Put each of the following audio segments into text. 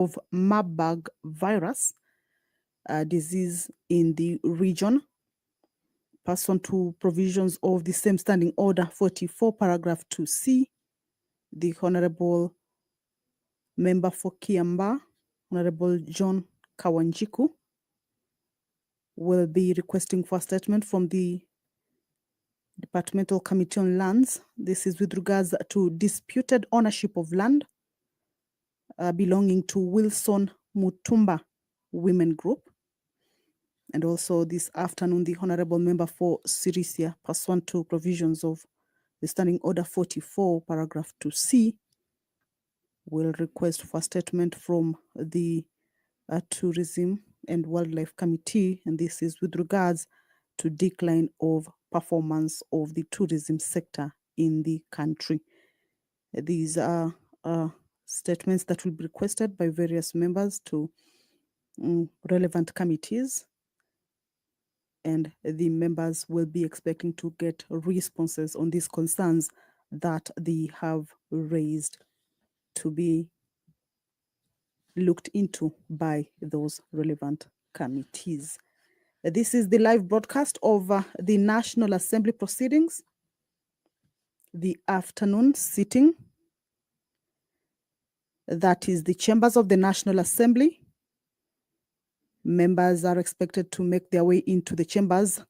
of Marburg virus disease in the region, pursuant to provisions of the same Standing Order 44, paragraph 2C, the Honorable Member for Kiamba, Honorable John Kawanjiku, will be requesting for a statement from the Departmental Committee on Lands. This is with regards to disputed ownership of land belonging to Wilson Mutumba Women Group. And also this afternoon, the Honorable Member for Sirisia, pursuant to provisions of the Standing Order 44, paragraph 2C, will request for a statement from the Tourism and Wildlife Committee, and this is with regards to decline of performance of the tourism sector in the country. These are statements that will be requested by various members to relevant committees, and the members will be expecting to get responses on these concerns that they have raised to be looked into by those relevant committees. This is the live broadcast of the National Assembly proceedings, the afternoon sitting. That is the chambers of the National Assembly. Members are expected to make their way into the chambers.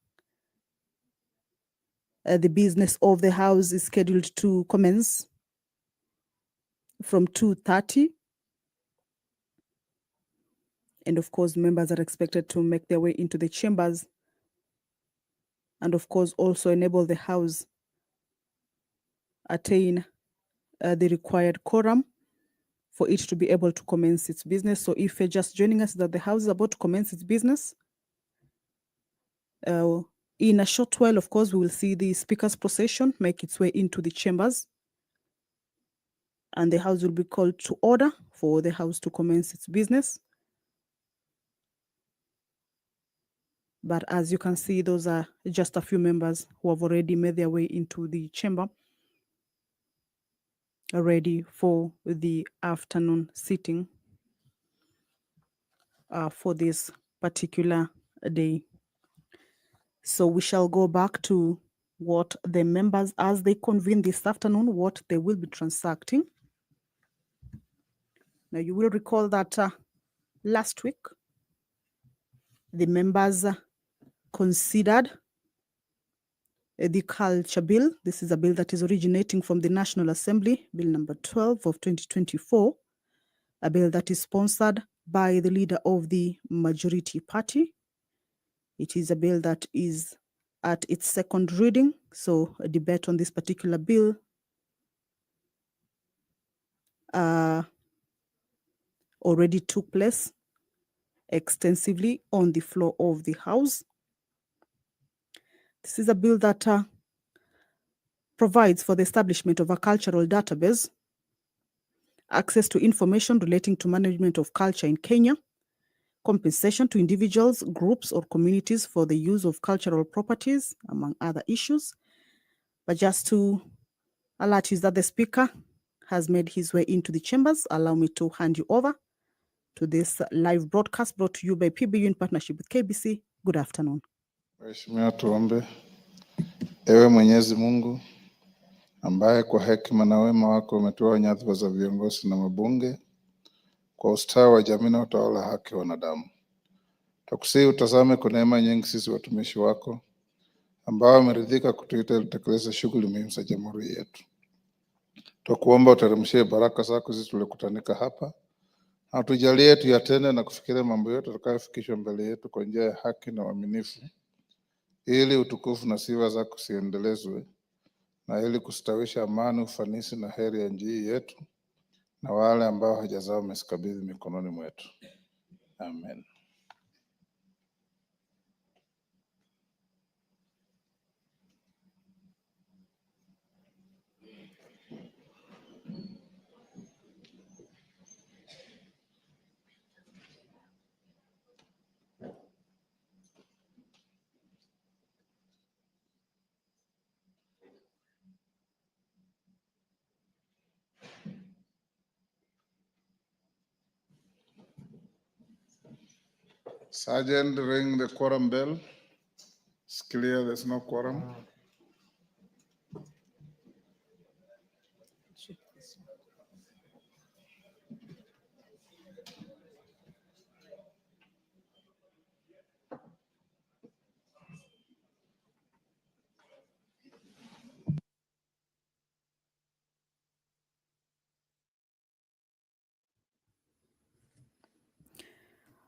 The business of the House is scheduled to commence from 2:30. And of course, members are expected to make their way into the chambers and of course also enable the House attain the required quorum for it to be able to commence its business. So if you're just joining us that the House is about to commence its business, in a short while, of course, we will see the Speaker's procession make its way into the chambers, and the House will be called to order for the House to commence its business. But as you can see, those are just a few members who have already made their way into the chamber, ready for the afternoon sitting for this particular day. So we shall go back to what the members, as they convene this afternoon, what they will be transacting. Now you will recall that last week, the members considered the culture bill. This is a bill that is originating from the National Assembly, Bill number 12 of 2024, a bill that is sponsored by the leader of the majority party. It is a bill that is at its second reading, so a debate on this particular bill already took place extensively on the floor of the House. This is a bill that provides for the establishment of a cultural database, access to information relating to management of culture in Kenya, compensation to individuals, groups, or communities for the use of cultural properties, among other issues. But just to alert you that the Speaker has made his way into the chambers, allow me to hand you over to this live broadcast brought to you by PBU in partnership with KBC. Good afternoon. Mheshimiwa, tuombe. Ewe Mwenyezi Mungu ambaye kwa hekima na wema wako umetoa nyadhifa za viongozi na mabunge kwa ustawi wa jamii na utawala haki wa wanadamu, tukusihi utazame kwa neema nyingi sisi watumishi wako ambao wameridhika kutuita tutekeleze shughuli muhimu za jamhuri yetu. Tukuomba uteremshie baraka zako sisi tulikutanika hapa, na tujalie tuyatende na kufikiria mambo yote tutakayofikishwa mbele yetu kwa njia ya haki na uaminifu, ili utukufu na sifa zako siendelezwe, na ili kustawisha amani, ufanisi na heri ya nchi yetu na wale ambao haja zao umesikabidhi mikononi mwetu. Amen. Sergeant, ring the quorum bell. It's clear there's no quorum.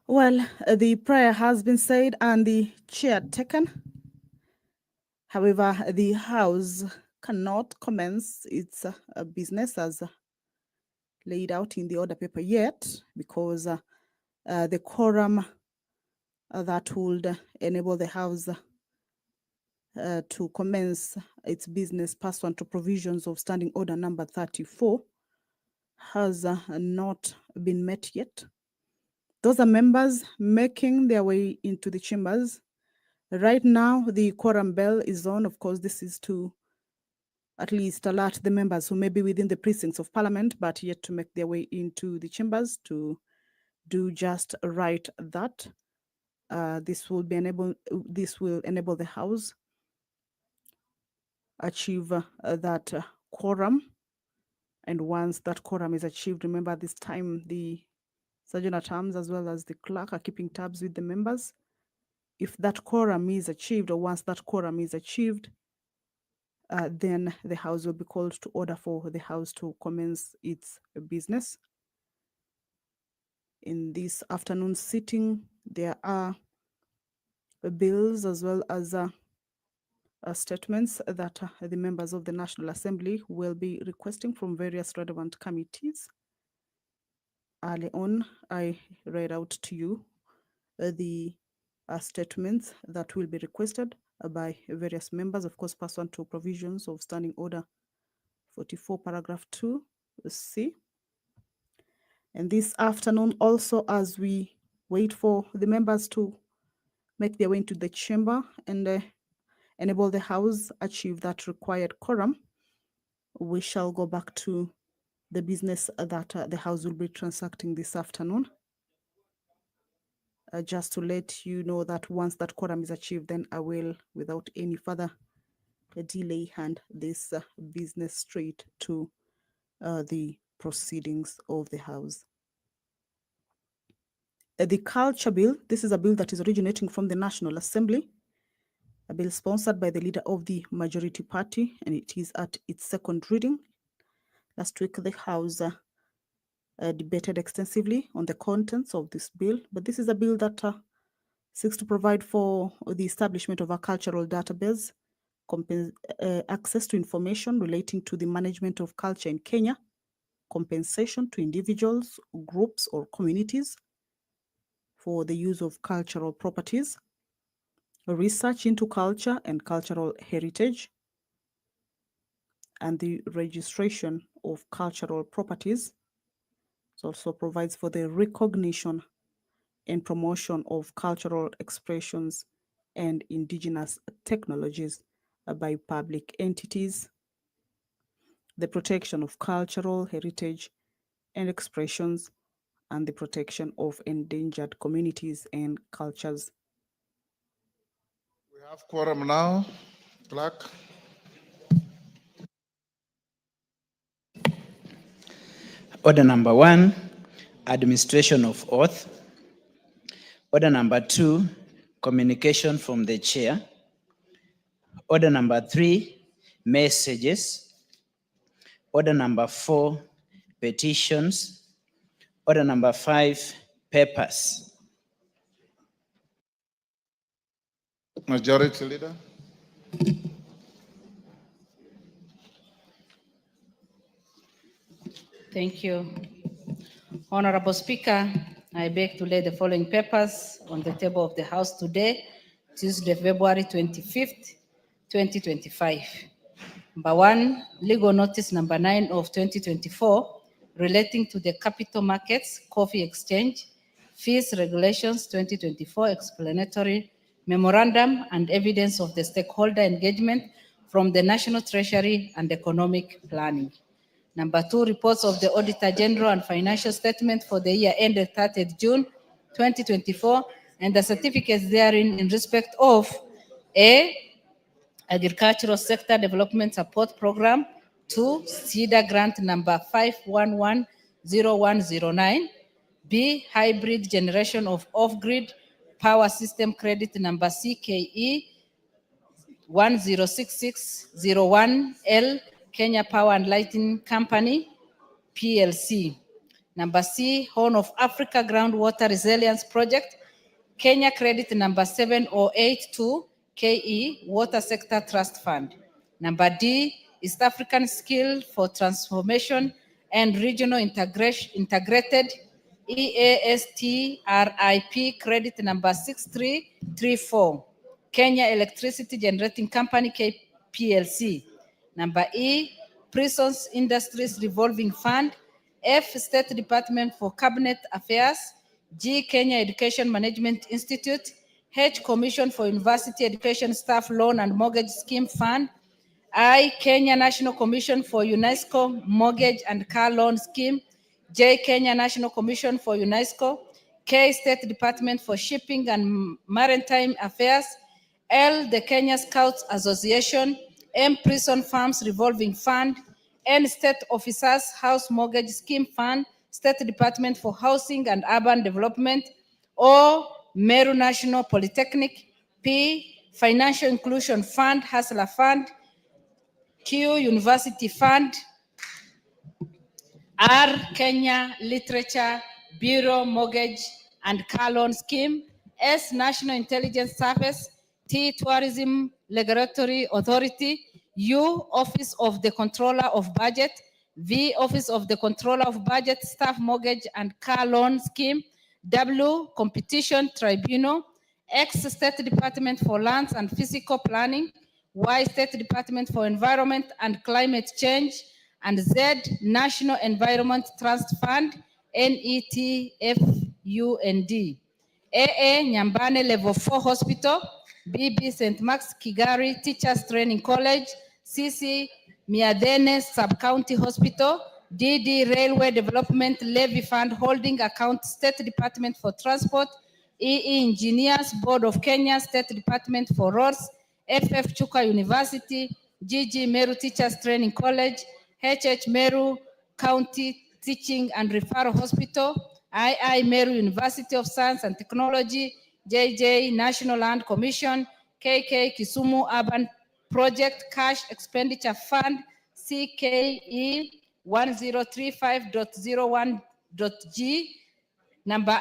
Well, the prayer has been said and the chair taken. However, the House cannot commence its business as laid out in the order paper yet, because the quorum that would enable the House to commence its business pursuant to provisions of Standing Order number 34 has not been met yet. Those are members making their way into the chambers. Right now, the quorum bell is on. Of course, this is to at least alert the members who may be within the precincts of Parliament, but yet to make their way into the chambers to do just right that. This will enable the House achieve that quorum. And once that quorum is achieved, remember this time the Sergeant at Arms as well as the clerk are keeping tabs with the members. If that quorum is achieved, or once that quorum is achieved, then the House will be called to order for the House to commence its business. In this afternoon sitting, there are bills as well as statements that the members of the National Assembly will be requesting from various relevant committees. Early on, I read out to you the statements that will be requested by various members, of course, pursuant to provisions of Standing Order 44, paragraph 2C. And this afternoon, also, as we wait for the members to make their way into the chamber and enable the House achieve that required quorum, we shall go back to the business that the House will be transacting this afternoon. Just to let you know that once that quorum is achieved, then I will, without any further delay, hand this business straight to the proceedings of the House. The Culture Bill, this is a bill that is originating from the National Assembly, a bill sponsored by the leader of the majority party, and it is at its second reading. Last week, the House debated extensively on the contents of this bill, but this is a bill that seeks to provide for the establishment of a cultural database, access to information relating to the management of culture in Kenya, compensation to individuals, groups, or communities for the use of cultural properties, research into culture and cultural heritage, and the registration of cultural properties. It also provides for the recognition and promotion of cultural expressions and indigenous technologies by public entities, the protection of cultural heritage and expressions, and the protection of endangered communities and cultures. We have quorum now, clerk. Order number 1, administration of oath. Order number 2, communication from the chair. Order number 3, messages. Order number 4, petitions. Order number 5, papers. Majority Leader. Thank you. Honorable Speaker, I beg to lay the following papers on the table of the House today, Tuesday, February 25th, 2025. Number 1, legal notice number 9 of 2024 relating to the Capital Markets Coffee Exchange Fees Regulations 2024 explanatory memorandum and evidence of the stakeholder engagement from the National Treasury and Economic Planning. Number 2, reports of the Auditor General and financial statement for the year ended 30th June 2024 and the certificates therein in respect of A, Agricultural Sector Development Support Program, 2, CEDA grant number 5110109, B, Hybrid Generation of Off-Grid Power System Credit number CKE 106601L, Kenya Power and Lighting Company, PLC. Number C, Horn of Africa Groundwater Resilience Project, Kenya Credit number 7082, KE, Water Sector Trust Fund. Number D, East African Skill for Transformation and Regional Integrated, EASTRIP, credit number 6334, Kenya Electricity Generating Company, KPLC. Number E, Prisons Industries Revolving Fund, F, State Department for Cabinet Affairs, G, Kenya Education Management Institute, H, Commission for University Education Staff Loan and Mortgage Scheme Fund, I, Kenya National Commission for UNESCO Mortgage and Car Loan Scheme, J, Kenya National Commission for UNESCO, K, State Department for Shipping and Maritime Affairs, L, the Kenya Scouts Association, M, Prison Farms Revolving Fund, N, State Officers House Mortgage Scheme Fund, State Department for Housing and Urban Development, O, Meru National Polytechnic, P, Financial Inclusion Fund, Hustler Fund, Q, University Fund, R, Kenya Literature Bureau Mortgage and Car Loan Scheme, S, National Intelligence Service, T, Tourism Regulatory Authority, U, Office of the Controller of Budget, V, Office of the Controller of Budget, Staff Mortgage and Car Loan Scheme, W, Competition Tribunal, X, State Department for Lands and Physical Planning, Y, State Department for Environment and Climate Change, and Z, National Environment Trust Fund, NETFUND. AA, Nyambane Level 4 Hospital, BB, St. Max Kigari Teachers Training College, CC, Miadene Sub-County Hospital, DD, Railway Development Levy Fund Holding Account, State Department for Transport, EE, Engineers Board of Kenya, State Department for Roads, FF Chuka University, GG Meru Teachers Training College, HH Meru County Teaching and Referral Hospital, II Meru University of Science and Technology, JJ National Land Commission, KK Kisumu Urban Project Cash Expenditure Fund, CKE 1035.01.G, number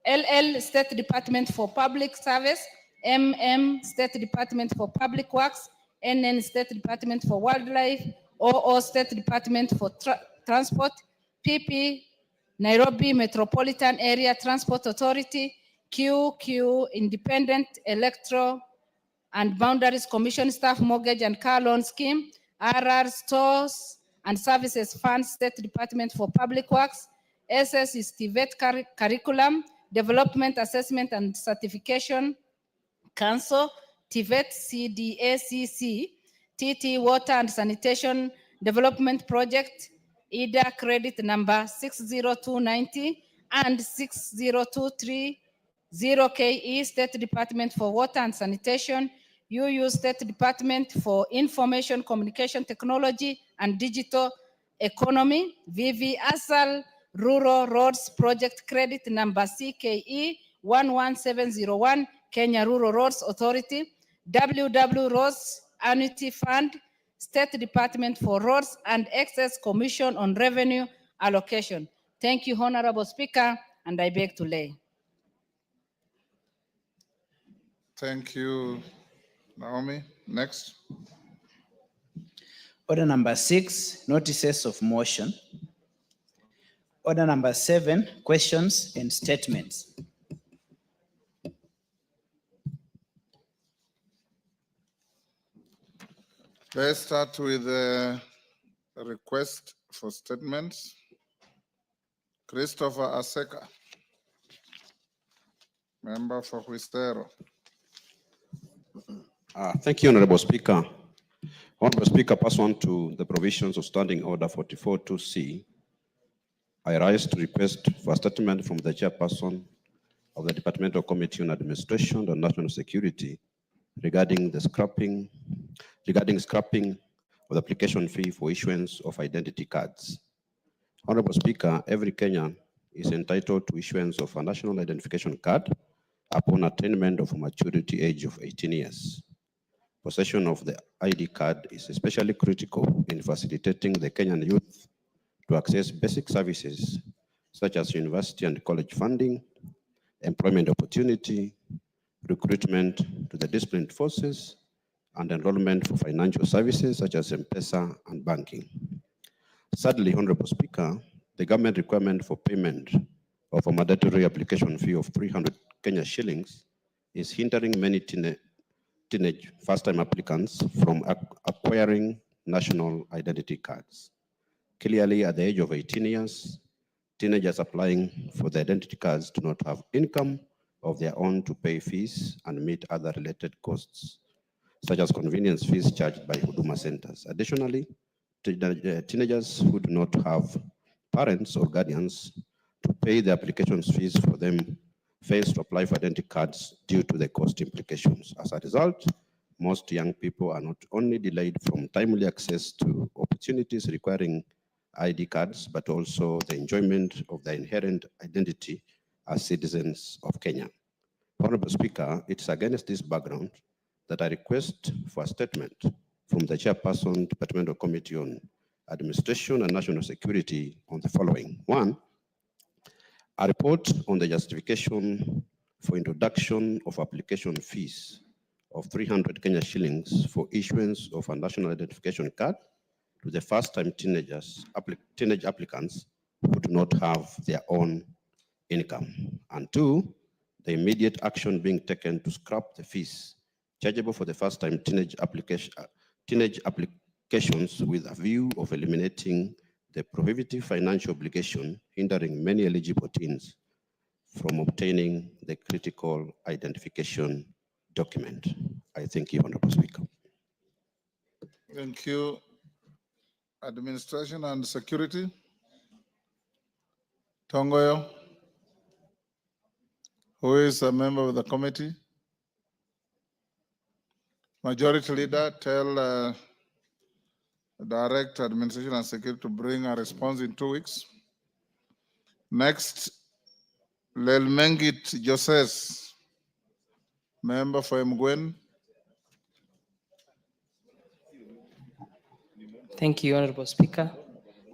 LL State Department for Public Service, MM State Department for Public Works, NN State Department for Wildlife, OO State Department for Transport, PP Nairobi Metropolitan Area Transport Authority, QQ Independent Electro and Boundaries Commission Staff Mortgage and Car Loan Scheme, RR Stores and Services Fund, State Department for Public Works, SS is TVET Curriculum, Development Assessment and Certification Council, TVET CDACC, TT Water and Sanitation Development Project, EDA credit number 60290 and 60230, KE, State Department for Water and Sanitation, UU State Department for Information Communication Technology and Digital Economy, VV ASAL Rural Roads Project credit number CKE 11701, Kenya Rural Roads Authority, WW Roads Annuity Fund, State Department for Roads and Excess Commission on Revenue Allocation. Thank you, Honorable Speaker, and I beg to lay. Thank you, Naomi. Next. Order number 6, notices of motion. Order number 7, questions and statements. Let's start with the request for statements. Christopher Aseka, member for Huistero. Thank you, Honorable Speaker. Honorable Speaker, pursuant to the provisions of Standing Order 44.2C, I rise to request for a statement from the chairperson of the Departmental Committee on Administration and National Security regarding scrapping of the application fee for issuance of identity cards. Honorable Speaker, every Kenyan is entitled to issuance of a national identification card upon attainment of a maturity age of 18 years. Possession of the ID card is especially critical in facilitating the Kenyan youth to access basic services such as university and college funding, employment opportunity, recruitment to the disciplined forces, and enrollment for financial services such as M-Pesa and banking. Sadly, Honorable Speaker, the government requirement for payment of a mandatory application fee of 300 Kenya shillings is hindering many teenage first-time applicants from acquiring national identity cards. Clearly, at the age of 18 years, teenagers applying for the identity cards do not have income of their own to pay fees and meet other related costs, such as convenience fees charged by Huduma centers. Additionally, teenagers who do not have parents or guardians to pay the application fees for them fail to apply for identity cards due to the cost implications. As a result, most young people are not only delayed from timely access to opportunities requiring ID cards, but also the enjoyment of their inherent identity as citizens of Kenya. Honorable Speaker, it's against this background that I request for a statement from the Chairperson, Departmental Committee on Administration and National Security on the following. One, a report on the justification for introduction of application fees of 300 Kenya shillings for issuance of a national identification card to the first-time teenage applicants who do not have their own income. And two, the immediate action being taken to scrap the fees chargeable for the first-time teenage applications with a view of eliminating the prohibitive financial obligation hindering many eligible teens from obtaining the critical identification document. I thank you, Honorable Speaker. Thank you. Administration and Security. Tongoyo, who is a member of the committee. Majority Leader, tell Director Administration and Security to bring a response in 2 weeks. Next, Lelmengit Joses, member for Mgwen. Thank you, Honorable Speaker.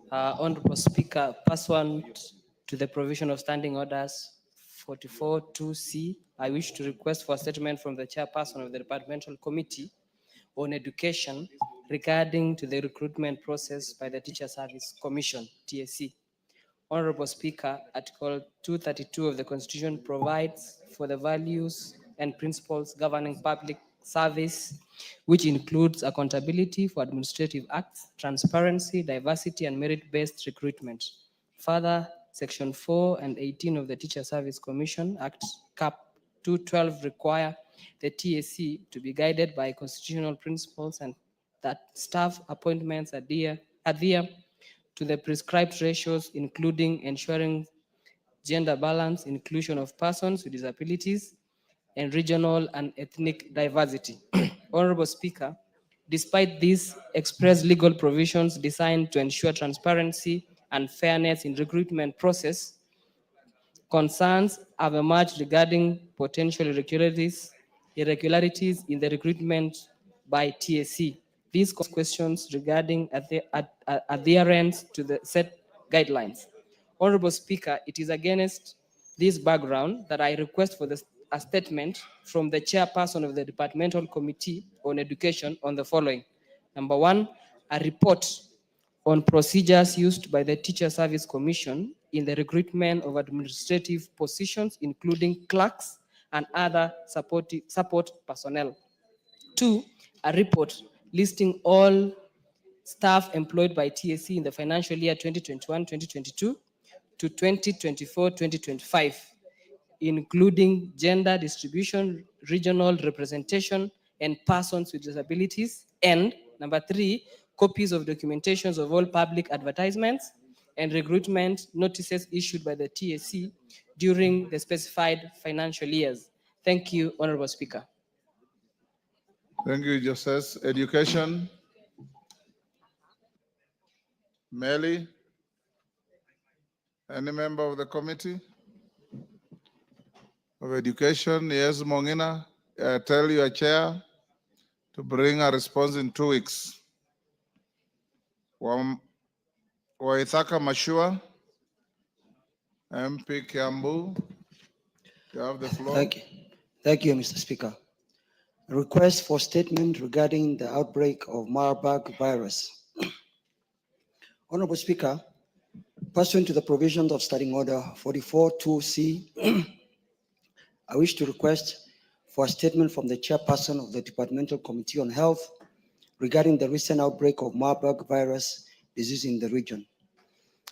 Honorable Speaker, pursuant to the provision of Standing Orders 44(2)C, I wish to request for a statement from the Chairperson of the Departmental Committee on Education regarding to the recruitment process by the Teacher Service Commission, TSC. Honorable Speaker, Article 232 of the Constitution provides for the values and principles governing public service, which includes accountability for administrative acts, transparency, diversity, and merit-based recruitment. Further, Section 4 and 18 of the Teacher Service Commission Act, Cap 212, require the TSC to be guided by constitutional principles and that staff appointments adhere to the prescribed ratios, including ensuring gender balance, inclusion of persons with disabilities, and regional and ethnic diversity. Honorable Speaker, despite these express legal provisions designed to ensure transparency and fairness in recruitment process, concerns have emerged regarding potential irregularities in the recruitment by TSC. These questions regarding adherence to the set guidelines. Honorable Speaker, it is against this background that I request for a statement from the Chairperson of the Departmental Committee on Education on the following. Number one, a report on procedures used by the Teacher Service Commission in the recruitment of administrative positions, including clerks and other support personnel. Two, a report listing all staff employed by TSC in the financial year 2021-2022 to 2024-2025, including gender distribution, regional representation, and persons with disabilities. And number three, copies of documentations of all public advertisements and recruitment notices issued by the TSC during the specified financial years. Thank you, Honorable Speaker. Thank you, Justice. Education. Melly. Any member of the committee of education? Yes, Mongina. Tell your chair to bring a response in 2 weeks. Waithaka Mashua, MP Kiambu, you have the floor. Thank you, Mr. Speaker. A request for statement regarding the outbreak of Marburg virus. Honorable Speaker, pursuant to the provisions of Standing Order 44-2C, I wish to request for a statement from the chairperson of the Departmental Committee on Health regarding the recent outbreak of Marburg virus disease in the region.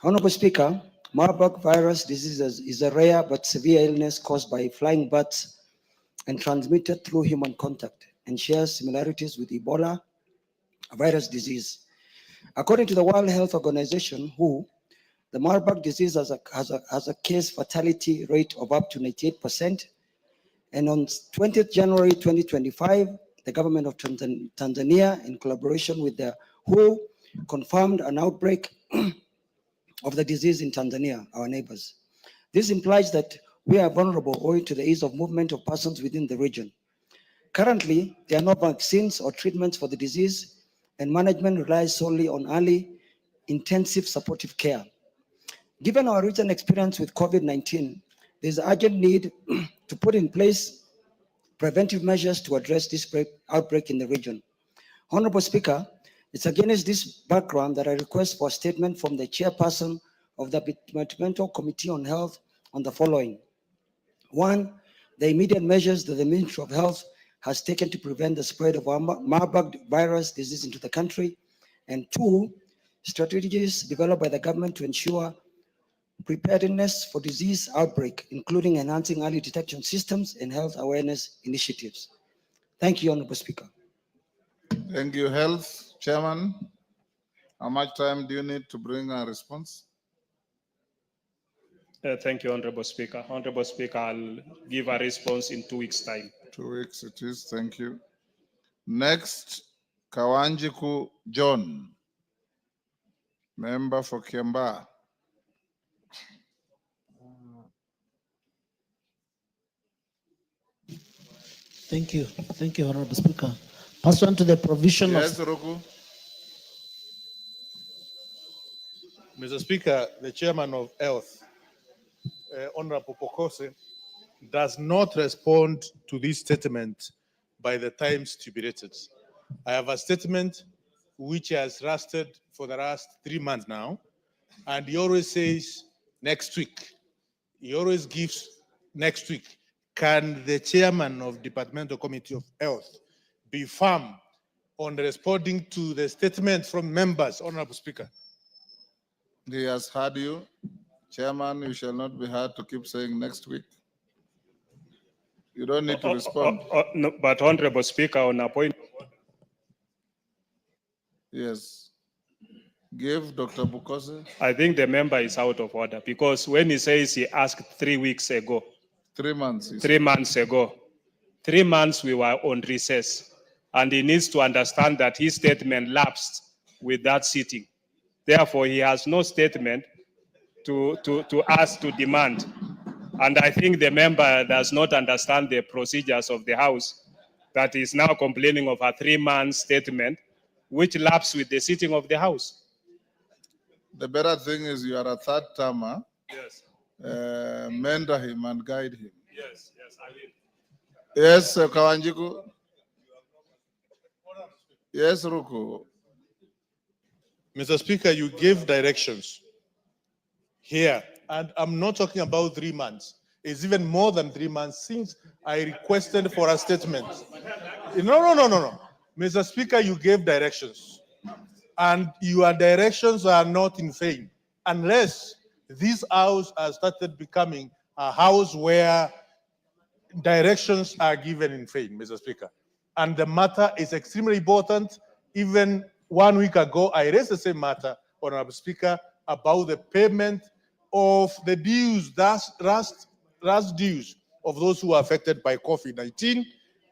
Honorable Speaker, Marburg virus disease is a rare but severe illness caused by flying bats and transmitted through human contact and shares similarities with Ebola virus disease. According to the World Health Organization, WHO, the Marburg disease has a case fatality rate of up to 98%. And on 20th January 2025, the government of Tanzania, in collaboration with the WHO, confirmed an outbreak of the disease in Tanzania, our neighbors. This implies that we are vulnerable owing to the ease of movement of persons within the region. Currently, there are no vaccines or treatments for the disease, and management relies solely on early, intensive supportive care. Given our recent experience with COVID-19, there's urgent need to put in place preventive measures to address this outbreak in the region. Honorable Speaker, it's against this background that I request for a statement from the chairperson of the Departmental Committee on Health on the following. 1, the immediate measures that the Ministry of Health has taken to prevent the spread of Marburg virus disease into the country. And 2, strategies developed by the government to ensure preparedness for disease outbreak, including enhancing early detection systems and health awareness initiatives. Thank you, Honorable Speaker. Thank you, Health Chairman. How much time do you need to bring a response? Thank you, Honorable Speaker. Honorable Speaker, I'll give a response in 2 weeks' time. 2 weeks it is. Thank you. Next, Kawanjiku John, member for Kiambaa. Thank you, Honorable Speaker. Pursuant to the provision Yes, of... Roku. Mr. Speaker, the Chairman of Health, Honorable Pokose, does not respond to this statement by the time stipulated. I have a statement which has lasted for the last 3 months now, and he always says next week. He always gives next week. Can the Chairman of Departmental Committee of Health be firm on responding to the statement from members, Honorable Speaker? He has heard you. Chairman, you shall not be heard to keep saying next week. You don't need to respond. No, but Honorable Speaker, on a point. Yes. Give Dr. Bukose. I think the member is out of order because when he says he asked 3 weeks ago. 3 months. 3 months ago. 3 months we were on recess. And he needs to understand that his statement lapsed with that sitting. Therefore, he has no statement to ask to demand. And I think the member does not understand the procedures of the House, that is now complaining of a 3-month statement, which lapsed with the sitting of the House. The better thing is you are a third termer. Yes. Mentor him and guide him. Yes, I will. Yes, Kawanjiku. Yes, Ruku. Mr. Speaker, you gave directions here, and I'm not talking about 3 months. It's even more than 3 months since I requested for a statement. No. Mr. Speaker, you gave directions, and your directions are not in vain, unless this house has started becoming a house where directions are given in vain, Mr. Speaker. And the matter is extremely important. Even 1 week ago, I raised the same matter, Honorable Speaker, about the payment of the dues that last residues of those who are affected by COVID-19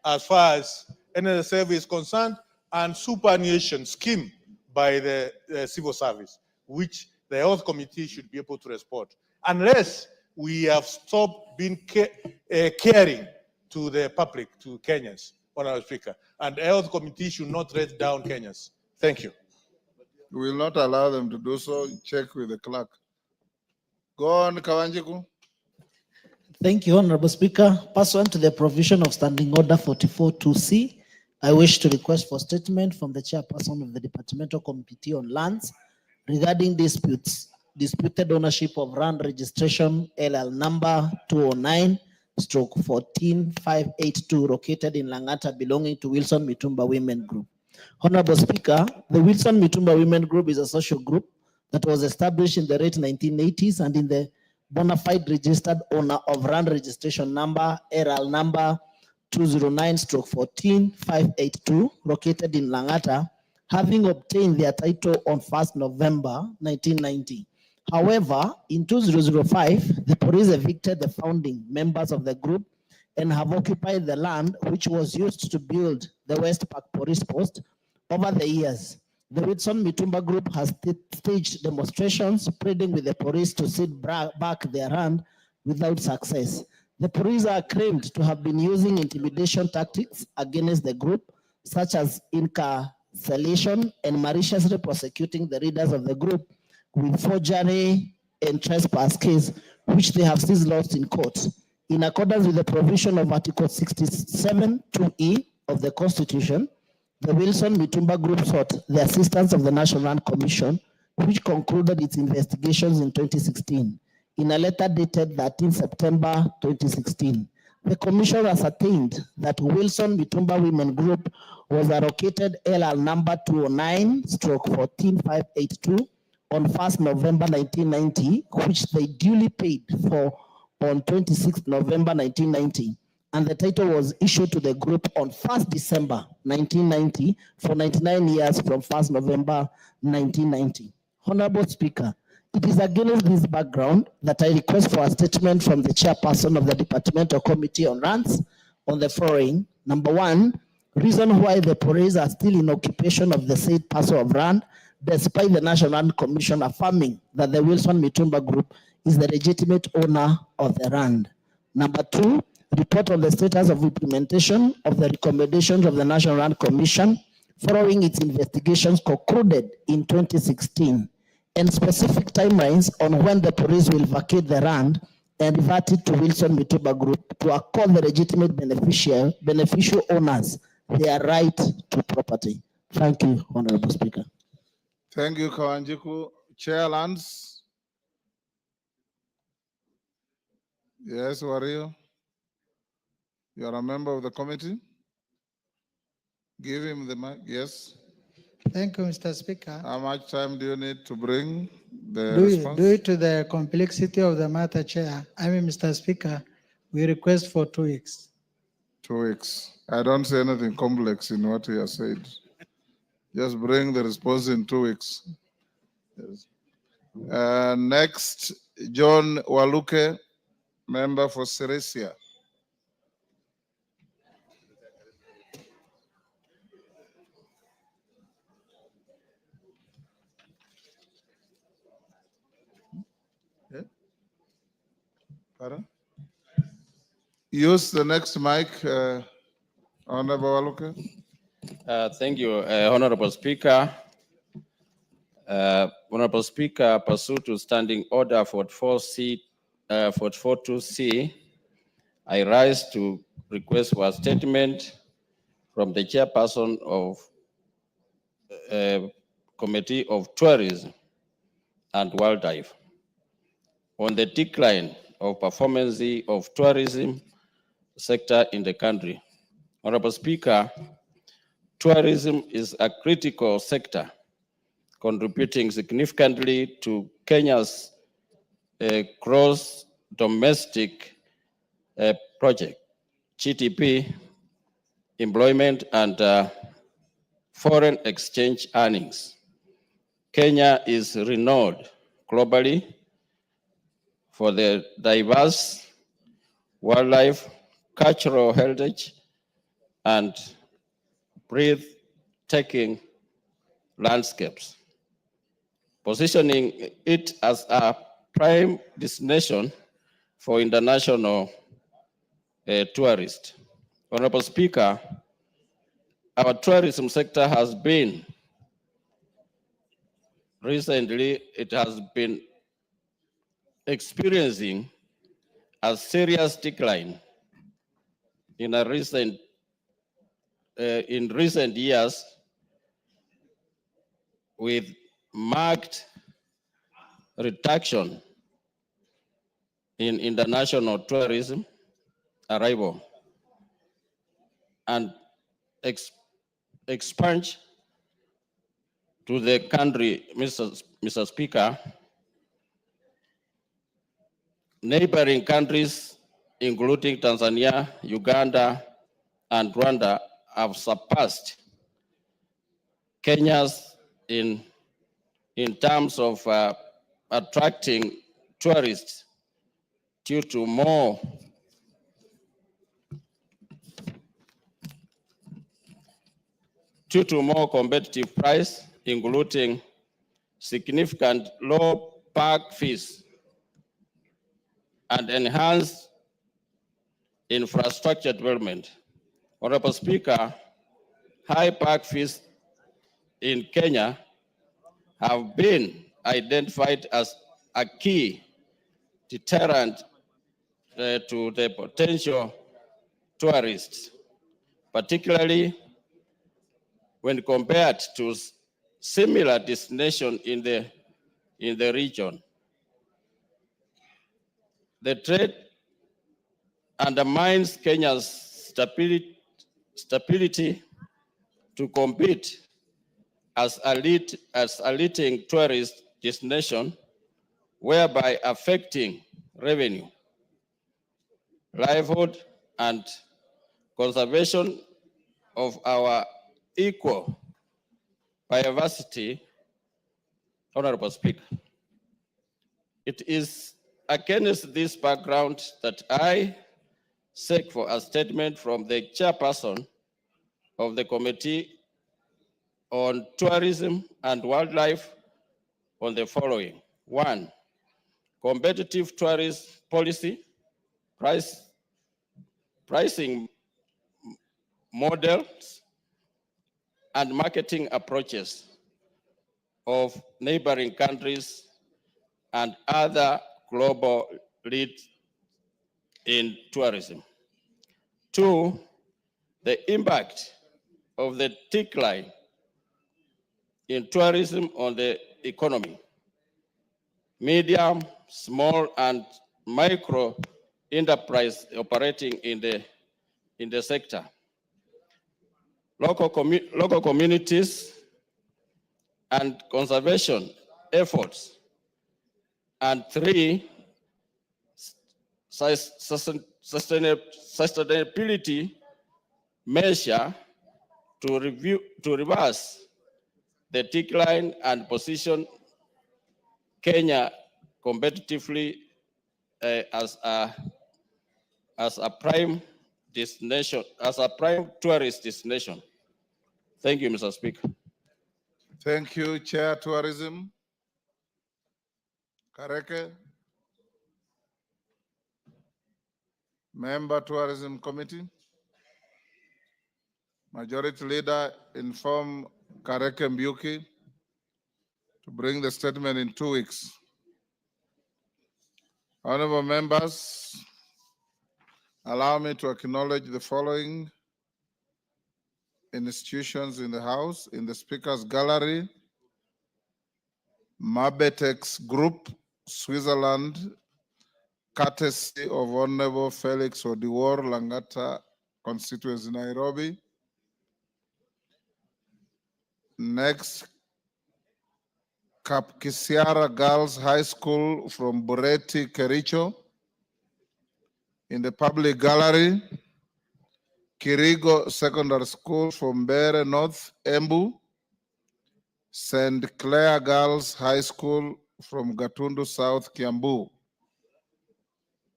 as far as NSSF is concerned, and superannuation scheme by the civil service, which the health committee should be able to respond. Unless we have stopped being caring to the public, to Kenyans, Honorable Speaker. And the health committee should not let down Kenyans. Thank you. We will not allow them to do so. Check with the clerk. Go on, Kawanjiku. Thank you, Honorable Speaker. Pursuant to the provision of Standing Order 44-2C, I wish to request for statement from the chairperson of the Departmental Committee on Lands regarding disputed ownership of land registration LL number 209/14582 located in Langata belonging to Wilson Mitumba Women Group. Honorable Speaker, the Wilson Mitumba Women Group is a social group that was established in the late 1980s and in the bona fide registered owner of land registration number RL number 209/14582 located in Langata, having obtained their title on 1st November 1990. However, in 2005, the police evicted the founding members of the group and have occupied the land which was used to build the West Park Police Post. Over the years, the Wilson Mitumba Group has staged demonstrations pleading with the police to cede back their land without success. The police are claimed to have been using intimidation tactics against the group, such as incarceration and maliciously prosecuting the leaders of the group with forgery and trespass case, which they have since lost in court. In accordance with the provision of Article 67(2)(e) of the Constitution, the Wilson Mitumba Group sought the assistance of the National Land Commission, which concluded its investigations in 2016. In a letter dated 13 September 2016, the Commission ascertained that Wilson Mitumba Women Group was allocated LL number 209/14582 on 1st November 1990, which they duly paid for on 26 November 1990. And the title was issued to the group on 1st December 1990 for 99 years from 1st November 1990. Honorable Speaker, it is against this background that I request for a statement from the chairperson of the Departmental Committee on Lands on the following. Number one, reason why the police are still in occupation of the said parcel of land, despite the National Land Commission affirming that the Wilson Mitumba Group is the legitimate owner of the land. Number two, report on the status of implementation of the recommendations of the National Land Commission following its investigations concluded in 2016, and specific timelines on when the police will vacate the land and revert it to Wilson Mitumba Group to accord the legitimate beneficial owners their right to property. Thank you, Honorable Speaker. Thank you, Kawanjiku. Chair Lands. Yes, Wario. You are a member of the committee. Give him the mic. Yes. Thank you, Mr. Speaker. How much time do you need to bring the Due response? to the complexity of the matter, Chair, Mr. Speaker, we request for 2 weeks. 2 weeks. I don't see anything complex in what you have said. Just bring the response in 2 weeks. Yes. Next, John Waluke, member for Silesia. Pardon? Use the next mic, Honorable Waluke. Thank you, Honorable Speaker. Honorable Speaker, pursuant to Standing Order 44-2C, I rise to request for a statement from the chairperson of Committee of Tourism and Wildlife on the decline of performance of tourism sector in the country. Honorable Speaker, tourism is a critical sector contributing significantly to Kenya's gross domestic project, GDP, employment, and foreign exchange earnings. Kenya is renowned globally for the diverse wildlife, cultural heritage, and breathtaking landscapes, positioning it as a prime destination for international tourists. Honorable Speaker, our tourism sector has been experiencing a serious decline in recent years, with marked reduction in international tourism arrival and expansion to the country. Mr. Speaker, neighboring countries, including Tanzania, Uganda, and Rwanda, have surpassed Kenya's in terms of attracting tourists due to more competitive price, including significant low park fees and enhanced infrastructure development. Honorable Speaker, high park fees in Kenya have been identified as a key deterrent to the potential tourists, particularly when compared to similar destinations in the region. The trade undermines Kenya's stability to compete as a leading tourist destination, whereby affecting revenue, livelihood, and conservation of our equal biodiversity. Honorable Speaker, it is against this background that I seek for a statement from the chairperson of the Committee on Tourism and Wildlife on the following. 1, competitive tourist policy, pricing models, and marketing approaches of neighboring countries and other global leads in tourism. 2, the impact of the decline in tourism on the economy. Medium, small, and micro enterprise operating in the sector. Local communities and conservation efforts. And 3, sustainability measure to reverse the decline and position Kenya competitively as a prime destination, as a prime tourist destination. Thank you, Mr. Speaker. Thank you, Chair Tourism. Kareke. Member Tourism Committee. Majority Leader inform Kareke Mbiuki to bring the statement in 2 weeks. Honorable members, allow me to acknowledge the following institutions in the House. In the Speaker's Gallery, Mabetex Group, Switzerland, courtesy of Honorable Felix Odiwuor, Langata constituency, Nairobi. Next, Kapkisiara Girls High School from Bureti, Kericho. In the public gallery, Kirigo Secondary School from Bere North, Embu. St. Clair Girls High School from Gatundu South, Kiambu.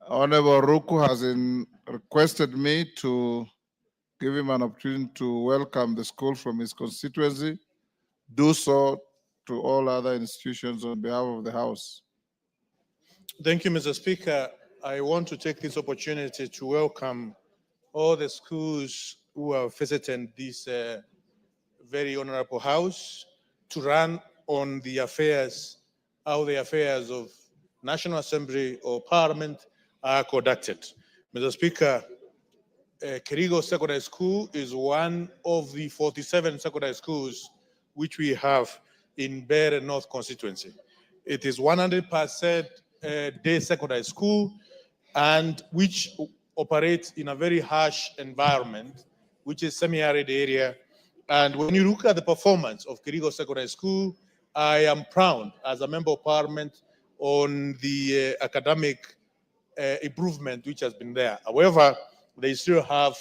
Honorable Ruku has requested me to give him an opportunity to welcome the school from his constituency. Do so to all other institutions on behalf of the House. Thank you, Mr. Speaker. I want to take this opportunity to welcome all the schools who have visited this very honorable House to run on the affairs, how the affairs of National Assembly or Parliament are conducted. Mr. Speaker, Kirigo Secondary School is one of the 47 secondary schools which we have in Bere North constituency. It is 100% day secondary school and which operates in a very harsh environment, which is semi-arid area. And when you look at the performance of Kirigo Secondary School, I am proud as a member of parliament on the academic improvement which has been there. However, they still have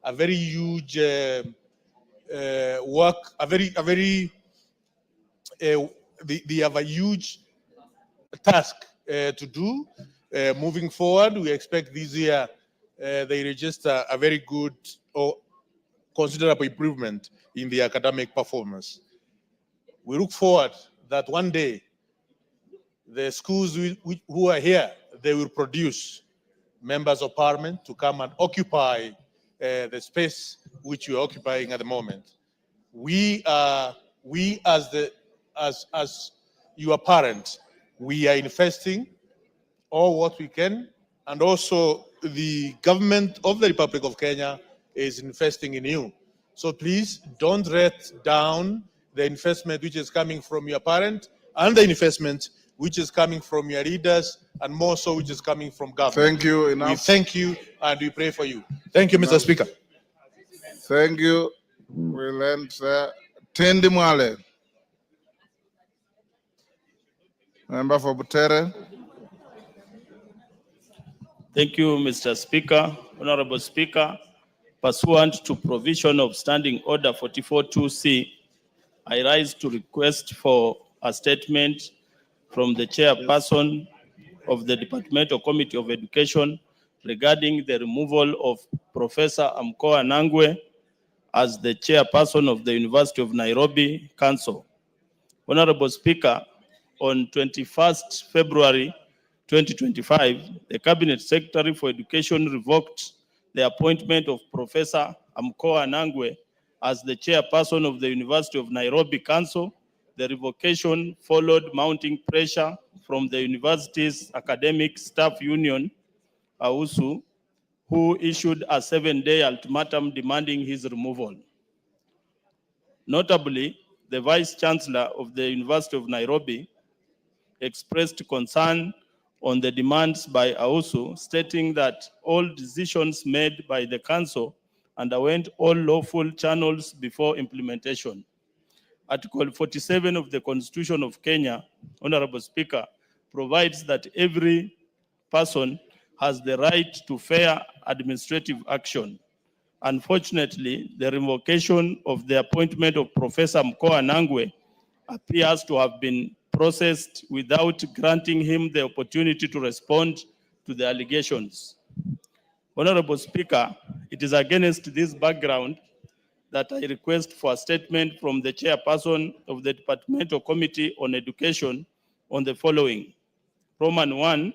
a very huge work, they have a huge task to do. Moving forward, we expect this year they register a very good or considerable improvement in the academic performance. We look forward that one day the schools who are here, they will produce members of parliament to come and occupy the space which you are occupying at the moment. We as your parents, we are investing all what we can, and also the government of the Republic of Kenya is investing in you. So please don't let down the investment which is coming from your parent and the investment which is coming from your leaders, and more so which is coming from government. Thank you. We Enough. thank you and we pray for you. Thank you, Mr. Enough. Speaker. Thank you. We'll end there. Tendi Mwale. Member for Butere. Thank you, Mr. Speaker. Honorable Speaker, pursuant to provision of Standing Order 44-2C, I rise to request for a statement from the chairperson of the Departmental Committee of Education regarding the removal of Professor Amkoa Nangwe as the chairperson of the University of Nairobi Council. Honorable Speaker, on 21st February 2025, the Cabinet Secretary for Education revoked the appointment of Professor Amkoa Nangwe as the chairperson of the University of Nairobi Council. The revocation followed mounting pressure from the university's academic staff union, AUSU, who issued a 7-day ultimatum demanding his removal. Notably, the Vice Chancellor of the University of Nairobi expressed concern on the demands by AUSU, stating that all decisions made by the council underwent all lawful channels before implementation. Article 47 of the Constitution of Kenya, Honorable Speaker, provides that every person has the right to fair administrative action. Unfortunately, the revocation of the appointment of Professor Mkoa Nangwe appears to have been processed without granting him the opportunity to respond to the allegations. Honorable Speaker, it is against this background that I request for a statement from the chairperson of the Departmental Committee on Education on the following. Roman 1,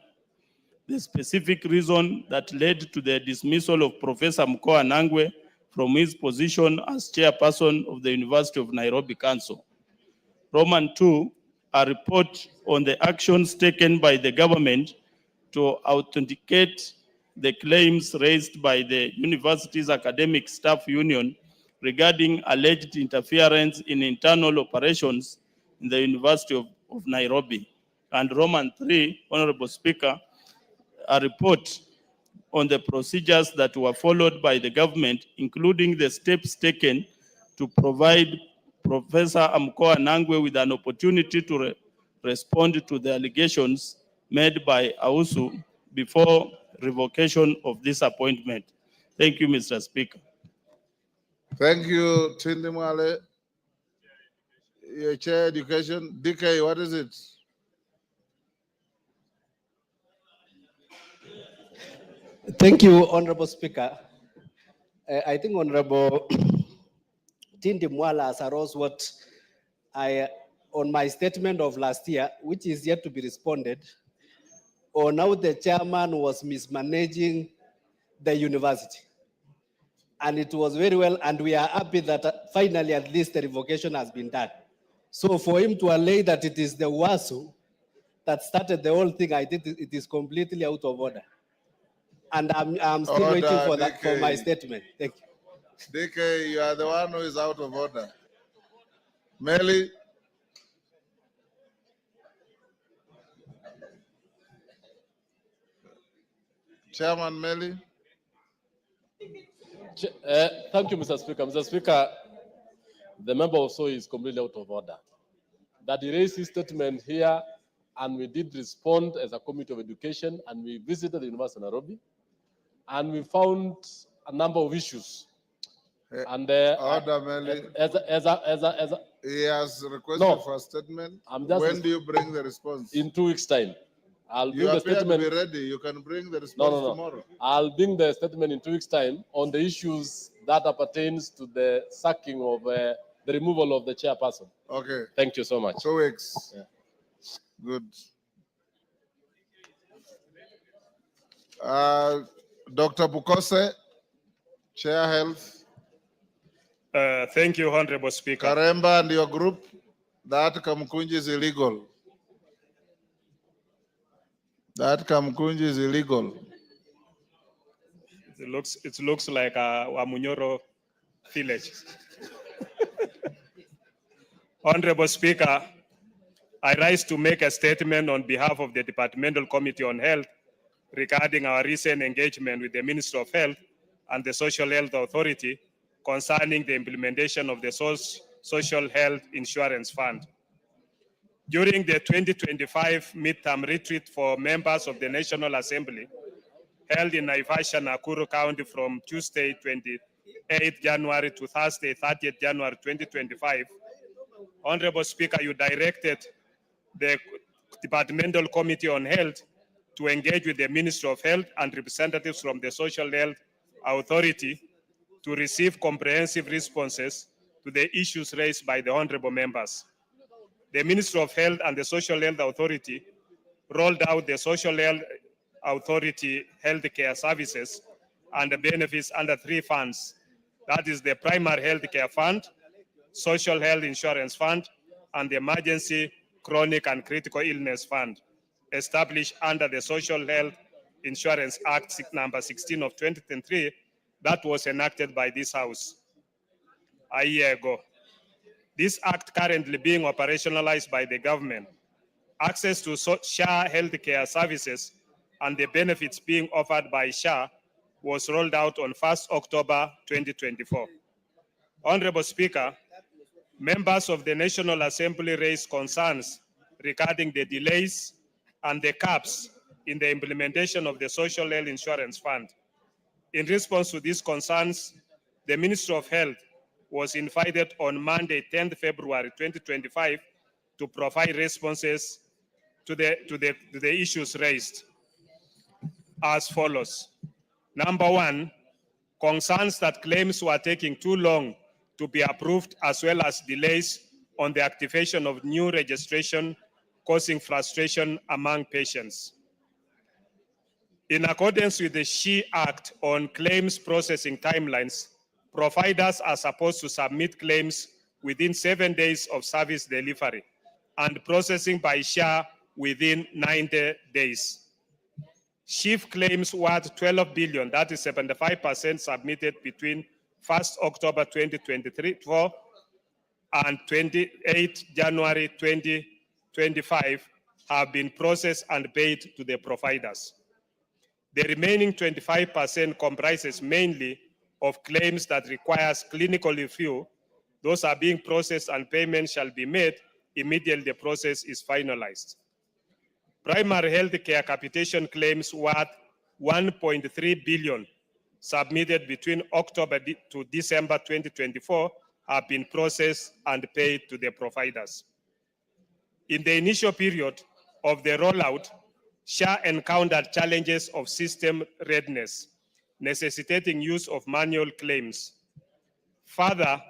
the specific reason that led to the dismissal of Professor Mkoa Nangwe from his position as chairperson of the University of Nairobi Council. Roman 2, a report on the actions taken by the government to authenticate the claims raised by the university's academic staff union regarding alleged interference in internal operations in the University of Nairobi. And Roman 3, Honorable Speaker, a report on the procedures that were followed by the government, including the steps taken to provide Professor Amkoa Nangwe with an opportunity to respond to the allegations made by AUSU before revocation of this appointment. Thank you, Mr. Speaker. Thank you, Tendi Mwale. Your chair education. DK, what is it? Thank you, Honorable Speaker. I think Honorable Tindi Mwala has arose what on my statement of last year, which is yet to be responded, on how the chairman was mismanaging the university. And it was very well, and we are happy that finally at least the revocation has been done. So for him to allege that it is the WASU that started the whole thing, I think it is completely out of order. And I'm still waiting Order, for that, for my DK. statement. Thank you. DK, you are the one who is out of order. Melly. Chairman Melly. Thank you, Mr. Speaker. Mr. Speaker, the member also is completely out of order. That he raised his statement here, and we did respond as a Committee of Education, and we visited the University of Nairobi, and we found a number of issues. And Order, Melly. He has requested for a statement. When do you bring the response? In 2 weeks' time. I'll bring You the appear statement. to be ready. You can bring the response tomorrow. I'll bring the statement in 2 weeks' time on the issues that pertains to the sacking of the removal of the chairperson. Okay. Thank you so much. 2 weeks. Yeah. Good. Dr. Bukose, Chair Health. Thank you, Honorable Speaker. Karemba and your group, that Kamkunji is illegal. That Kamkunji is illegal. It looks like a Munyoro village. Honorable Speaker, I rise to make a statement on behalf of the Departmental Committee on Health regarding our recent engagement with the Minister of Health and the Social Health Authority concerning the implementation of the Social Health Insurance Fund. During the 2025 midterm retreat for members of the National Assembly, held in Naivasha, Nakuru County from Tuesday, 28 January to Thursday, 30th January 2025, Honorable Speaker, you directed the Departmental Committee on Health to engage with the Ministry of Health and representatives from the Social Health Authority to receive comprehensive responses to the issues raised by the honorable members. The Ministry of Health and the Social Health Authority rolled out the Social Health Authority healthcare services and the benefits under 3 funds. That is the Primary Healthcare Fund, Social Health Insurance Fund, and the Emergency, Chronic and Critical Illness Fund, established under the Social Health Insurance Act number 16 of 2023 that was enacted by this House a year ago. This act currently being operationalized by the government. Access to SHA healthcare services and the benefits being offered by SHA was rolled out on 1st October 2024. Honorable Speaker, members of the National Assembly raised concerns regarding the delays and the caps in the implementation of the Social Health Insurance Fund. In response to these concerns, the Ministry of Health was invited on Monday, 10th February 2025 to provide responses to the issues raised as follows. Number 1, concerns that claims were taking too long to be approved, as well as delays on the activation of new registration, causing frustration among patients. In accordance with the SHE Act on claims processing timelines, providers are supposed to submit claims within 7 days of service delivery and processing by SHA within 90 days. SHIF claims worth 12 billion, that is 75% submitted between 1st October 2024 and 28 January 2025 have been processed and paid to the providers. The remaining 25% comprises mainly of claims that requires clinical review. Those are being processed and payment shall be made immediately the process is finalized. Primary health care capitation claims worth 1.3 billion submitted between October to December 2024 have been processed and paid to the providers. In the initial period of the rollout, SHA encountered challenges of system readiness, necessitating use of manual claims. Further,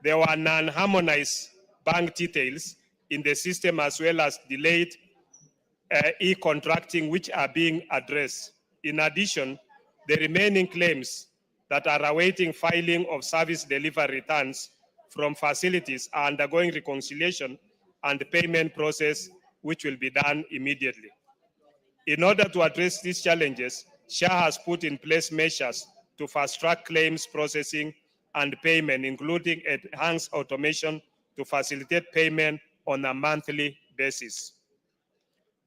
there were non-harmonized bank details in the system as well as delayed e-contracting which are being addressed. In addition, the remaining claims that are awaiting filing of service delivery returns from facilities are undergoing reconciliation and payment process which will be done immediately. In order to address these challenges, SHA has put in place measures to fast-track claims processing and payment, including enhanced automation to facilitate payment on a monthly basis.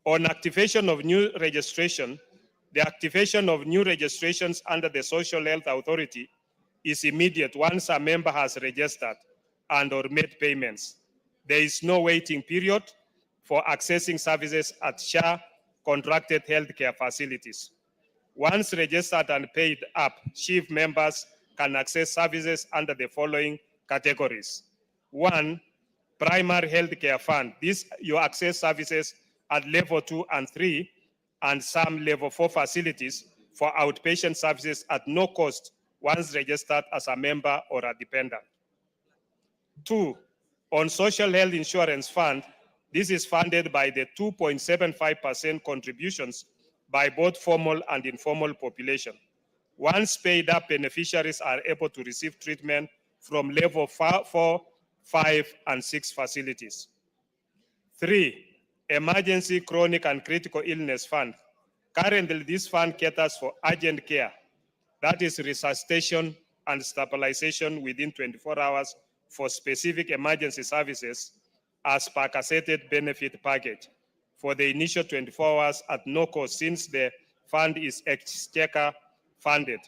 On activation of new registration, the activation of new registrations under the Social Health Authority is immediate once a member has registered and or made payments. There is no waiting period for accessing services at SHA contracted healthcare facilities. Once registered and paid up, SHIF members can access services under the following categories. 1, primary healthcare fund. This you access services at level 2 and 3 and some level 4 facilities for outpatient services at no cost once registered as a member or a dependent. 2, on social health insurance fund, this is funded by the 2.75% contributions by both formal and informal population. Once paid up, beneficiaries are able to receive treatment from level 4, 5, and 6 facilities. 3, emergency, chronic, and critical illness fund. Currently, this fund caters for urgent care, that is resuscitation and stabilization within 24 hours for specific emergency services as per casseted benefit package for the initial 24 hours at no cost since the fund is exchequer funded.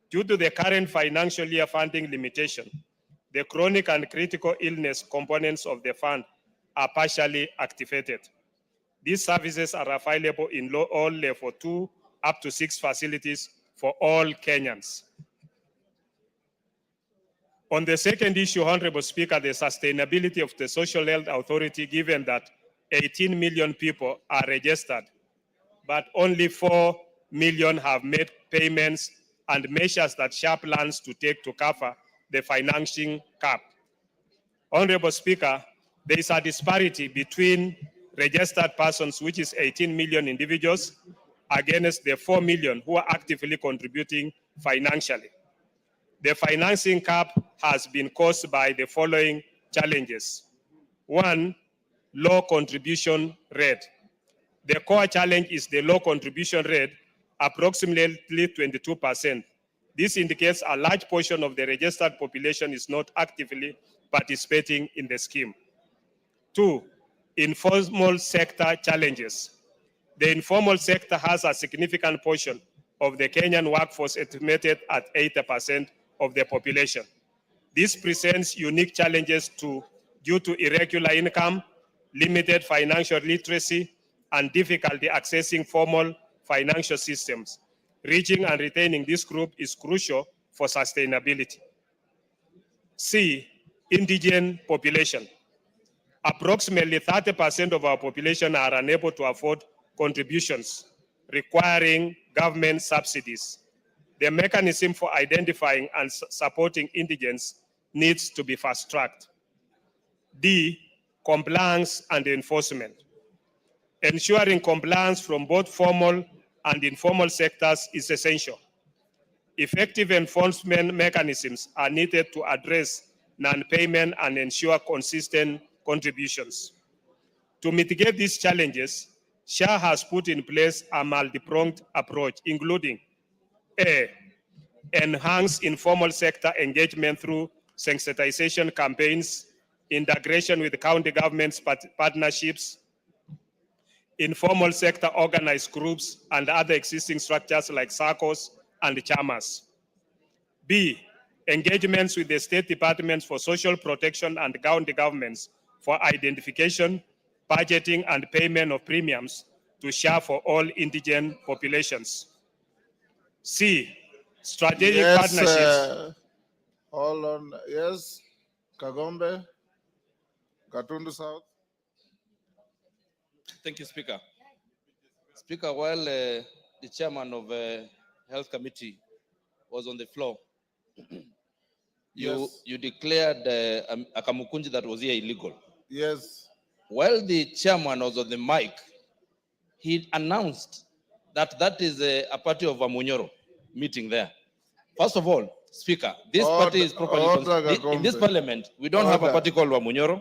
Due to the current financial year funding limitation, the chronic and critical illness components of the fund are partially activated. These services are available in all level 2 up to 6 facilities for all Kenyans. On the second issue, Honorable Speaker, the sustainability of the Social Health Authority, given that 18 million people are registered, but only 4 million have made payments and measures that SHA plans to take to cover the financing cap. Honorable Speaker, there is a disparity between registered persons, which is 18 million individuals, against the 4 million who are actively contributing financially. The financing cap has been caused by the following challenges. 1, low contribution rate. The core challenge is the low contribution rate, approximately 22%. This indicates a large portion of the registered population is not actively participating in the scheme. 2, informal sector challenges. The informal sector has a significant portion of the Kenyan workforce, estimated at 80% of the population. This presents unique challenges due to irregular income, limited financial literacy, and difficulty accessing formal financial systems. Reaching and retaining this group is crucial for sustainability. C, indigent population. Approximately 30% of our population are unable to afford contributions, requiring government subsidies. The mechanism for identifying and supporting indigents needs to be fast-tracked. D, compliance and enforcement. Ensuring compliance from both formal and informal sectors is essential. Effective enforcement mechanisms are needed to address non-payment and ensure consistent contributions. To mitigate these challenges, SHA has put in place a multi-pronged approach, including A, enhance informal sector engagement through sensitization campaigns, integration with county governments partnerships, informal sector organized groups, and other existing structures like SACCOs and chamas. B, engagements with the state departments for social protection and county governments for identification, budgeting, and payment of premiums to SHA for all indigent populations. C, strategic partnerships. Hold on. Yes, Kagombe, Gatundu South. Thank you, Speaker. Speaker, while the chairman of Health Committee was on the floor, Yes. you declared a Kamukunji that was here illegal. Yes. While the chairman was on the mic, he announced that that is a party of Amunyoro meeting there. First of all, Speaker, this party is properly in this parliament. We don't have a party called Amunyoro,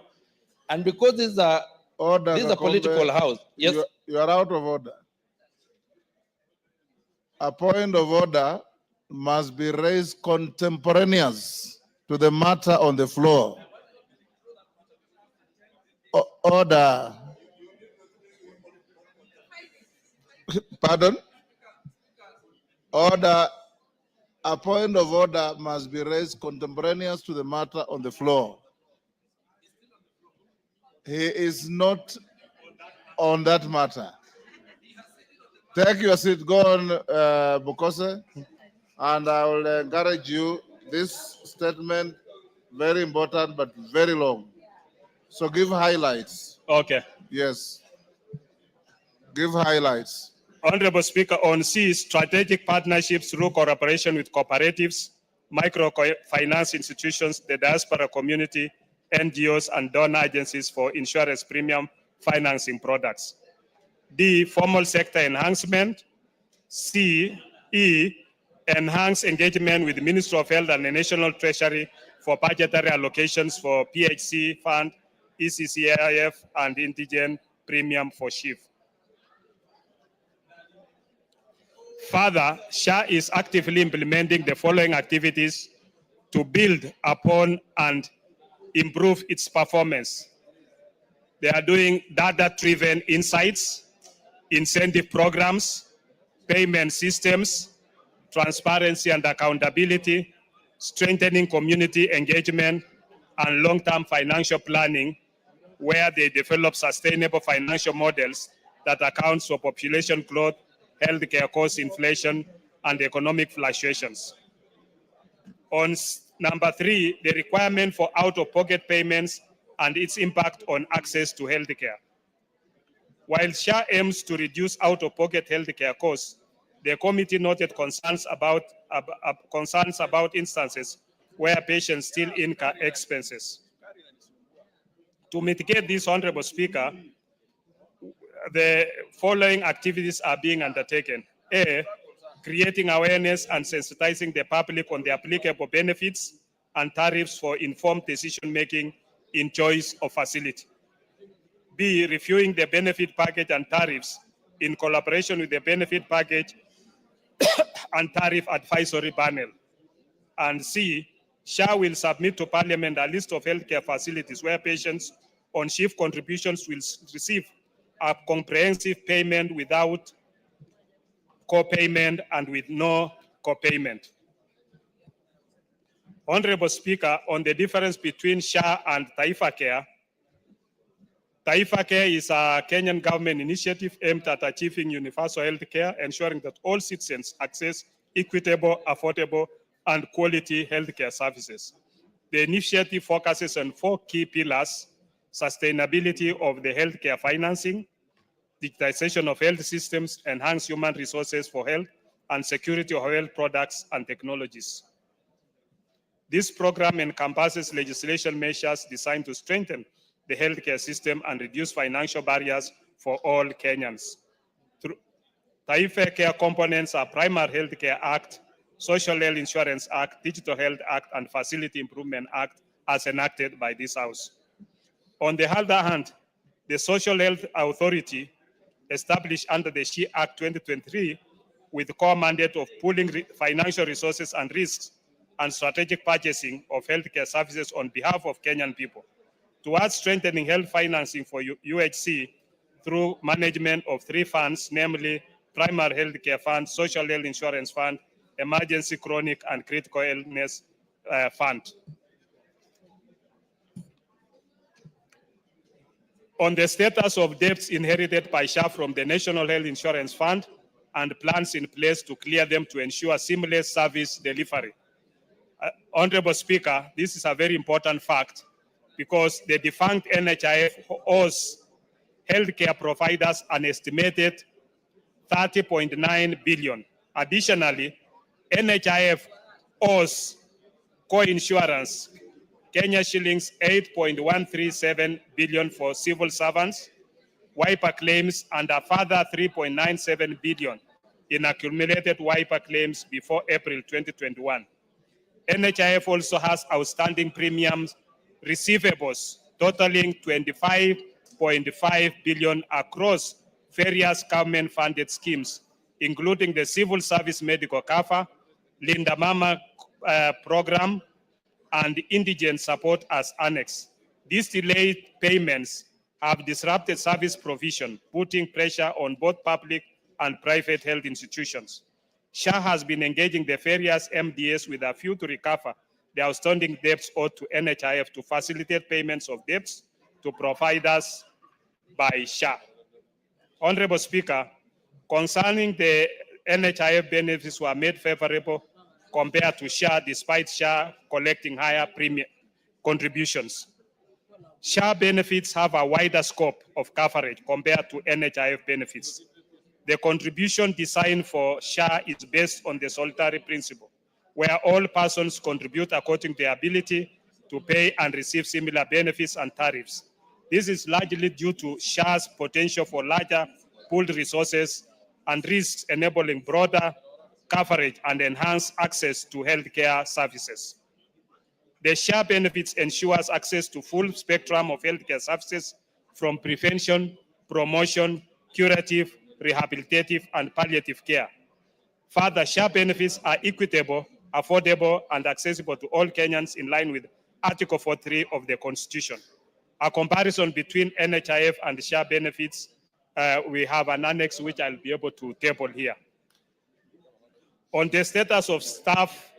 and because this is a political house. Yes, You are out of order. A point of order must be raised contemporaneous to the matter on the floor. Order. Pardon? Order. A point of order must be raised contemporaneous to the matter on the floor. He is not on that matter. Take your seat. Go on, Bokose, and I will encourage you. This statement, very important but very long. So give highlights. Okay. Yes. Give highlights. Honorable Speaker, on C, strategic partnerships through cooperation with cooperatives, microfinance institutions, the diaspora community, NGOs, and donor agencies for insurance premium financing products. D, formal sector enhancement. E, enhance engagement with the Ministry of Health and the National Treasury for budgetary allocations for PHC Fund, ECCIF, and indigent premium for SHIF. Further, SHA is actively implementing the following activities to build upon and improve its performance. They are doing data-driven insights, incentive programs, payment systems, transparency and accountability, strengthening community engagement, and long-term financial planning, where they develop sustainable financial models that account for population growth, healthcare cost inflation, and economic fluctuations. On number 3, the requirement for out-of-pocket payments and its impact on access to healthcare. While SHA aims to reduce out-of-pocket healthcare costs, the committee noted concerns about instances where patients still incur expenses. To mitigate this, Honorable Speaker, the following activities are being undertaken. A, creating awareness and sensitizing the public on the applicable benefits and tariffs for informed decision-making in choice of facility. B, reviewing the benefit package and tariffs in collaboration with the benefit package and tariff advisory panel. And C, SHA will submit to Parliament a list of healthcare facilities where patients on SHIF contributions will receive a comprehensive payment without co-payment and with no co-payment. Honorable Speaker, on the difference between SHA and Taifa Care, Taifa Care is a Kenyan government initiative aimed at achieving universal health care, ensuring that all citizens access equitable, affordable, and quality healthcare services. The initiative focuses on 4 key pillars: sustainability of the healthcare financing, digitization of health systems, enhance human resources for health, and security of health products and technologies. This program encompasses legislation measures designed to strengthen the healthcare system and reduce financial barriers for all Kenyans. Taifa Care components are Primary Healthcare Act, Social Health Insurance Act, Digital Health Act, and Facility Improvement Act as enacted by this House. On the other hand, the Social Health Authority, established under the SHE Act 2023, with the core mandate of pooling financial resources and risks and strategic purchasing of healthcare services on behalf of Kenyan people, towards strengthening health financing for UHC through management of 3 funds, namely Primary Healthcare Fund, Social Health Insurance Fund, Emergency Chronic and Critical Illness Fund. On the status of debts inherited by SHA from the National Health Insurance Fund and plans in place to clear them to ensure seamless service delivery. Honorable Speaker, this is a very important fact because the defunct NHIF owes healthcare providers an estimated 30.9 billion. Additionally, NHIF owes co-insurance Kenya shillings 8.137 billion for civil servants, wiper claims, and a further 3.97 billion in accumulated wiper claims before April 2021. NHIF also has outstanding premiums receivables totaling 25.5 billion across various government-funded schemes, including the Civil Service Medical Cover, Linda Mama program, and indigent support as annex. These delayed payments have disrupted service provision, putting pressure on both public and private health institutions. SHA has been engaging the various MDAs with a view to recover the outstanding debts owed to NHIF to facilitate payments of debts to providers by SHA. Honorable Speaker, concerning the NHIF benefits were made favorable compared to SHA despite SHA collecting higher premium contributions. SHA benefits have a wider scope of coverage compared to NHIF benefits. The contribution designed for SHA is based on the solidarity principle, where all persons contribute according to their ability to pay and receive similar benefits and tariffs. This is largely due to SHA's potential for larger pooled resources and risks enabling broader coverage and enhanced access to healthcare services. The SHA benefits ensures access to full spectrum of healthcare services from prevention, promotion, curative, rehabilitative, and palliative care. Further, SHA benefits are equitable, affordable, and accessible to all Kenyans in line with Article 43 of the Constitution. A comparison between NHIF and SHA benefits, we have an annex which I'll be able to table here. On the status of staff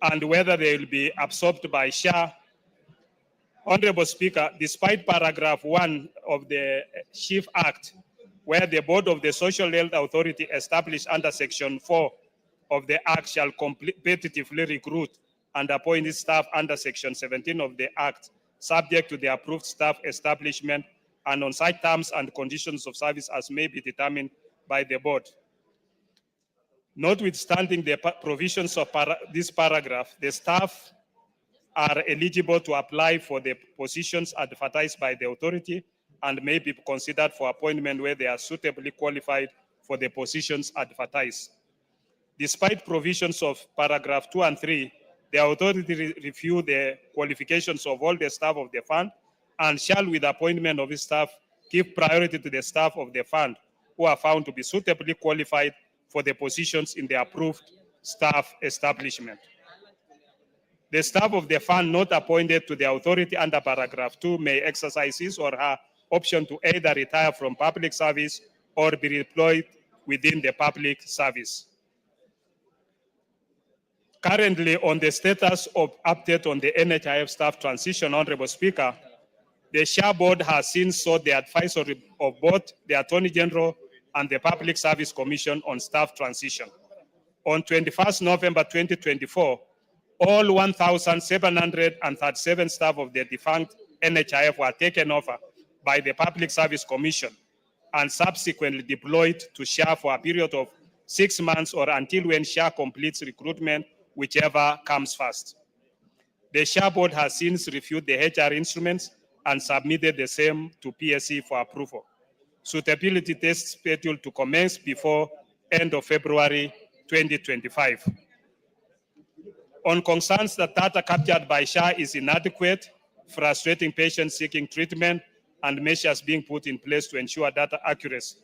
and whether they will be absorbed by SHA, Honorable Speaker, despite paragraph 1 of the Chief Act, where the Board of the Social Health Authority established under Section 4 of the Act shall competitively recruit and appoint its staff under Section 17 of the Act, subject to the approved staff establishment and on such terms and conditions of service as may be determined by the Board. Notwithstanding the provisions of this paragraph, the staff are eligible to apply for the positions advertised by the authority and may be considered for appointment where they are suitably qualified for the positions advertised. Despite provisions of paragraph 2 and 3, the authority review the qualifications of all the staff of the fund and shall, with appointment of its staff, give priority to the staff of the fund who are found to be suitably qualified for the positions in the approved staff establishment. The staff of the fund not appointed to the authority under paragraph 2 may exercise his or her option to either retire from public service or be deployed within the public service. Currently, on the status of update on the NHIF staff transition, Honorable Speaker, the SHA Board has since sought the advisory of both the Attorney General and the Public Service Commission on staff transition. On 21st November 2024, all 1,737 staff of the defunct NHIF were taken over by the Public Service Commission and subsequently deployed to SHA for a period of 6 months or until when SHA completes recruitment, whichever comes first. The SHA Board has since reviewed the HR instruments and submitted the same to PSC for approval. Suitability tests scheduled to commence before end of February 2025. On concerns that data captured by SHA is inadequate, frustrating patients seeking treatment, and measures being put in place to ensure data accuracy.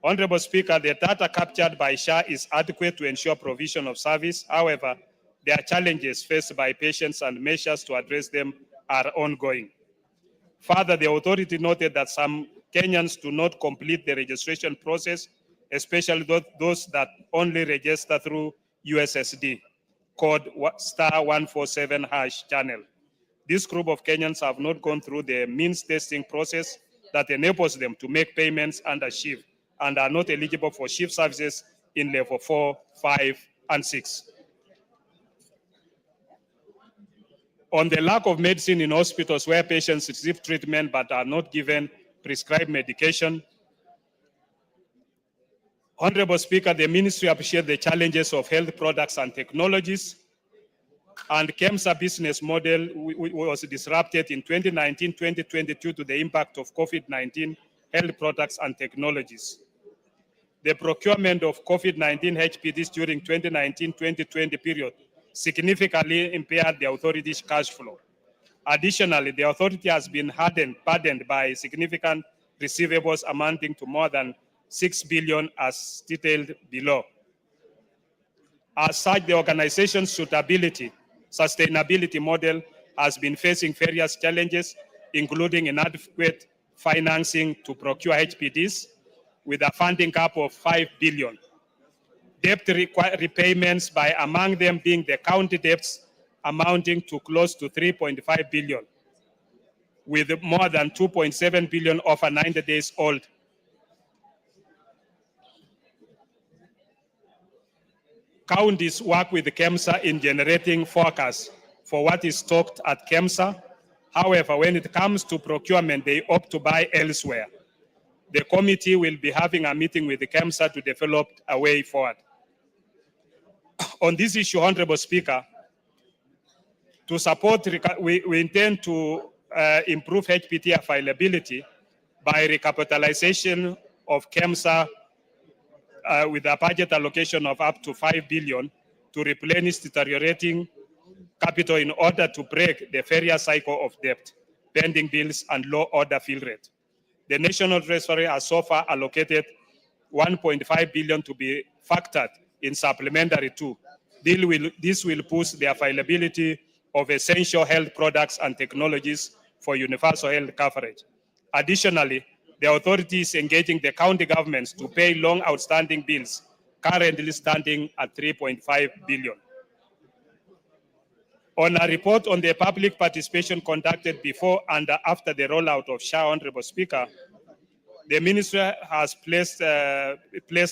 Honorable Speaker, the data captured by SHA is adequate to ensure provision of service. However, there are challenges faced by patients and measures to address them are ongoing. Further, the authority noted that some Kenyans do not complete the registration process, especially those that only register through USSD, code *147# channel. This group of Kenyans have not gone through the means testing process that enables them to make payments under SHIF and are not eligible for SHIF services in level 4, 5, and 6. On the lack of medicine in hospitals where patients receive treatment but are not given prescribed medication, Honorable Speaker, the ministry appreciates the challenges of health products and technologies, and KEMSA business model was disrupted in 2019-2020 due to the impact of COVID-19 health products and technologies. The procurement of COVID-19 HPDs during 2019-2020 period significantly impaired the authority's cash flow. Additionally, the authority has been burdened by significant receivables amounting to more than 6 billion as detailed below. As such, the organization's sustainability model has been facing various challenges, including inadequate financing to procure HPDs with a funding cap of 5 billion. Debt repayments by among them being the county debts amounting to close to 3.5 billion, with more than 2.7 billion over 90 days old. Counties work with KEMSA in generating forecasts for what is stocked at KEMSA. However, when it comes to procurement, they opt to buy elsewhere. The committee will be having a meeting with the KEMSA to develop a way forward. On this issue, Honorable Speaker, to support, we intend to improve HPT availability by recapitalization of KEMSA with a budget allocation of up to 5 billion to replenish deteriorating capital in order to break the various cycle of debt, pending bills, and low order fill rate. The National Treasury has so far allocated 1.5 billion to be factored in supplementary too. This will boost the availability of essential health products and technologies for universal health coverage. Additionally, the authority is engaging the county governments to pay long outstanding bills, currently standing at 3.5 billion. On a report on the public participation conducted before and after the rollout of SHA, Honorable Speaker, the ministry has placed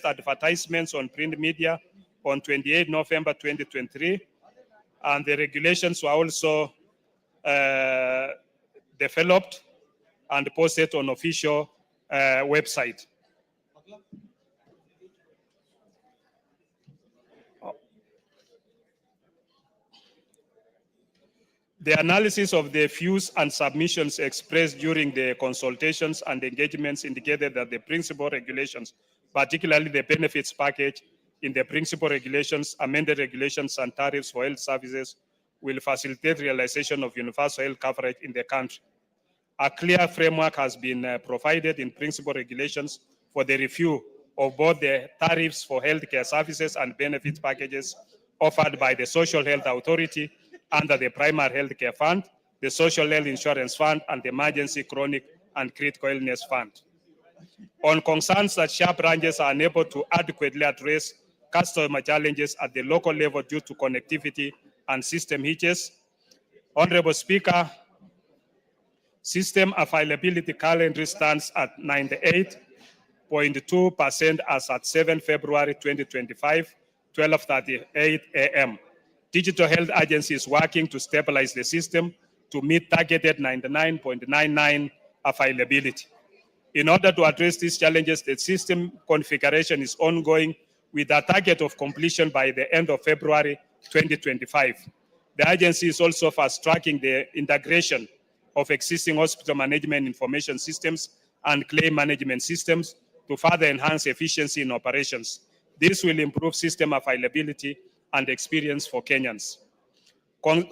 advertisements on print media on 28 November 2023, and the regulations were also developed and posted on official website. The analysis of the views and submissions expressed during the consultations and engagements indicated that the principal regulations, particularly the benefits package in the principal regulations, amended regulations, and tariffs for health services will facilitate realization of universal health coverage in the country. A clear framework has been provided in principal regulations for the review of both the tariffs for healthcare services and benefit packages offered by the Social Health Authority under the Primary Healthcare Fund, the Social Health Insurance Fund, and the Emergency Chronic and Critical Illness Fund. On concerns that SHA branches are unable to adequately address customer challenges at the local level due to connectivity and system hitches, Honorable Speaker, system availability currently stands at 98.2% as at 7 February 2025, 12:38 a.m. Digital Health Agency is working to stabilize the system to meet targeted 99.99 availability. In order to address these challenges, the system configuration is ongoing with a target of completion by the end of February 2025. The agency is also fast-tracking the integration of existing hospital management information systems and claim management systems to further enhance efficiency in operations. This will improve system availability and experience for Kenyans.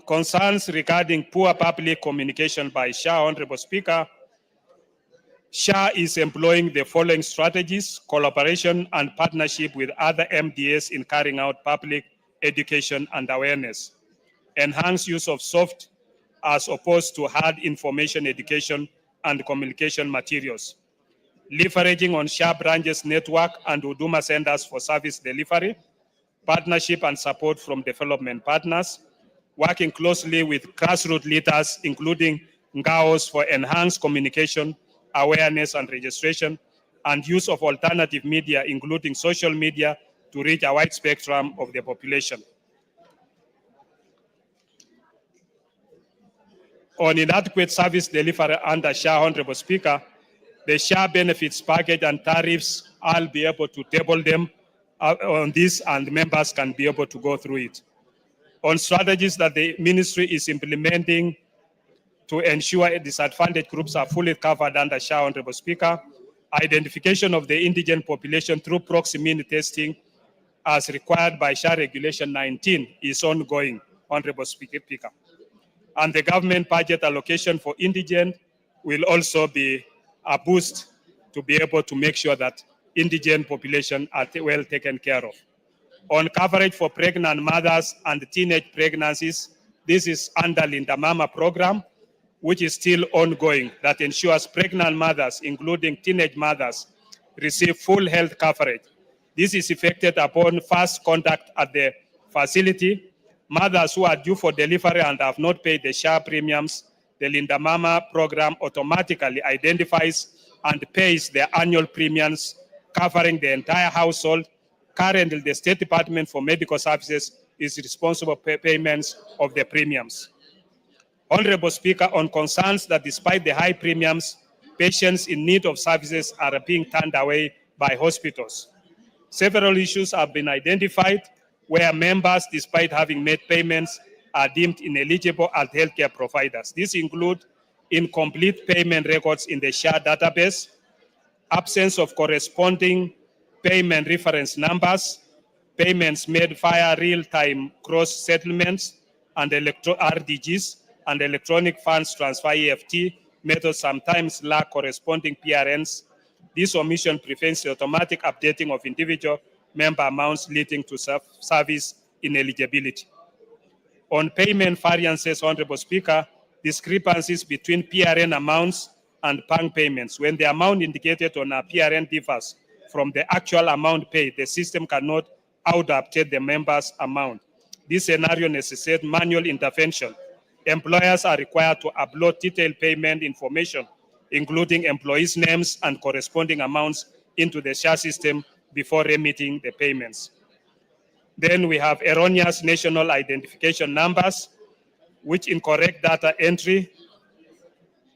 Concerns regarding poor public communication by SHA, Honorable Speaker, SHA is employing the following strategies: collaboration and partnership with other MDAs in carrying out public education and awareness, enhanced use of soft as opposed to hard information education and communication materials, leveraging on SHA branches network and Huduma centers for service delivery, partnership and support from development partners, working closely with grassroots leaders, including NGAOs, for enhanced communication, awareness and registration, and use of alternative media, including social media, to reach a wide spectrum of the population. On inadequate service delivery under SHA, Honorable Speaker, The SHA benefits package and tariffs, I'll be able to table them on this, and members can be able to go through it. On strategies that the ministry is implementing to ensure disadvantaged groups are fully covered under SHA, Honorable Speaker, identification of the indigent population through proximity testing as required by SHA Regulation 19 is ongoing, Honorable Speaker. And the government budget allocation for indigent will also be a boost to be able to make sure that indigent population are well taken care of. On coverage for pregnant mothers and teenage pregnancies, this is under Linda Mama program, which is still ongoing, that ensures pregnant mothers, including teenage mothers, receive full health coverage. This is effected upon first contact at the facility. Mothers who are due for delivery and have not paid the SHA premiums, the Linda Mama program automatically identifies and pays their annual premiums covering the entire household. Currently, the State Department for Medical Services is responsible for payments of the premiums. Honorable Speaker, on concerns that despite the high premiums, patients in need of services are being turned away by hospitals. Several issues have been identified where members, despite having made payments, are deemed ineligible as healthcare providers. These include incomplete payment records in the SHA database, absence of corresponding payment reference numbers, payments made via real-time cross settlements and RDGs, and electronic funds transfer EFT methods sometimes lack corresponding PRNs. This omission prevents the automatic updating of individual member amounts leading to service ineligibility. On payment variances, Honorable Speaker, discrepancies between PRN amounts and bank payments. When the amount indicated on a PRN differs from the actual amount paid, the system cannot auto-update the member's amount. This scenario necessitates manual intervention. Employers are required to upload detailed payment information, including employees' names and corresponding amounts, into the SHA system before remitting the payments. Then we have erroneous national identification numbers, which incorrect data entry,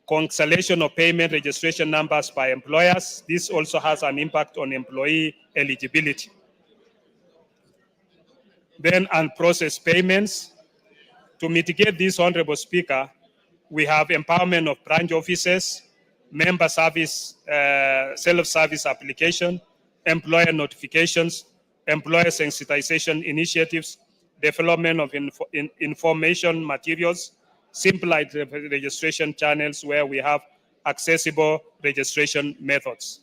cancellation of payment registration numbers by employers. This also has an impact on employee eligibility. Then unprocessed payments. To mitigate this, Honorable Speaker, we have empowerment of branch offices, member service, self-service application, employer notifications, employer sensitization initiatives, development of information materials, simplified registration channels where we have accessible registration methods.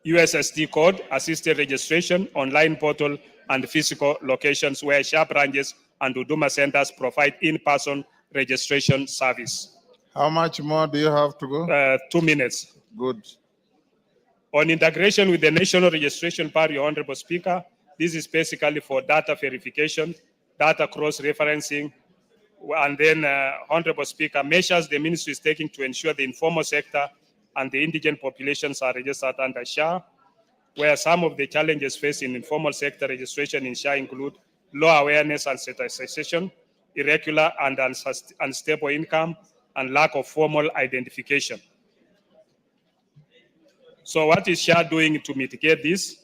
USSD code, assisted registration, online portal, and physical locations where SHA branches and Huduma centers provide in-person registration service. How much more do you have to go? 2 minutes. Good. On integration with the National Registration Bureau, Your Honorable Speaker, this is basically for data verification, data cross-referencing, and then, Honorable Speaker, measures the ministry is taking to ensure the informal sector and the indigent populations are registered under SHA, where some of the challenges faced in informal sector registration in SHA include low awareness and sensitization, irregular and unstable income, and lack of formal identification. So what is SHA doing to mitigate this?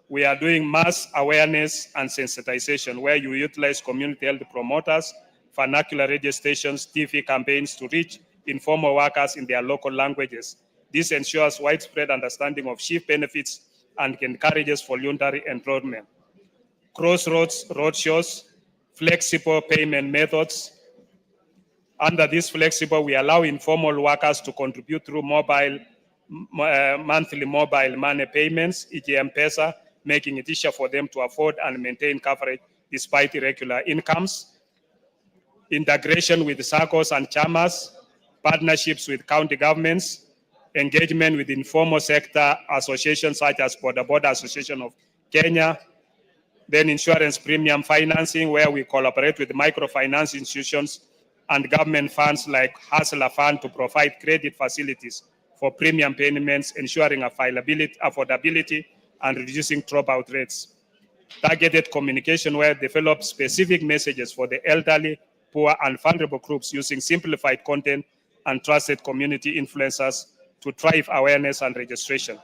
We are doing mass awareness and sensitization, where you utilize community health promoters, vernacular radio stations, TV campaigns to reach informal workers in their local languages. This ensures widespread understanding of SHIF benefits and encourages voluntary enrollment. Crossroads roadshows, flexible payment methods. Under this flexible, we allow informal workers to contribute through monthly mobile money payments, e.g. M-Pesa, making it easier for them to afford and maintain coverage despite irregular incomes. Integration with SACCOs and chamas, partnerships with county governments, engagement with informal sector associations such as Border Association of Kenya, then insurance premium financing, where we collaborate with microfinance institutions and government funds like Hustler Fund to provide credit facilities for premium payments, ensuring affordability, and reducing dropout rates. Targeted communication, where develop specific messages for the elderly poor, and vulnerable groups using simplified content and trusted community influencers to drive awareness and registration.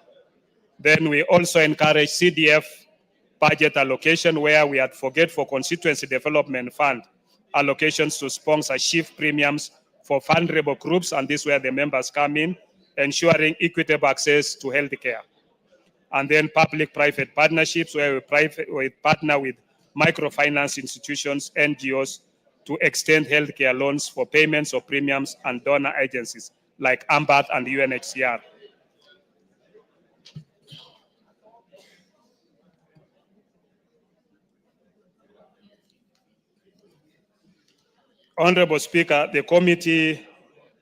Then we also encourage CDF budget allocation, where we advocate for constituency development fund allocations to sponsor shift premiums for vulnerable groups, and this is where the members come in, ensuring equitable access to healthcare. And then public-private partnerships, where we partner with microfinance institutions, NGOs, to extend healthcare loans for payments of premiums, and donor agencies like AMBAT and UNHCR. Honorable Speaker, the committee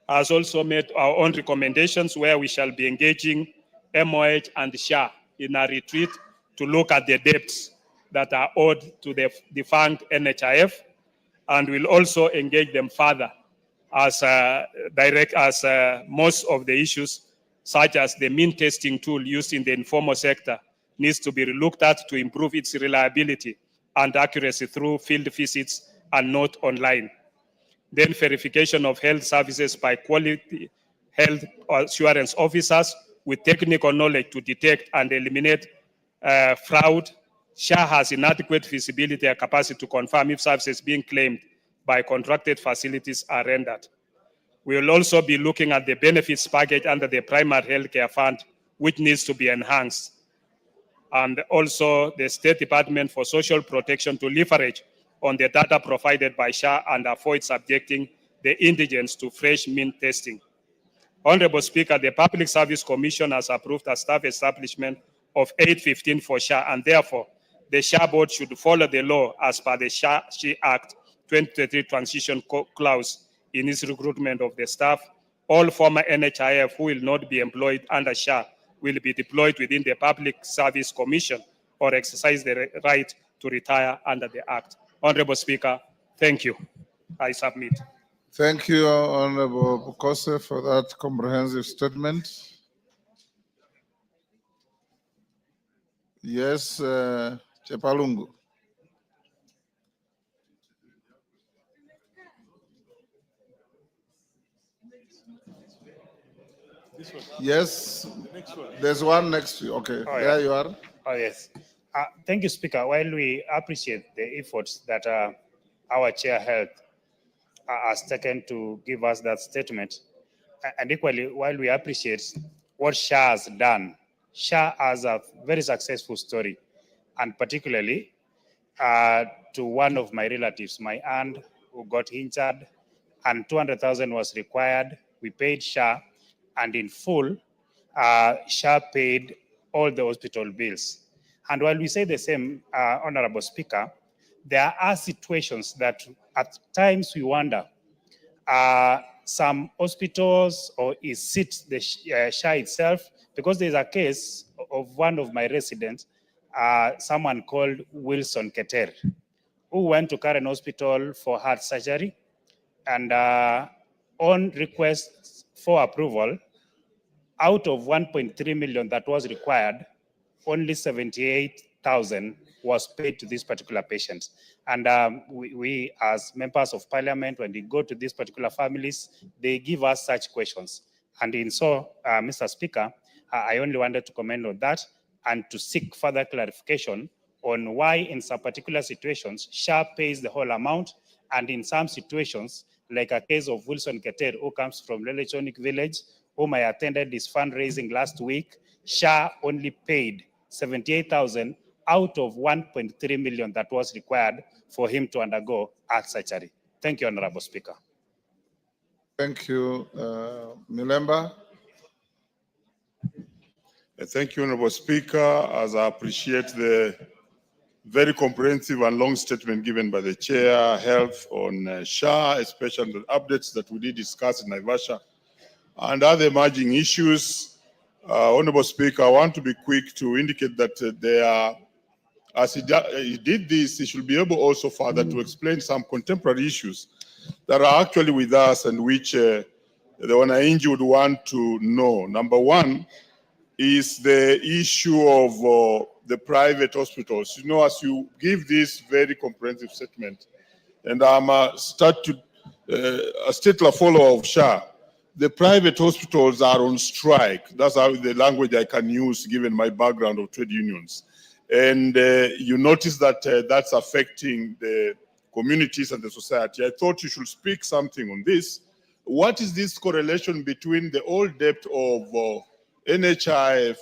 has also made our own recommendations, where we shall be engaging MOH and SHA in a retreat to look at the debts that are owed to the defunct NHIF, and we'll also engage them further as most of the issues, such as the mean testing tool used in the informal sector, needs to be looked at to improve its reliability and accuracy through field visits and not online. Then verification of health services by quality health assurance officers with technical knowledge to detect and eliminate fraud. SHA has inadequate visibility and capacity to confirm if services being claimed by contracted facilities are rendered. We will also be looking at the benefits package under the primary healthcare fund, which needs to be enhanced. And also the State Department for Social Protection to leverage on the data provided by SHA and avoid subjecting the indigents to fresh mean testing. Honorable Speaker, the Public Service Commission has approved a staff establishment of 815 for SHA, and therefore the SHA board should follow the law as per the SHA Act 2023 transition clause in its recruitment of the staff. All former NHIF who will not be employed under SHA will be deployed within the Public Service Commission or exercise the right to retire under the Act. Honorable Speaker, thank you. I submit. Thank you, Honorable Bukose, for that comprehensive statement. Yes, Chepalungu. Yes, there's one next to you. Okay, Oh, there yeah. you are. Oh, yes. Thank you, Speaker. While we appreciate the efforts that our chair health has taken to give us that statement, and equally, while we appreciate what SHA has done, SHA has a very successful story, and particularly to one of my relatives, my aunt, who got injured, and 200,000 was required. We paid SHA, and in full, SHA paid all the hospital bills. And while we say the same, Honorable Speaker, there are situations that at times we wonder, some hospitals, or is it the SHA itself? Because there's a case of one of my residents, someone called Wilson Keter, who went to Karen Hospital for heart surgery, and on request for approval, out of 1.3 million that was required, only 78,000 was paid to this particular patient. And we, as members of parliament, when we go to these particular families, they give us such questions. And in so, Mr. Speaker, I only wanted to comment on that and to seek further clarification on why in some particular situations, SHA pays the whole amount, and in some situations, like a case of Wilson Keter, who comes from Lelechonic Village, whom I attended his fundraising last week, SHA only paid 78,000 out of 1.3 million that was required for him to undergo heart surgery. Thank you, Honorable Speaker. Thank you, Milemba. Thank you, Honorable Speaker, as I appreciate the very comprehensive and long statement given by the Chair, Health on SHA, especially the updates that we did discuss in Naivasha and other emerging issues. Honorable Speaker, I want to be quick to indicate that there are, as he did this, he should be able also further to explain some contemporary issues that are actually with us and which the Wananchi would want to know. Number one is the issue of the private hospitals. You know, as you give this very comprehensive statement, and I'm a statler follower of SHA. The private hospitals are on strike. That's how the language I can use given my background of trade unions. And you notice that that's affecting the communities and the society. I thought you should speak something on this. What is this correlation between the old debt of NHIF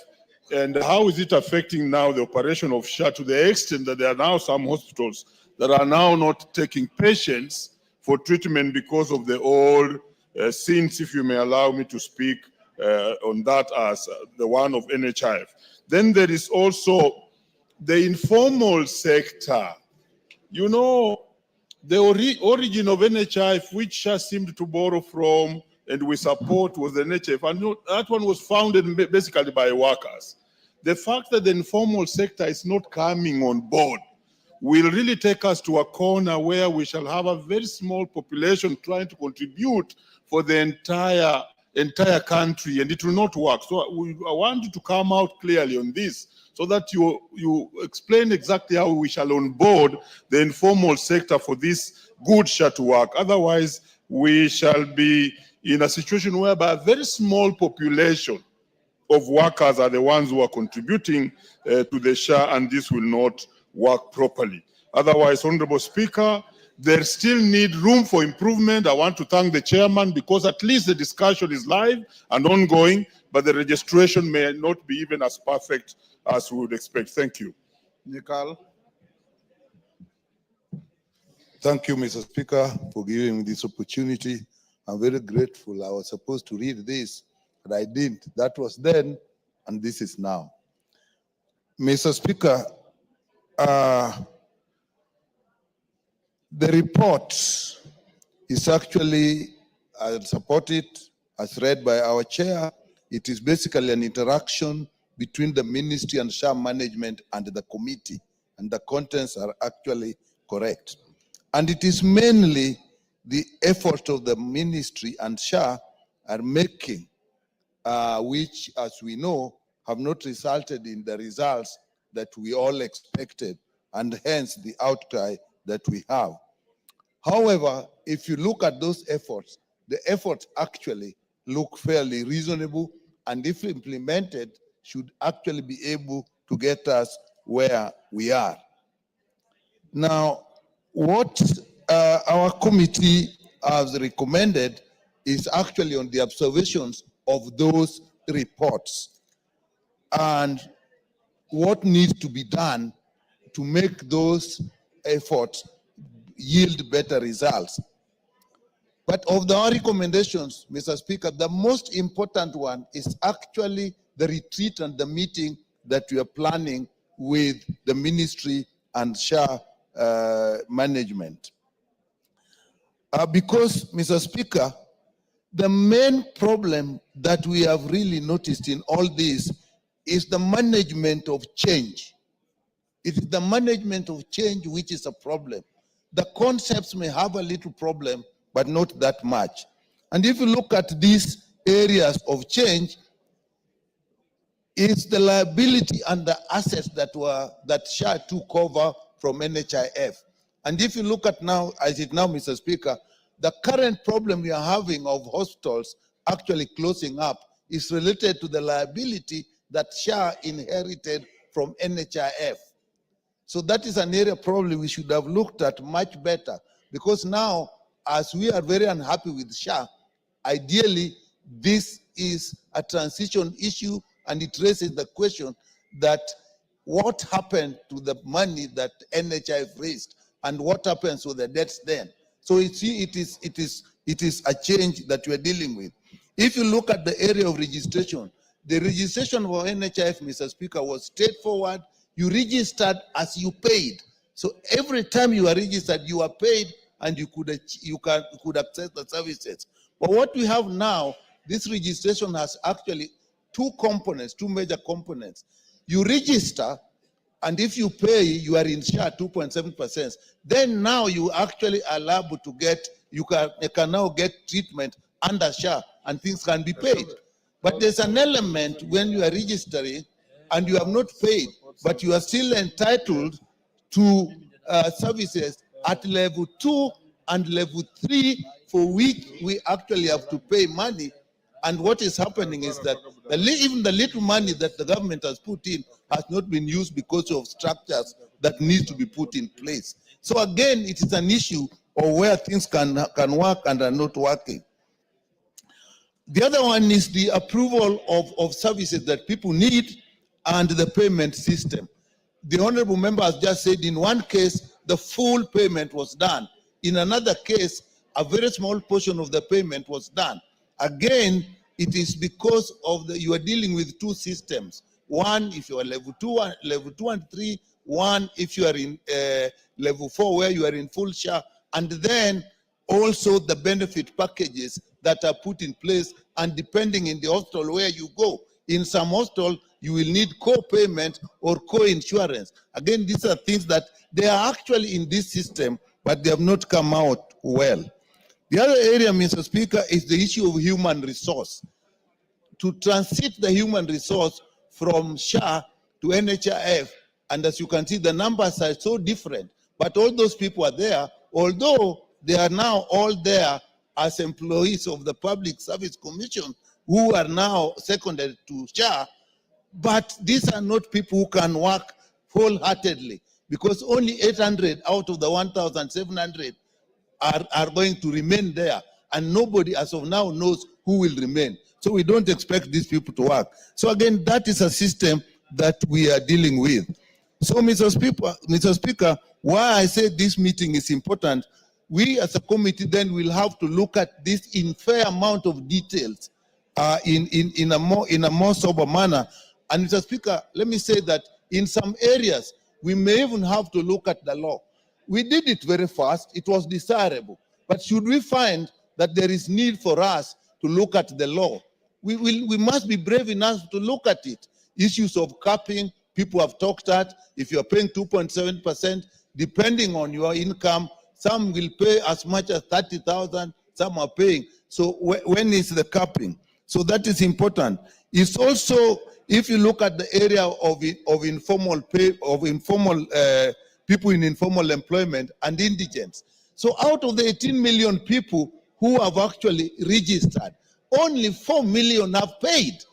and how is it affecting now the operation of SHA to the extent that there are now some hospitals that are now not taking patients for treatment because of the old sins, if you may allow me to speak on that as the one of NHIF. Then there is also the informal sector. You know, the origin of NHIF, which SHA seemed to borrow from and we support, was the NHIF, and that one was founded basically by workers. The fact that the informal sector is not coming on board will really take us to a corner where we shall have a very small population trying to contribute for the entire country, and it will not work. So I want you to come out clearly on this so that you explain exactly how we shall onboard the informal sector for this good SHA to work. Otherwise, we shall be in a situation whereby a very small population of workers are the ones who are contributing to the SHA, and this will not work properly. Otherwise, Honorable Speaker, there still need room for improvement. I want to thank the chairman because at least the discussion is live and ongoing, but the registration may not be even as perfect as we would expect. Thank you. Nikal. Thank you, Mr. Speaker, for giving me this opportunity. I'm very grateful. I was supposed to read this, but I didn't. That was then, and this is now. Mr. Speaker, the report is actually, I support it, as read by our chair. It is basically an interaction between the ministry and SHA management and the committee, and the contents are actually correct. And it is mainly the effort of the ministry and SHA are making, which, as we know, have not resulted in the results that we all expected, and hence the outcry that we have. However, if you look at those efforts, the efforts actually look fairly reasonable, and if implemented, should actually be able to get us where we are. Now, what our committee has recommended is actually on the observations of those reports and what needs to be done to make those efforts yield better results. But of our recommendations, Mr. Speaker, the most important one is actually the retreat and the meeting that we are planning with the ministry and SHA management. Because, Mr. Speaker, the main problem that we have really noticed in all this is the management of change. It is the management of change which is a problem. The concepts may have a little problem, but not that much. And if you look at these areas of change, it's the liability and the assets that SHA took over from NHIF. And if you look at now, as it now, Mr. Speaker, the current problem we are having of hospitals actually closing up is related to the liability that SHA inherited from NHIF. So that is an area probably we should have looked at much better, because now, as we are very unhappy with SHA, ideally, this is a transition issue, and it raises the question that what happened to the money that NHIF raised, and what happens with the debts then? So it is a change that we are dealing with. If you look at the area of registration, the registration for NHIF, Mr. Speaker, was straightforward. You registered as you paid. So every time you are registered, you are paid, and you could access the services. But what we have now, this registration has actually two components, two major components. You register, and if you pay, you are in SHA 2.7%. Then now you actually are liable to get, you can now get treatment under SHA, and things can be paid. But there's an element when you are registering and you have not paid, but you are still entitled to services at level 2 and level 3 for which we actually have to pay money. And what is happening is that even the little money that the government has put in has not been used because of structures that need to be put in place. So again, it is an issue of where things can work and are not working. The other one is the approval of services that people need and the payment system. The honorable member has just said in one case, the full payment was done. In another case, a very small portion of the payment was done. Again, it is because of you are dealing with two systems. One, if you are level 2 and 3, one, if you are in level 4, where you are in full share, and then also the benefit packages that are put in place, and depending in the hostel where you go. In some hostel, you will need co-payment or co-insurance. Again, these are things that they are actually in this system, but they have not come out well. The other area, Mr. Speaker, is the issue of human resource. To transit the human resource from SHA to NHIF, and as you can see, the numbers are so different, but all those people are there, although they are now all there as employees of the Public Service Commission who are now seconded to SHA, but these are not people who can work wholeheartedly, because only 800 out of the 1,700 are going to remain there, and nobody as of now knows who will remain. So we don't expect these people to work. So again, that is a system that we are dealing with. So Mr. Speaker, why I say this meeting is important, we as a committee then will have to look at this in fair amount of details in a more sober manner. And Mr. Speaker, let me say that in some areas, we may even have to look at the law. We did it very fast, it was desirable. But should we find that there is need for us to look at the law, we must be brave enough to look at it. Issues of capping, people have talked at, if you're paying 2.7%, depending on your income, some will pay as much as 30,000, some are paying. So when is the capping? So that is important. It's also, if you look at the area of informal pay, of informal people in informal employment and indigents. So out of the 18 million people who have actually registered, only 4 million have paid.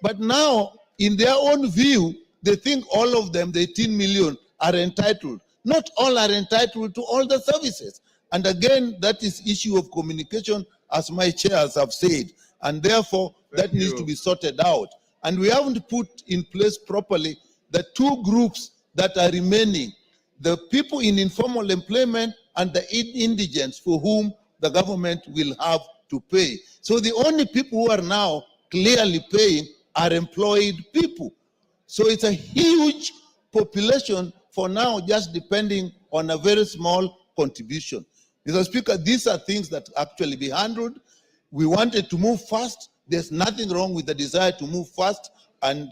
But now, in their own view, they think all of them, the 18 million, are entitled. Not all are entitled to all the services. And again, that is issue of communication, as my chairs have said. And therefore, that needs to be sorted out. And we haven't put in place properly the two groups that are remaining, the people in informal employment and the indigents for whom the government will have to pay. So the only people who are now clearly paying are employed people. So it's a huge population for now, just depending on a very small contribution. Mr. Speaker, these are things that actually be handled. We wanted to move fast. There's nothing wrong with the desire to move fast. And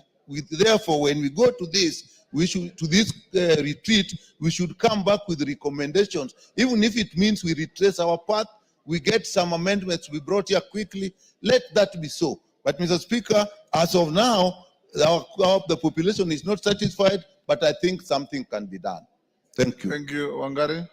therefore, when we go to this, retreat, we should come back with recommendations, even if it means we retrace our path, we get some amendments we brought here quickly, let that be so. But Mr. Speaker, as of now, the population is not satisfied, but I think something can be done. Thank you. Thank you, Wangari.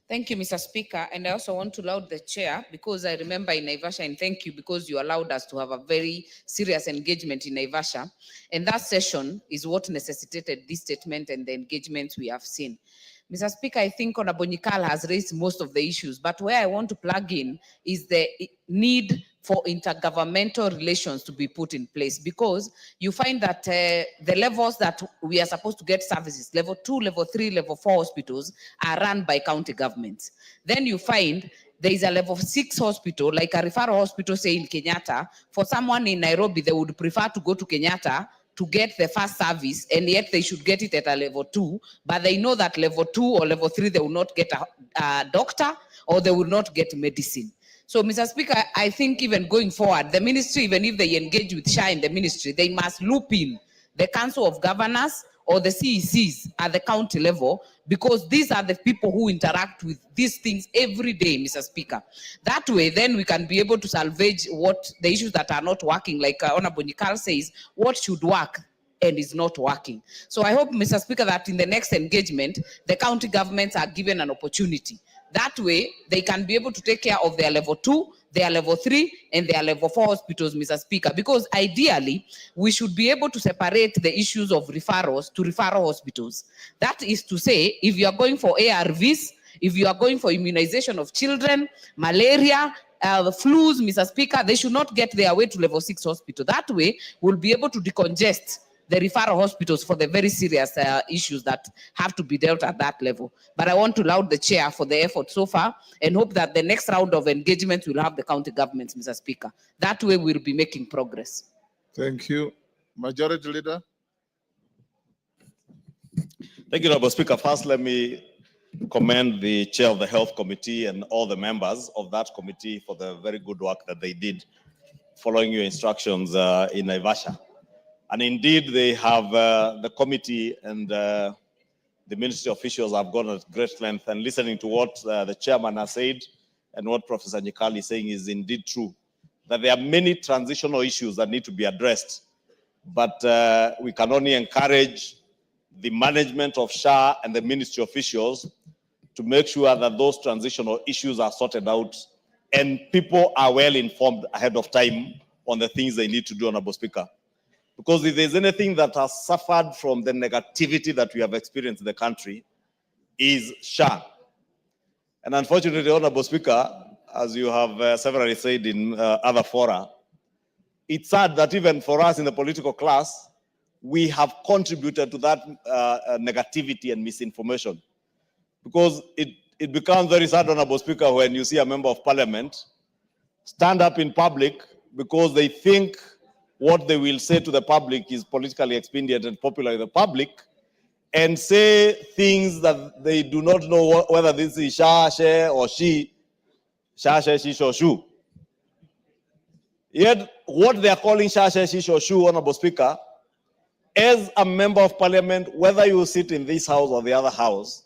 Thank you, Mr. Speaker. And I also want to laud the chair, because I remember in Naivasha, and thank you because you allowed us to have a very serious engagement in Naivasha. And that session is what necessitated this statement and the engagements we have seen. Mr. Speaker, I think Honorable Nyikal has raised most of the issues, but where I want to plug in is the need for intergovernmental relations to be put in place, because you find that the levels that we are supposed to get services, level 2, level 3, level 4 hospitals are run by county governments. Then you find there is a level 6 hospital, like a referral hospital, say in Kenyatta. For someone in Nairobi, they would prefer to go to Kenyatta to get the first service, and yet they should get it at a level 2, but they know that level 2 or level 3, they will not get a doctor, or they will not get medicine. So, Mr. Speaker, I think even going forward, the ministry, even if they engage with SHA in the ministry, they must loop in the Council of Governors or the CECs at the county level, because these are the people who interact with these things every day, Mr. Speaker. That way, then we can be able to salvage what the issues that are not working, like Honorable Nyikal says, what should work and is not working. So I hope, Mr. Speaker, that in the next engagement, the county governments are given an opportunity. That way, they can be able to take care of their level 2, their level 3, and their level 4 hospitals, Mr. Speaker, because ideally, we should be able to separate the issues of referrals to referral hospitals. That is to say, if you are going for ARVs, if you are going for immunization of children, malaria, flus, Mr. Speaker, they should not get their way to level 6 hospital. That way, we'll be able to decongest the referral hospitals for the very serious issues that have to be dealt at that level. But I want to laud the chair for the effort so far and hope that the next round of engagement will have the county governments, Mr. Speaker. That way we'll be making progress. Thank you. Majority Leader. Thank you, Honorable Speaker. First, let me commend the chair of the Health Committee and all the members of that committee for the very good work that they did following your instructions in Naivasha. And indeed, they have the committee and the ministry officials have gone at great length, and listening to what the chairman has said and what Professor Nyikali is saying is indeed true, that there are many transitional issues that need to be addressed. But we can only encourage the management of SHA and the ministry officials to make sure that those transitional issues are sorted out and people are well informed ahead of time on the things they need to do, Honorable Speaker. Because if there's anything that has suffered from the negativity that we have experienced in the country, is SHA. And unfortunately, Honorable Speaker, as you have severally said in other fora, it's sad that even for us in the political class, we have contributed to that negativity and misinformation. Because it becomes very sad, Honorable Speaker, when you see a member of parliament stand up in public because they think what they will say to the public is politically expedient and popular in the public, and say things that they do not know whether this is Sha, She, or She, Sha, She, She, or Shu. Yet, what they are calling Sha, She, She, or Shu, Honorable Speaker, as a member of parliament, whether you sit in this house or the other house,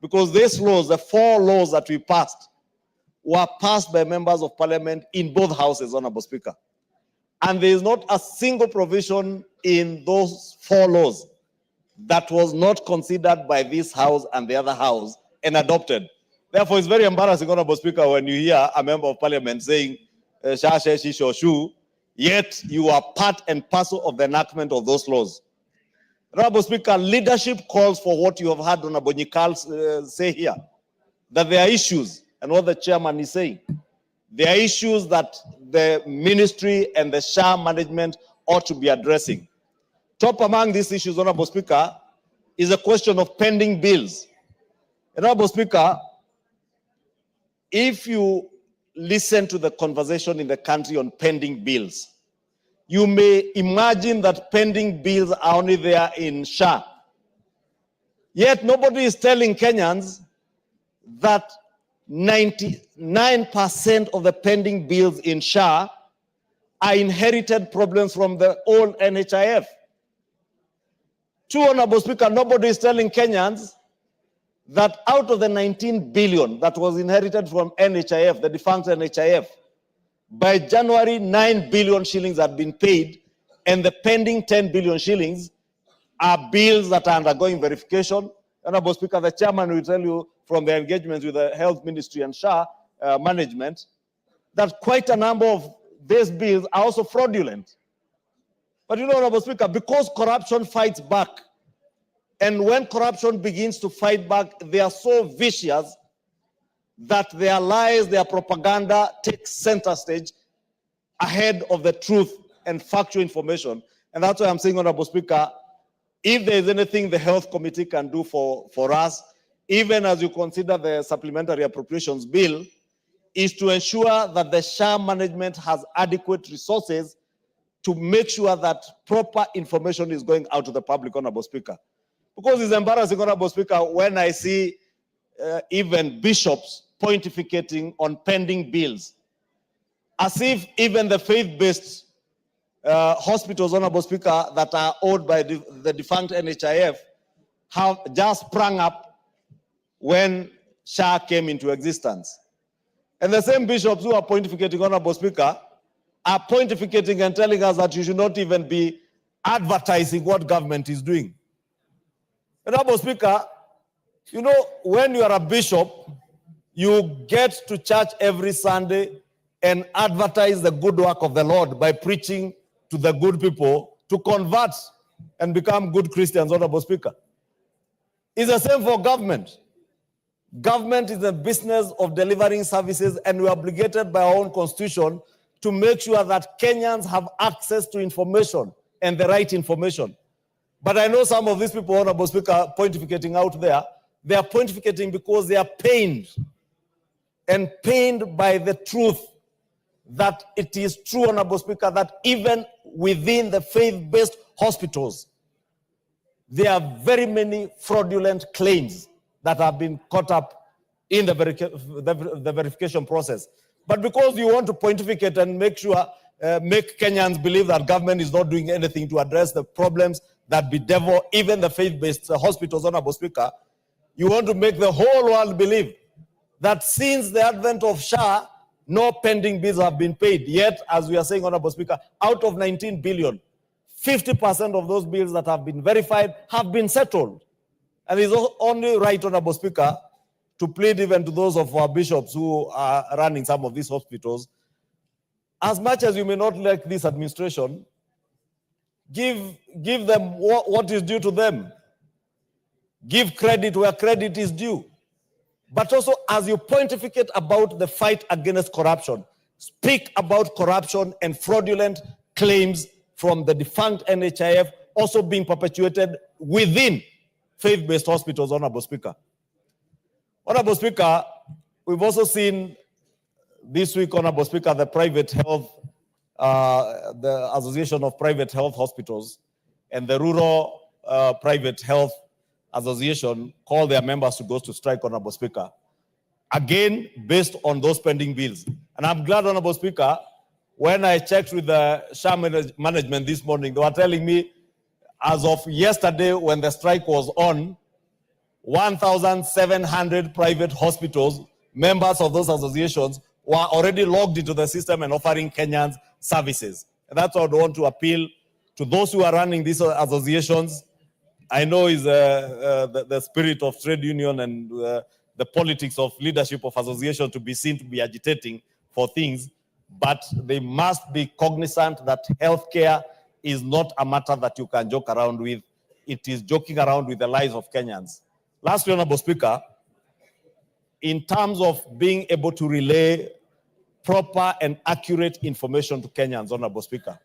because these laws, the 4 laws that we passed, were passed by members of parliament in both houses, Honorable Speaker. And there is not a single provision in those 4 laws that was not considered by this house and the other house and adopted. Therefore, it's very embarrassing, Honorable Speaker, when you hear a member of parliament saying, Sha, She, She, or Shu, yet you are part and parcel of the enactment of those laws. Honorable Speaker, leadership calls for what you have heard Honorable Nyikal say here, that there are issues, and what the chairman is saying. There are issues that the ministry and the SHA management ought to be addressing. Top among these issues, Honorable Speaker, is a question of pending bills. Honorable Speaker, if you listen to the conversation in the country on pending bills, you may imagine that pending bills are only there in SHA. Yet nobody is telling Kenyans that 99% of the pending bills in SHA are inherited problems from the old NHIF. True, Honorable Speaker, nobody is telling Kenyans that out of the 19 billion that was inherited from NHIF, the defunct NHIF, by January, 9 billion shillings had been paid, and the pending 10 billion shillings are bills that are undergoing verification. Honorable Speaker, the chairman will tell you from the engagements with the Health Ministry and SHA management that quite a number of these bills are also fraudulent. But you know, Honorable Speaker, because corruption fights back, and when corruption begins to fight back, they are so vicious that their lies, their propaganda takes center stage ahead of the truth and factual information. And that's why I'm saying, Honorable Speaker, if there is anything the Health Committee can do for us, even as you consider the Supplementary Appropriations Bill, is to ensure that the SHA management has adequate resources to make sure that proper information is going out to the public, Honorable Speaker. Because it's embarrassing, Honorable Speaker, when I see even bishops pontificating on pending bills, as if even the faith-based hospitals, Honorable Speaker, that are owned by the defunct NHIF have just sprung up when SHA came into existence. And the same bishops who are pontificating, Honorable Speaker, are pontificating and telling us that you should not even be advertising what government is doing. Honorable Speaker, you know, when you are a bishop, you get to church every Sunday and advertise the good work of the Lord by preaching to the good people to convert and become good Christians, Honorable Speaker. It's the same for government. Government is the business of delivering services, and we are obligated by our own constitution to make sure that Kenyans have access to information and the right information. But I know some of these people, Honorable Speaker, pontificating out there, they are pontificating because they are pained by the truth that it is true, Honorable Speaker, that even within the faith-based hospitals, there are very many fraudulent claims that have been caught up in the verification process. But because you want to pontificate and make Kenyans believe that government is not doing anything to address the problems that bedevil even the faith-based hospitals, Honorable Speaker, you want to make the whole world believe that since the advent of SHA, no pending bills have been paid. Yet, as we are saying, Honorable Speaker, out of 19 billion, 50% of those bills that have been verified have been settled. And it's only right, Honorable Speaker, to plead even to those of our bishops who are running some of these hospitals, as much as you may not like this administration, give them what is due to them. Give credit where credit is due. But also, as you pontificate about the fight against corruption, speak about corruption and fraudulent claims from the defunct NHIF also being perpetuated within faith-based hospitals, Honorable Speaker. Honorable Speaker, we've also seen this week, Honorable Speaker, the private health, the Association of Private Health Hospitals and the Rural Private Health Association call their members to go to strike, Honorable Speaker, again, based on those pending bills. And I'm glad, Honorable Speaker, when I checked with the SHA management this morning, they were telling me, as of yesterday when the strike was on, 1,700 private hospitals, members of those associations, were already logged into the system and offering Kenyans services. And that's what I want to appeal to those who are running these associations. I know is the spirit of trade union and the politics of leadership of association to be seen to be agitating for things, but they must be cognizant that healthcare is not a matter that you can joke around with. It is joking around with the lives of Kenyans. Lastly, Honorable Speaker, in terms of being able to relay proper and accurate information to Kenyans, Honorable Speaker,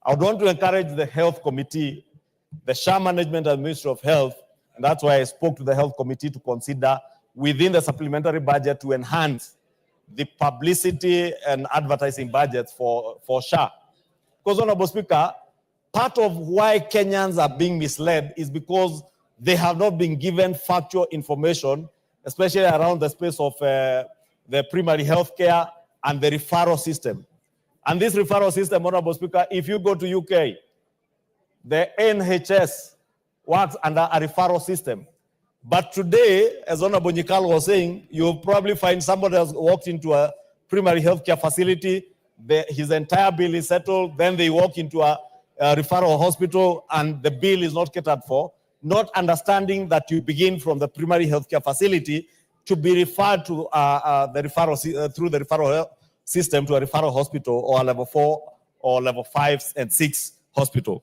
I would want to encourage the Health Committee, the SHA Management and Ministry of Health, and that's why I spoke to the Health Committee to consider within the supplementary budget to enhance the publicity and advertising budgets for SHA. Because, Honorable Speaker, part of why Kenyans are being misled is because they have not been given factual information, especially around the space of the primary health care and the referral system. And this referral system, Honorable Speaker, if you go to UK, the NHS works under a referral system. But today, as Honorable Nyikal was saying, you'll probably find somebody has walked into a primary healthcare facility, his entire bill is settled, then they walk into a referral hospital and the bill is not catered for, not understanding that you begin from the primary healthcare facility to be referred to the referral through the referral system to a referral hospital or a level 4 or level 5 and 6 hospital.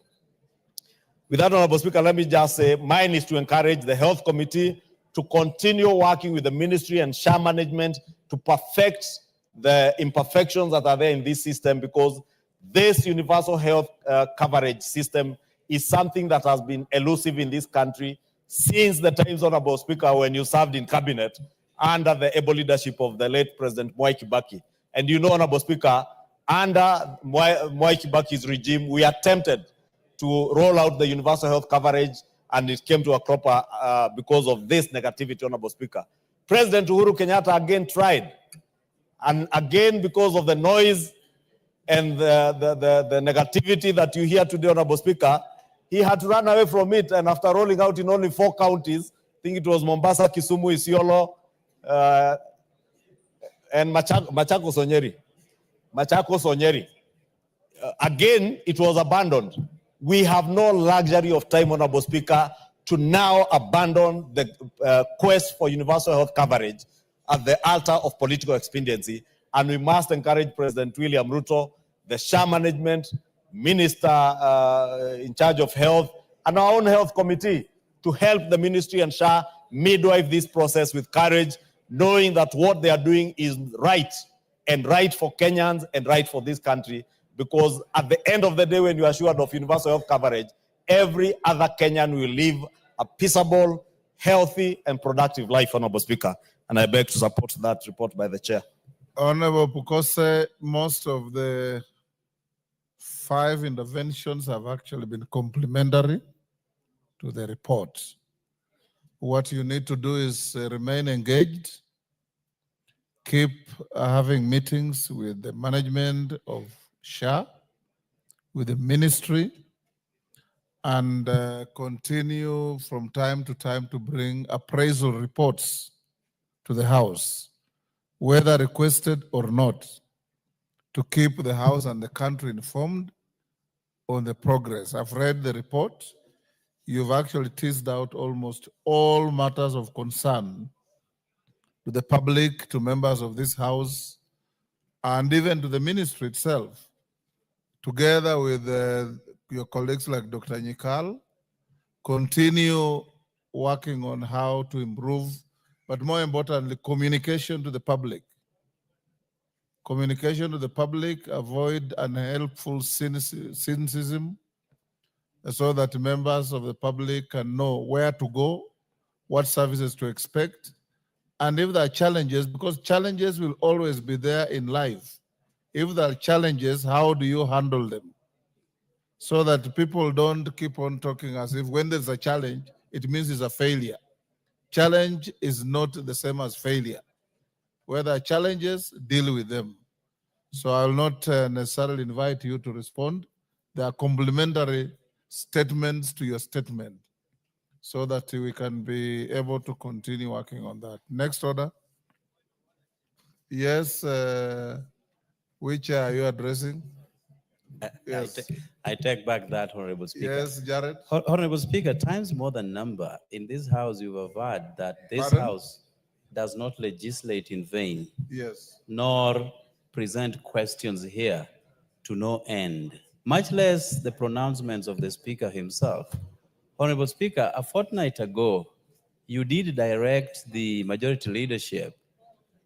With that, Honorable Speaker, let me just say mine is to encourage the Health Committee to continue working with the Ministry and SHA management to perfect the imperfections that are there in this system, because this universal health coverage system is something that has been elusive in this country since the times, Honorable Speaker, when you served in cabinet under the able leadership of the late President Mwai Kibaki. And you know, Honorable Speaker, under Mwai Kibaki's regime, we attempted to roll out the universal health coverage, and it came to a cropper because of this negativity, Honorable Speaker. President Uhuru Kenyatta again tried, and again, because of the noise and the negativity that you hear today, Honorable Speaker, he had to run away from it, and after rolling out in only 4 counties, I think it was Mombasa, Kisumu, Isiolo, and Machakos Onyeri. Again, it was abandoned We have no luxury of time, Honorable Speaker, to now abandon the quest for universal health coverage at the altar of political expediency. And we must encourage President William Ruto, the SHA management, Minister in charge of health, and our own health committee to help the ministry and SHA midwife this process with courage, knowing that what they are doing is right, and right for Kenyans and right for this country. Because at the end of the day, when you are assured of universal health coverage, every other Kenyan will live a peaceable, healthy, and productive life, Honorable Speaker. And I beg to support that report by the chair. Honorable Pukose, most of the 5 interventions have actually been complementary to the report. What you need to do is remain engaged, keep having meetings with the management of SHA, with the ministry, and continue from time to time to bring appraisal reports to the House, whether requested or not, to keep the House and the country informed on the progress. I've read the report. You've actually teased out almost all matters of concern to the public, to members of this House, and even to the ministry itself, together with your colleagues like Dr. Nyikal, continue working on how to improve, but more importantly, communication to the public. Communication to the public, avoid unhelpful cynicism, so that members of the public can know where to go, what services to expect, and if there are challenges, because challenges will always be there in life. If there are challenges, how do you handle them? So that people don't keep on talking as if when there's a challenge, it means it's a failure. Challenge is not the same as failure. Where there are challenges, deal with them. So I will not necessarily invite you to respond. There are complementary statements to your statement so that we can be able to continue working on that. Next order. Yes, which are you addressing? Yes. I take back that, Honorable Speaker. Yes, Jared. Honorable Speaker, times more than number. In this House, you have heard that this Pardon? House does not legislate in vain, Yes. nor present questions here to no end, much less the pronouncements of the Speaker himself. Honorable Speaker, a fortnight ago, you did direct the majority leadership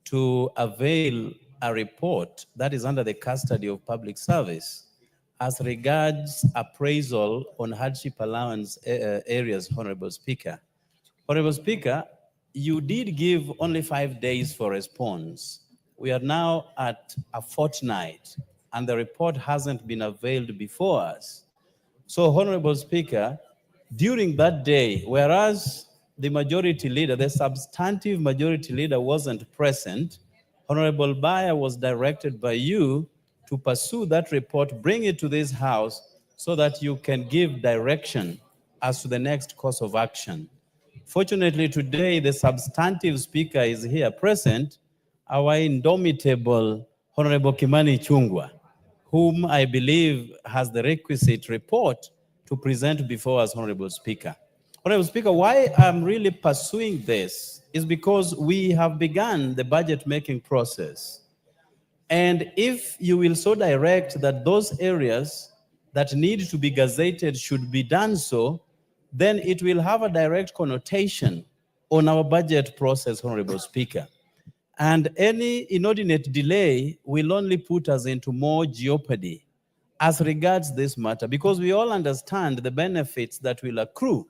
to avail a report that is under the custody of public service as regards appraisal on hardship allowance areas, Honorable Speaker. Honorable Speaker, you did give only 5 days for response. We are now at a fortnight, and the report hasn't been availed before us. So, Honorable Speaker, during that day, whereas the majority leader, the substantive majority leader wasn't present, Honorable Bayer was directed by you to pursue that report, bring it to this House so that you can give direction as to the next course of action. Fortunately, today, the substantive speaker is here present, our indomitable Honorable Kimani Chungwa, whom I believe has the requisite report to present before us, Honorable Speaker. Honorable Speaker, why I'm really pursuing this is because we have begun the budget making process. And if you will so direct that those areas that need to be gazetted should be done so, then it will have a direct connotation on our budget process, Honorable Speaker. And any inordinate delay will only put us into more jeopardy as regards this matter, because we all understand the benefits that will accrue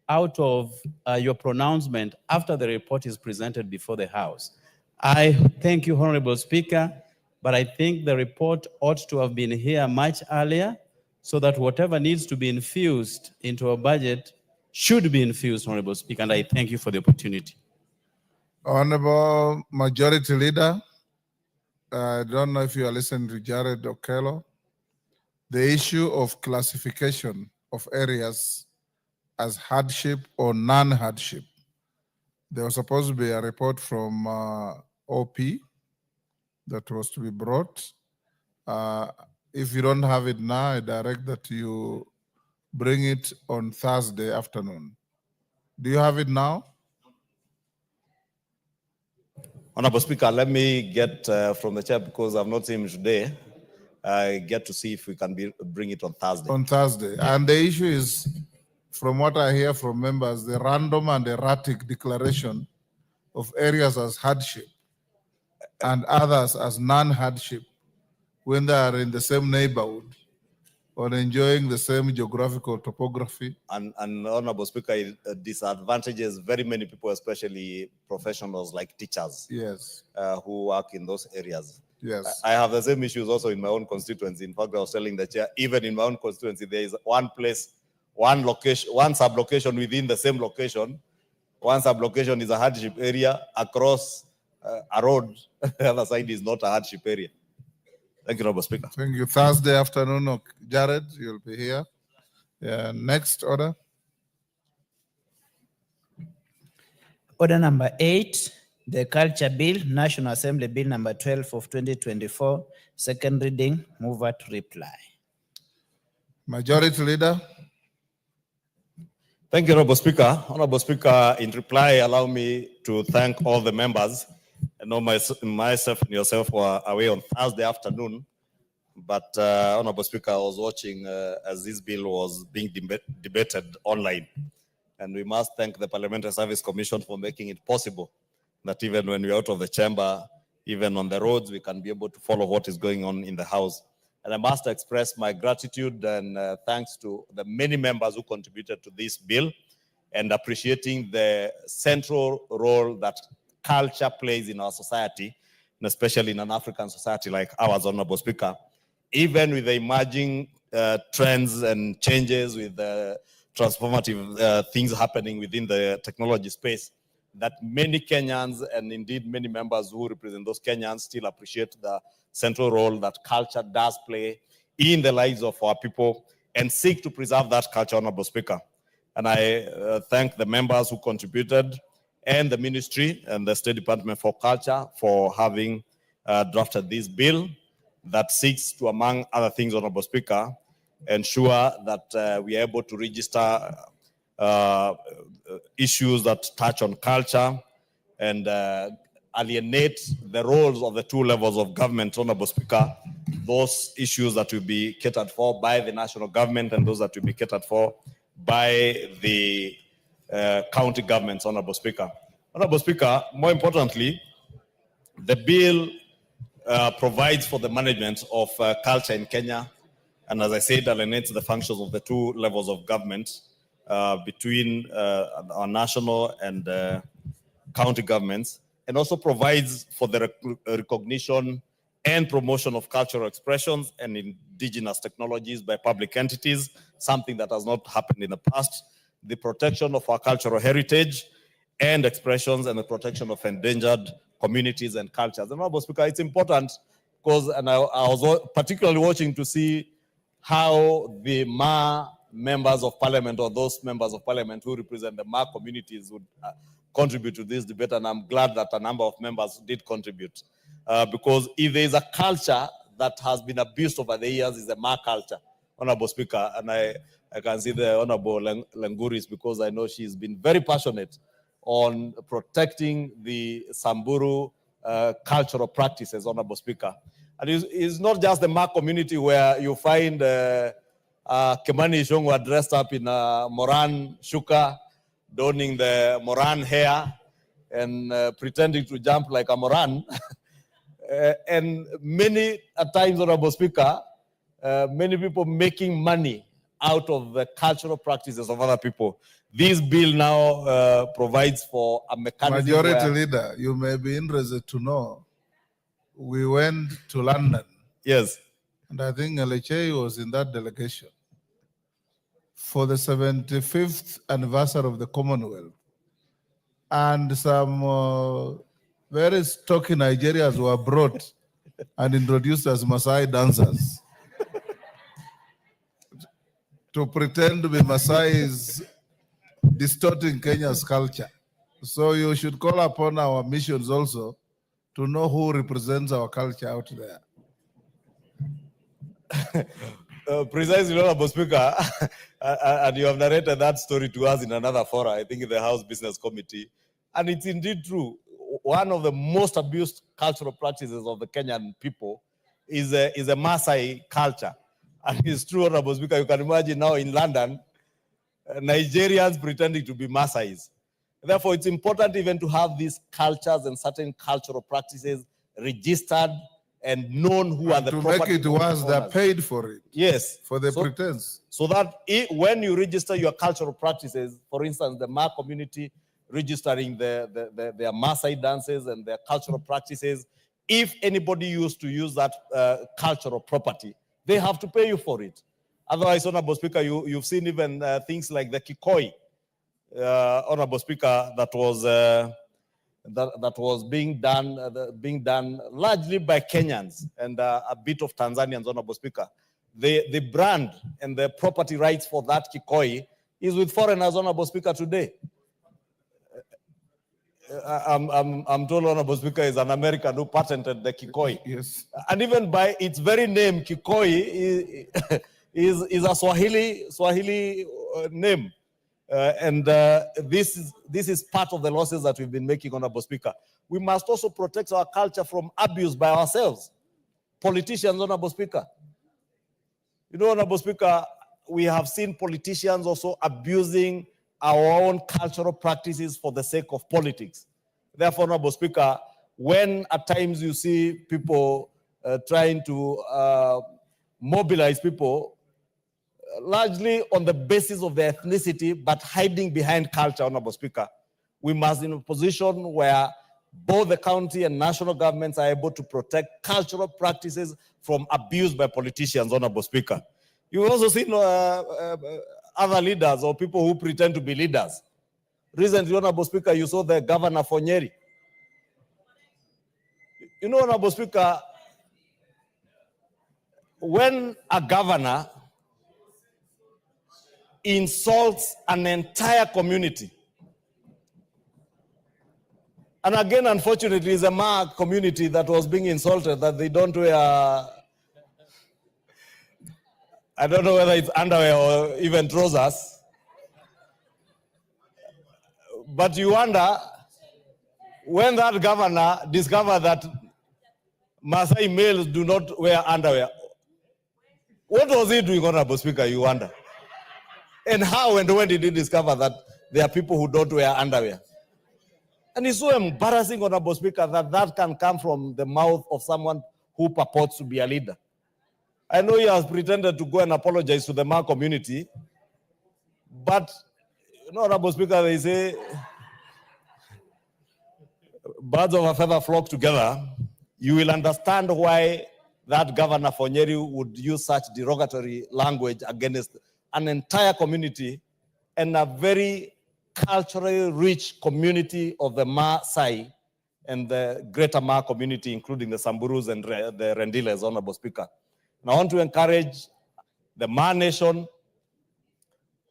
out of your pronouncement after the report is presented before the House. I thank you, Honorable Speaker, but I think the report ought to have been here much earlier so that whatever needs to be infused into our budget should be infused, Honorable Speaker, and I thank you for the opportunity. Honorable Majority Leader, I don't know if you are listening to Jared Okello. The issue of classification of areas as hardship or non-hardship. There was supposed to be a report from OP that was to be brought. If you don't have it now, I direct that you bring it on Thursday afternoon. Do you have it now? Honorable Speaker, let me get from the chair, because I've not seen him today, get to see if we can bring it on Thursday. On Thursday. And the issue is, from what I hear from members, the random and erratic declaration of areas as hardship and others as non-hardship when they are in the same neighborhood or enjoying the same geographical topography. And Honorable Speaker, it disadvantages very many people, especially professionals like teachers. Yes. Who work in those areas. Yes. I have the same issues also in my own constituency. In fact, I was telling the chair, even in my own constituency, there is one place, one location, one sub-location within the same location. One sub-location is a hardship area across a road. The other side is not a hardship area. Thank you, Honorable Speaker. Thank you. Thursday afternoon, Jared, you'll be here. Yeah. Next order. Order number 8, the Culture Bill, National Assembly Bill number 12 of 2024, second reading. Mover to reply. Majority Leader. Thank you, Honorable Speaker. Honorable Speaker, in reply, allow me to thank all the members. I know myself and yourself were away on Thursday afternoon, but Honorable Speaker, I was watching as this bill was being debated online. And we must thank the Parliamentary Service Commission for making it possible that even when we're out of the chamber, even on the roads, we can be able to follow what is going on in the House. And I must express my gratitude and thanks to the many members who contributed to this bill, and appreciating the central role that culture plays in our society, and especially in an African society like ours, Honorable Speaker. Even with the emerging trends and changes, with the transformative things happening within the technology space, that many Kenyans, and indeed many members who represent those Kenyans, still appreciate the central role that culture does play in the lives of our people, and seek to preserve that culture, Honorable Speaker. And I thank the members who contributed, and the Ministry and the State Department for Culture for having drafted this bill that seeks to, among other things, Honorable Speaker, ensure that we are able to register issues that touch on culture and alienate the roles of the two levels of government, Honorable Speaker, those issues that will be catered for by the national government and those that will be catered for by the county governments, Honorable Speaker. Honorable Speaker, more importantly, the bill provides for the management of culture in Kenya, and as I said, alienates the functions of the two levels of government between our national and county governments, and also provides for the recognition and promotion of cultural expressions and indigenous technologies by public entities, something that has not happened in the past, the protection of our cultural heritage and expressions, and the protection of endangered communities and cultures. And Honorable Speaker, it's important because, and I was particularly watching to see how the Ma members of parliament, or those members of parliament who represent the Ma communities, would contribute to this debate, and I'm glad that a number of members did contribute. Because if there is a culture that has been abused over the years, is the Ma culture, Honorable Speaker, and I can see the Honorable Lenguris, because I know she's been very passionate on protecting the Samburu cultural practices, Honorable Speaker. And it's not just the Ma community where you find Kemani Ishongwa dressed up in a Moran shuka, donning the Moran hair, and pretending to jump like a Moran. And many times, Honorable Speaker, many people making money out of the cultural practices of other people. This bill now provides for a mechanism. Majority Leader, you may be interested to know, we went to London. Yes. And I think Alechei was in that delegation for the 75th anniversary of the Commonwealth. And some very stocky Nigerians were brought and introduced as Maasai dancers. To pretend to be Maasai is distorting Kenya's culture. So you should call upon our missions also to know who represents our culture out there. Precisely, Honorable Speaker, and you have narrated that story to us in another forum, I think in the House Business Committee. And it's indeed true. One of the most abused cultural practices of the Kenyan people is a Maasai culture. And it's true, Honorable Speaker, you can imagine now in London, Nigerians pretending to be Maasais. Therefore, it's important even to have these cultures and certain cultural practices registered and known who are the to property make it worse, they're owners. paid for it. Yes. For the pretense. So that when you register your cultural practices, for instance, the Ma community registering their Maasai dances and their cultural practices, if anybody used to use that cultural property, they have to pay you for it. Otherwise, Honorable Speaker, you've seen even things like the Kikoi, Honorable Speaker, that was being done largely by Kenyans and a bit of Tanzanians, Honorable Speaker. The brand and the property rights for that Kikoi is with foreigners, Honorable Speaker, today. I'm told, Honorable Speaker, is an American who patented the Kikoi. Yes. And even by its very name, Kikoi is a Swahili name. This is part of the losses that we've been making, Honorable Speaker. We must also protect our culture from abuse by ourselves. Politicians, Honorable Speaker. You know, Honorable Speaker, we have seen politicians also abusing our own cultural practices for the sake of politics. Therefore, Honorable Speaker, when at times you see people trying to mobilize people, largely on the basis of their ethnicity, but hiding behind culture, Honorable Speaker, we must be in a position where both the county and national governments are able to protect cultural practices from abuse by politicians, Honorable Speaker. You've also seen other leaders or people who pretend to be leaders. Recently, Honorable Speaker, you saw the governor for Nyeri. You know, Honorable Speaker, when a governor insults an entire community, and again, unfortunately, it's a Ma community that was being insulted, that they don't wear, I don't know whether it's underwear or even trousers. But you wonder, when that governor discovered that Maasai males do not wear underwear, what was he doing, Honorable Speaker, you wonder? And how and when did he discover that there are people who don't wear underwear? And it's so embarrassing, Honorable Speaker, that that can come from the mouth of someone who purports to be a leader. I know he has pretended to go and apologize to the Ma community, but, you know, Honorable Speaker, they say, birds of a feather flock together. You will understand why that governor for Nyeri would use such derogatory language against an entire community and a very culturally rich community of the Maasai and the greater Ma community, including the Samburus and the Rendiles, Honorable Speaker. And I want to encourage the Ma nation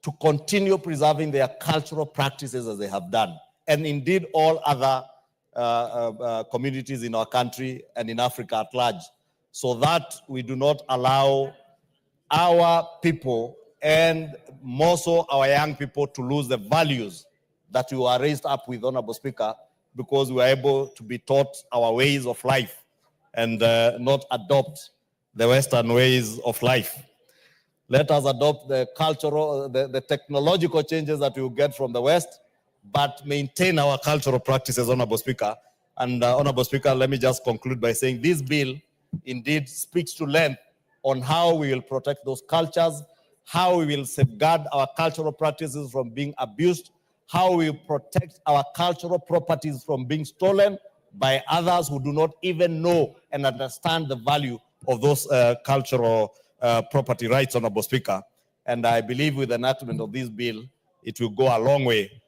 to continue preserving their cultural practices as they have done, and indeed all other communities in our country and in Africa at large, so that we do not allow our people and more so our young people to lose the values that we were raised up with, Honorable Speaker, because we are able to be taught our ways of life and not adopt the Western ways of life. Let us adopt the cultural, the technological changes that we will get from the West, but maintain our cultural practices, Honorable Speaker. And Honorable Speaker, let me just conclude by saying this bill indeed speaks to length on how we will protect those cultures, how we will safeguard our cultural practices from being abused, how we protect our cultural properties from being stolen by others who do not even know and understand the value of those cultural property rights, Honorable Speaker. And I believe with the enactment of this bill, it will go a long way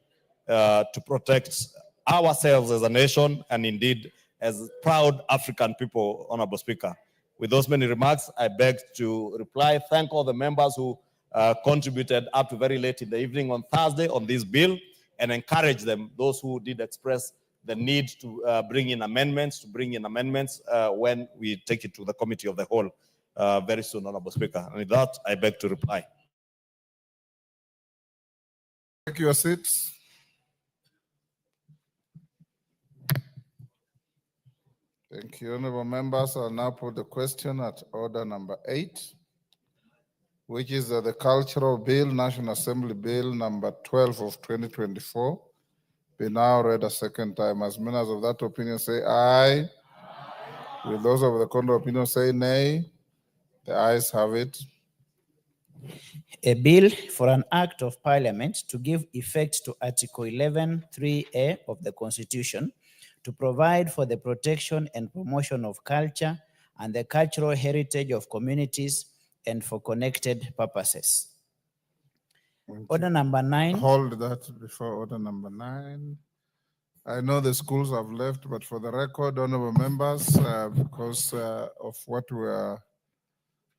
to protect ourselves as a nation and indeed as proud African people, Honorable Speaker. With those many remarks, I beg to reply, thank all the members who contributed up to very late in the evening on Thursday on this bill, and encourage them, those who did express the need to bring in amendments, when we take it to the Committee of the Whole. very soon, Honorable Speaker. And with that, I beg to reply. Take your seats. Thank you, honorable members. I'll now put the question at order number 8, which is the Cultural Bill, National Assembly Bill number 12 of 2024. Be now read a second time. As many as of that opinion say aye. Will those of the contrary opinion say nay? The ayes have it. A bill for an act of parliament to give effect to Article 11(3)(a) of the Constitution to provide for the protection and promotion of culture and the cultural heritage of communities and for connected purposes. Order number 9. Hold that before order number 9. I know the schools have left, but for the record, honorable members, because of what we are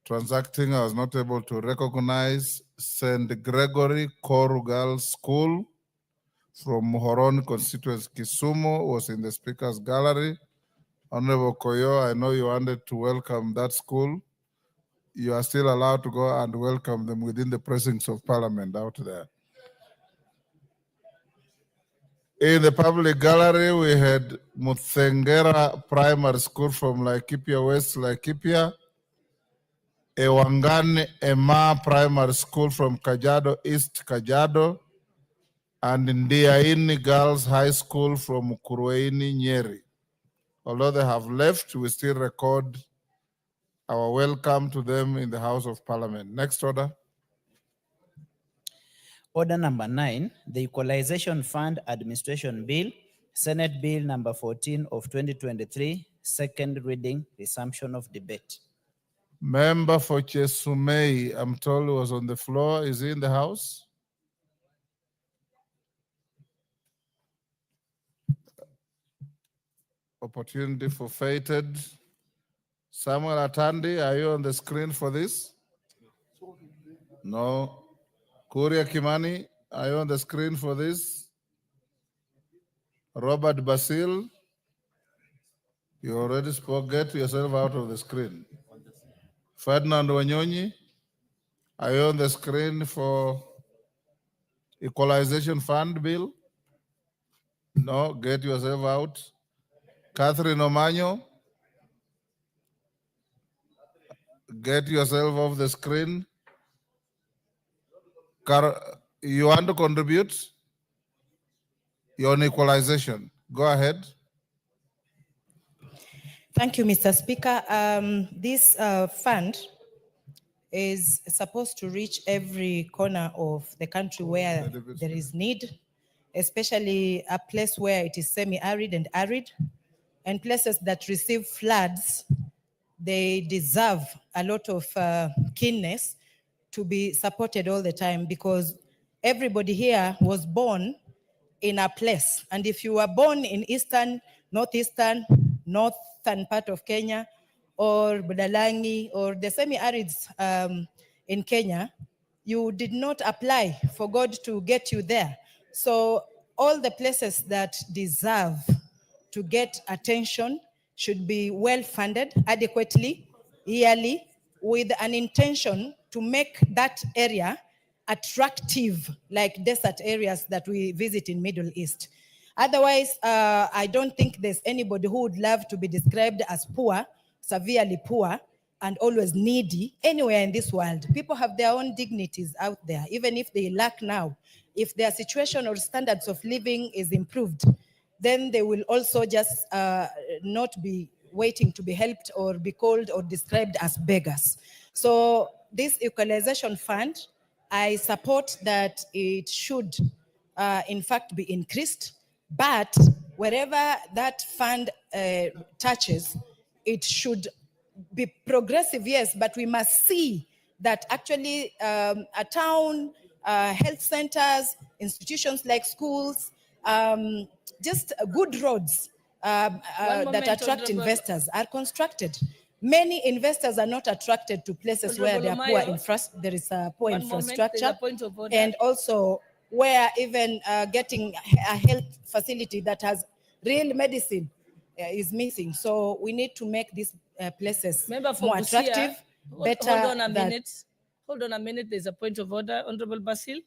transacting, I was not able to recognize St. Gregory Choral Girls School from Muhoroni constituency, Kisumu, was in the speaker's gallery. Honorable Koyo, I know you wanted to welcome that school. You are still allowed to go and welcome them within the precincts of Parliament out there. In the public gallery, we had Muthengera Primary School from Laikipia West, Laikipia. Ewangani Ema Primary School from Kajiado East, Kajiado. And Ndiaini Girls High School from Kurueini, Nyeri. Although they have left, we still record our welcome to them in the House of Parliament. Next order. Order number 9, the Equalization Fund Administration Bill, Senate Bill number 14 of 2023, second reading, resumption of debate. Member for Chesumei, I'm told was on the floor. Is he in the House? Opportunity for fated. Samuel Atandi, are you on the screen for this? No. Kuria Kimani, are you on the screen for this? Robert Basil, you already spoke. Get yourself out of the screen. Ferdinand Wanyonyi, are you on the screen for Equalization Fund Bill? No, get yourself out. Catherine Omanyo, get yourself off the screen. You want to contribute? You're on equalization. Go ahead. Thank you, Mr. Speaker. This fund is supposed to reach every corner of the country where there is need, especially a place where it is semi-arid and arid, and places that receive floods. They deserve a lot of keenness to be supported all the time, because everybody here was born in a place. And if you were born in eastern, northeastern, northern part of Kenya, or Budalangi, or the semi-arids in Kenya, you did not apply for God to get you there. So all the places that deserve to get attention should be well funded adequately, yearly, with an intention to make that area attractive, like desert areas that we visit in Middle East. Otherwise, I don't think there's anybody who would love to be described as poor, severely poor, and always needy anywhere in this world. People have their own dignities out there, even if they lack now. If their situation or standards of living is improved, then they will also just not be waiting to be helped or be called or described as beggars. So this equalization fund, I support that it should in fact be increased, but wherever that fund touches, it should be progressive, yes, but we must see that actually a town, health centers, institutions like schools, just good roads that attract investors are constructed. Many investors are not attracted to places where there is a poor infrastructure, and also where even getting a health facility that has real medicine is missing. So we need to make these places more attractive better Hold on a that- minute. Hold on a minute. There's a point of order. Honorable Basil.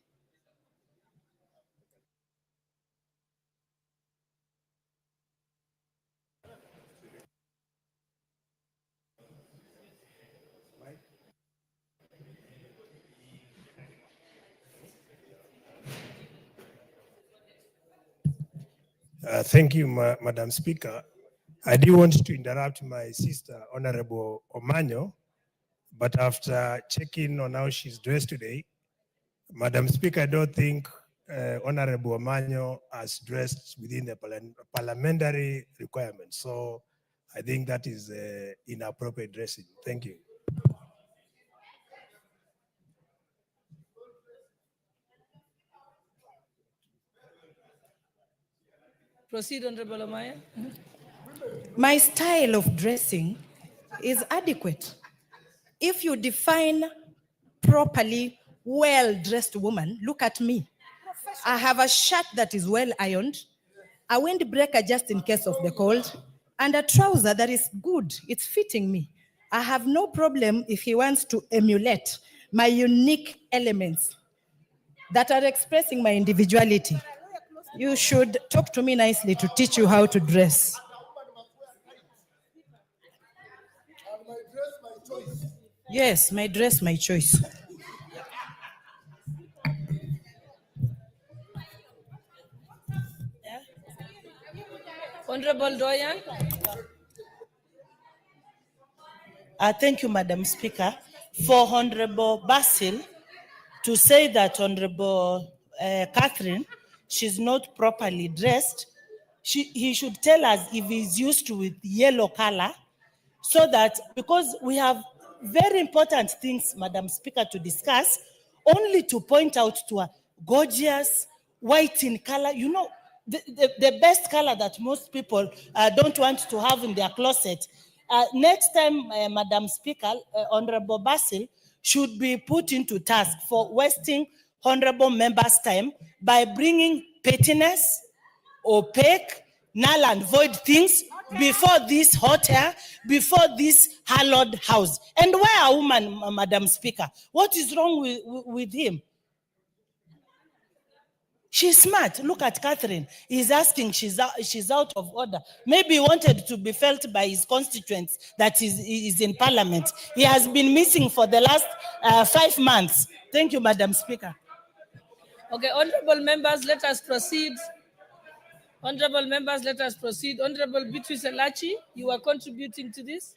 Thank you, Madam Speaker. I do want to interrupt my sister, Honorable Omanyo, but after checking on how she's dressed today, Madam Speaker, I don't think Honorable Omanyo has dressed within the parliamentary requirements. So I think that is inappropriate dressing. Thank you. Proceed, Honorable Omaya. My style of dressing is adequate. If you define properly well-dressed woman, look at me. I have a shirt that is well ironed, a windbreaker just in case of the cold, and a trouser that is good. It's fitting me. I have no problem if he wants to emulate my unique elements that are expressing my individuality. You should talk to me nicely to teach you how to dress. Yes, my dress, my choice. Honorable Doyan. Thank you, Madam Speaker. For Honorable Basil to say that Honorable Catherine, she's not properly dressed, he should tell us if he's used to with yellow color, so that, because we have very important things, Madam Speaker, to discuss, only to point out to a gorgeous white in color, you know, the best color that most people don't want to have in their closet. Next time, Madam Speaker, Honorable Basil should be put into task for wasting honorable members' time by bringing pettiness, opaque, null and void things before this hot air, before this hallowed house. And why a woman, Madam Speaker? What is wrong with him? She's smart. Look at Catherine. He's asking, she's out of order. Maybe he wanted to be felt by his constituents that is in parliament. He has been missing for the last 5 months. Thank you, Madam Speaker. Okay, honorable members, let us proceed. Honorable members, let us proceed. Honorable Beatrice Elachi, you are contributing to this.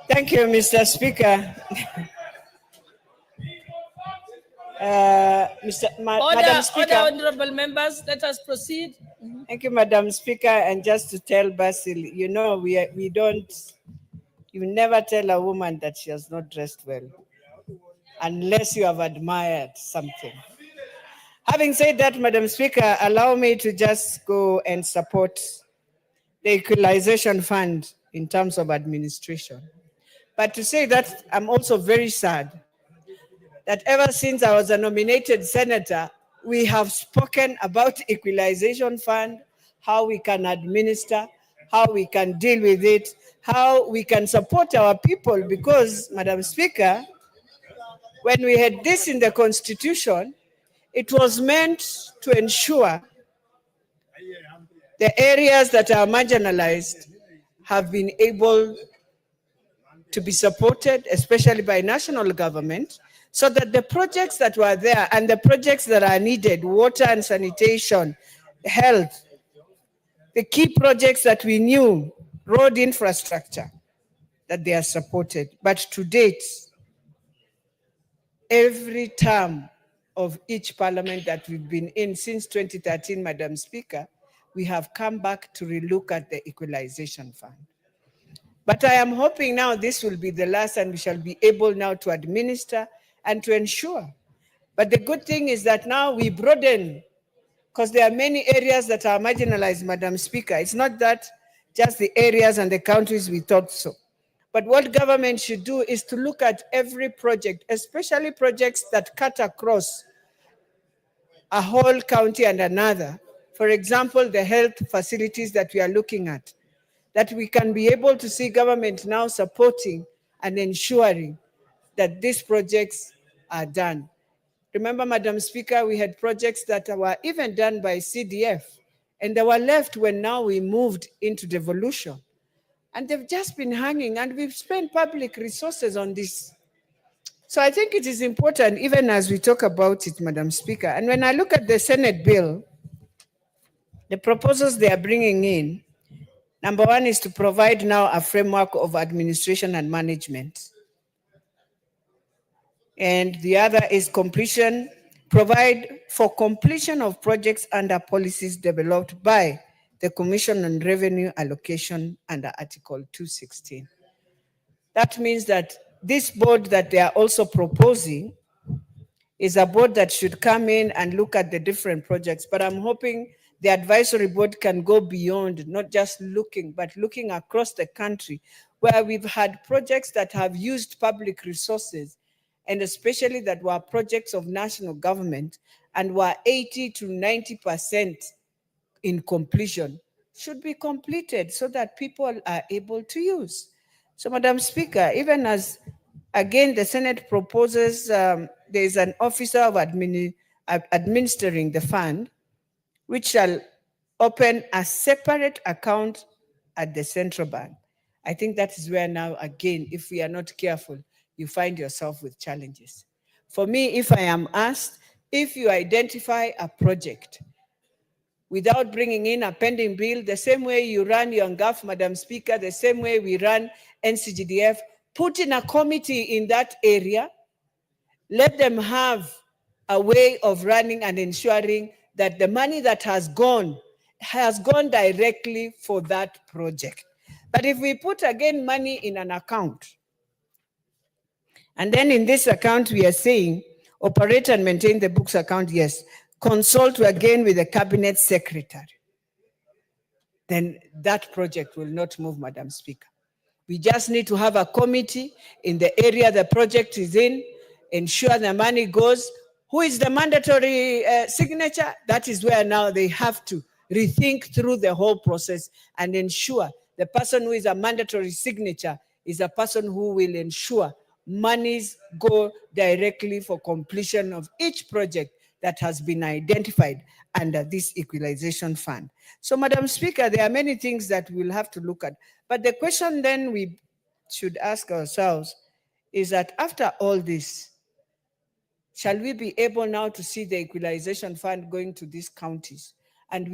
Thank you, Mr. Speaker. Madam Speaker. Order, honorable members, let us proceed. Thank you, Madam Speaker. And just to tell Basil, you know, you never tell a woman that she has not dressed well, unless you have admired something. Having said that, Madam Speaker, allow me to just go and support the Equalization Fund in terms of administration. But to say that, I'm also very sad that ever since I was a nominated senator, we have spoken about Equalization Fund, how we can administer, how we can deal with it, how we can support our people, because, Madam Speaker, when we had this in the Constitution, it was meant to ensure the areas that are marginalized have been able to be supported, especially by national government, so that the projects that were there and the projects that are needed, water and sanitation, health, the key projects that we knew, road infrastructure, that they are supported. But to date, every term of each parliament that we've been in since 2013, Madam Speaker, we have come back to relook at the Equalization Fund. But I am hoping now this will be the last and we shall be able now to administer and to ensure. But the good thing is that now we broaden, because there are many areas that are marginalized, Madam Speaker. It's not that just the areas and the countries we thought so. But what government should do is to look at every project, especially projects that cut across a whole county and another. For example, the health facilities that we are looking at, that we can be able to see government now supporting and ensuring that these projects are done. Remember, Madam Speaker, we had projects that were even done by CDF, and they were left when now we moved into devolution. And they've just been hanging, and we've spent public resources on this. So I think it is important, even as we talk about it, Madam Speaker. And when I look at the Senate bill, the proposals they are bringing in, number one is to provide now a framework of administration and management. And the other is provide for completion of projects under policies developed by the Commission on Revenue Allocation under Article 216. That means that this board that they are also proposing is a board that should come in and look at the different projects. But I'm hoping the advisory board can go beyond, not just looking, but looking across the country, where we've had projects that have used public resources, and especially that were projects of national government and were 80 to 90% in completion, should be completed so that people are able to use. So, Madam Speaker, even as, again, the Senate proposes there is an officer of administering the fund, which shall open a separate account at the central bank. I think that is where now, again, if we are not careful, you find yourself with challenges. For me, if I am asked, if you identify a project without bringing in a pending bill, the same way you run your GAF, Madam Speaker, the same way we run NCGDF, put in a committee in that area, let them have a way of running and ensuring that the money that has gone directly for that project. But if we put again money in an account, and then in this account we are saying, operate and maintain the books account, yes, consult again with the cabinet secretary, then that project will not move, Madam Speaker. We just need to have a committee in the area the project is in, ensure the money goes. Who is the mandatory signature? That is where now they have to rethink through the whole process and ensure the person who is a mandatory signature is a person who will ensure monies go directly for completion of each project that has been identified under this equalization fund. So, Madam Speaker, there are many things that we'll have to look at. But the question then we should ask ourselves is that after all this, shall we be able now to see the equalization fund going to these counties? And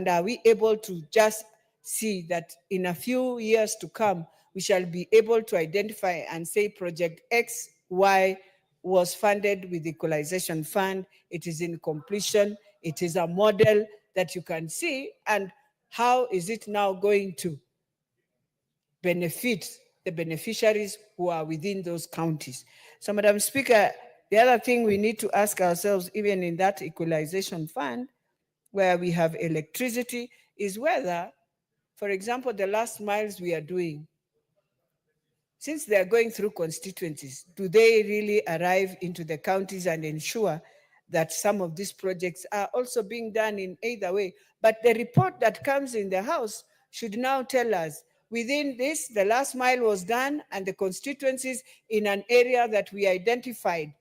are we able to just see that in a few years to come, we shall be able to identify and say project X, Y was funded with equalization fund, it is in completion, it is a model that you can see, and how is it now going to benefit the beneficiaries who are within those counties? So, Madam Speaker, the other thing we need to ask ourselves, even in that equalization fund, where we have electricity, is whether, for example, the last miles we are doing, since they are going through constituencies, do they really arrive into the counties and ensure that some of these projects are also being done in either way? But the report that comes in the House should now tell us, within this, the last mile was done, and the constituencies in an area that we identified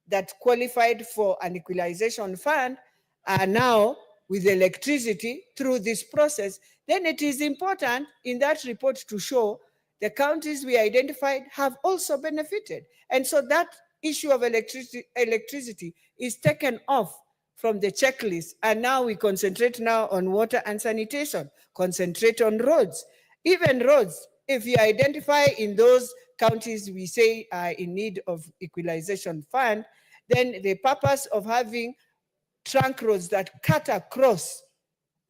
that qualified for an equalization fund are now with electricity through this process. Then it is important in that report to show the counties we identified have also benefited. And so that issue of electricity is taken off from the checklist. And now we concentrate now on water and sanitation, concentrate on roads. Even roads, if you identify in those counties we say are in need of equalization fund, then the purpose of having trunk roads that cut across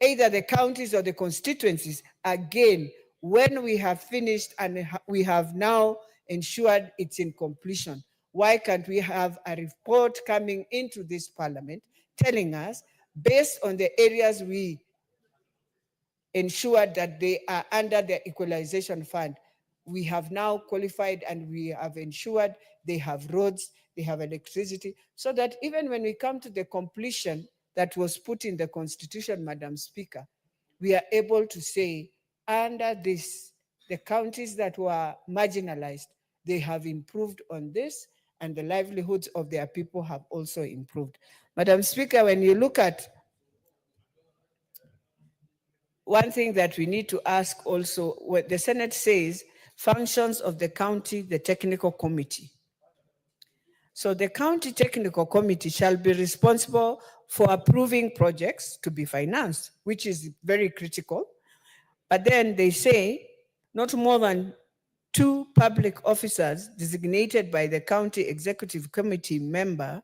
either the counties or the constituencies, again, when we have finished and we have now ensured it's in completion, why can't we have a report coming into this parliament telling us, based on the areas we ensured that they are under the equalization fund, we have now qualified and we have ensured they have roads, they have electricity, so that even when we come to the completion, that was put in the Constitution, Madam Speaker, we are able to say under this, the counties that were marginalized, they have improved on this, and the livelihoods of their people have also improved. Madam Speaker, when you look at one thing that we need to ask also, what the Senate says, functions of the county, the technical committee. So the county technical committee shall be responsible for approving projects to be financed, which is very critical. But then they say not more than 2 public officers designated by the county executive committee member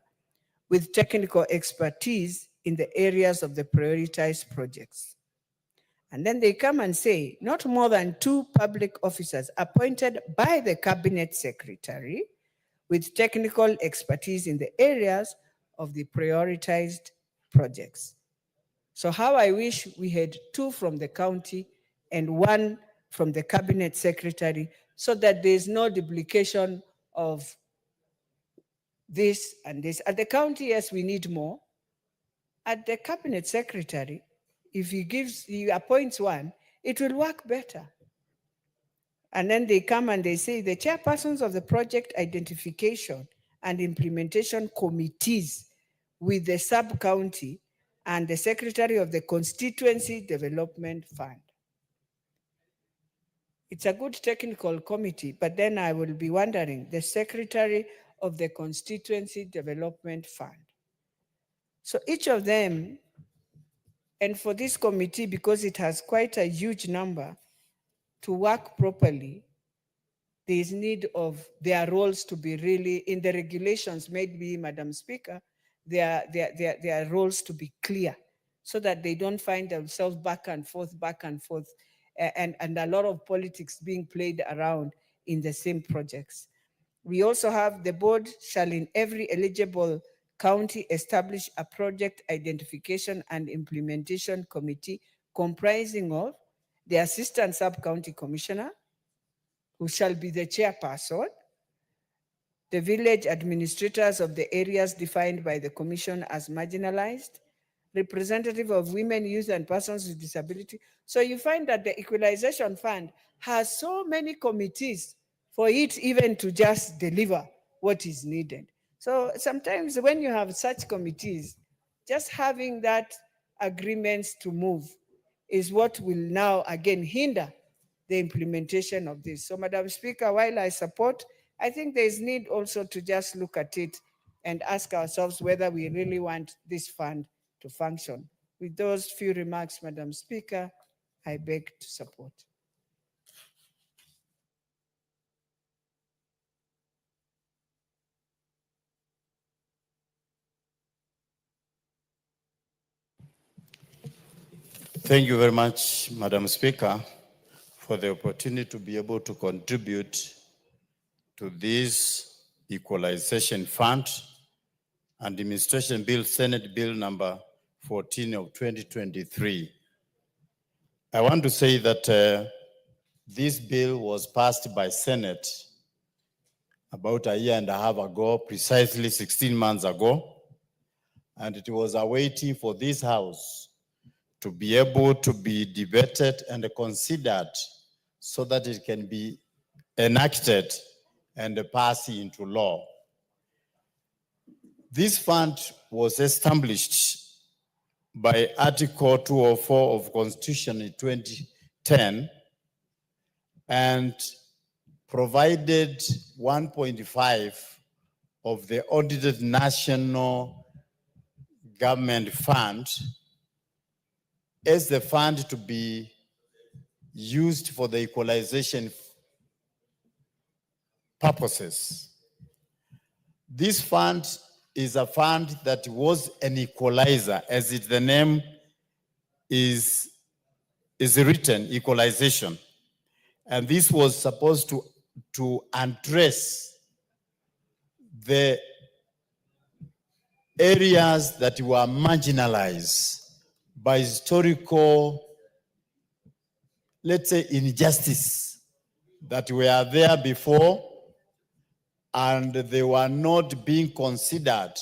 with technical expertise in the areas of the prioritized projects. And then they come and say not more than 2 public officers appointed by the cabinet secretary with technical expertise in the areas of the prioritized projects. So how I wish we had 2 from the county and 1 from the cabinet secretary, so that there's no duplication of this and this. At the county, yes, we need more. At the cabinet secretary, if he appoints 1, it will work better. And then they come and they say the chairpersons of the project identification and implementation committees with the sub-county and the secretary of the constituency development fund. It's a good technical committee, but then I will be wondering, the secretary of the constituency development fund. So each of them, and for this committee, because it has quite a huge number, to work properly, there is need of their roles to be really in the regulations, maybe, Madam Speaker, their roles to be clear, so that they don't find themselves back and forth, and a lot of politics being played around in the same projects. We also have the board shall in every eligible county establish a project identification and implementation committee comprising of the assistant sub-county commissioner, who shall be the chairperson, the village administrators of the areas defined by the commission as marginalized, representative of women, youth, and persons with disability. So you find that the Equalization Fund has so many committees for it even to just deliver what is needed. So sometimes when you have such committees, just having that agreements to move is what will now again hinder the implementation of this. So Madam Speaker, while I support, I think there is need also to just look at it and ask ourselves whether we really want this fund to function. With those few remarks, Madam Speaker, I beg to support. Thank you very much, Madam Speaker, for the opportunity to be able to contribute to this Equalization Fund and Administration Bill, Senate Bill number 14 of 2023. I want to say that this bill was passed by Senate about a year and a half ago, precisely 16 months ago, and it was awaiting for this House to be able to be debated and considered so that it can be enacted and passed into law. This fund was established by Article 204 of Constitution in 2010 and provided 1.5 of the audited national government fund as the fund to be used for the equalization purposes. This fund is a fund that was an equalizer, as the name is written, equalization. And this was supposed to address the areas that were marginalized by historical, let's say, injustice that were there before, and they were not being considered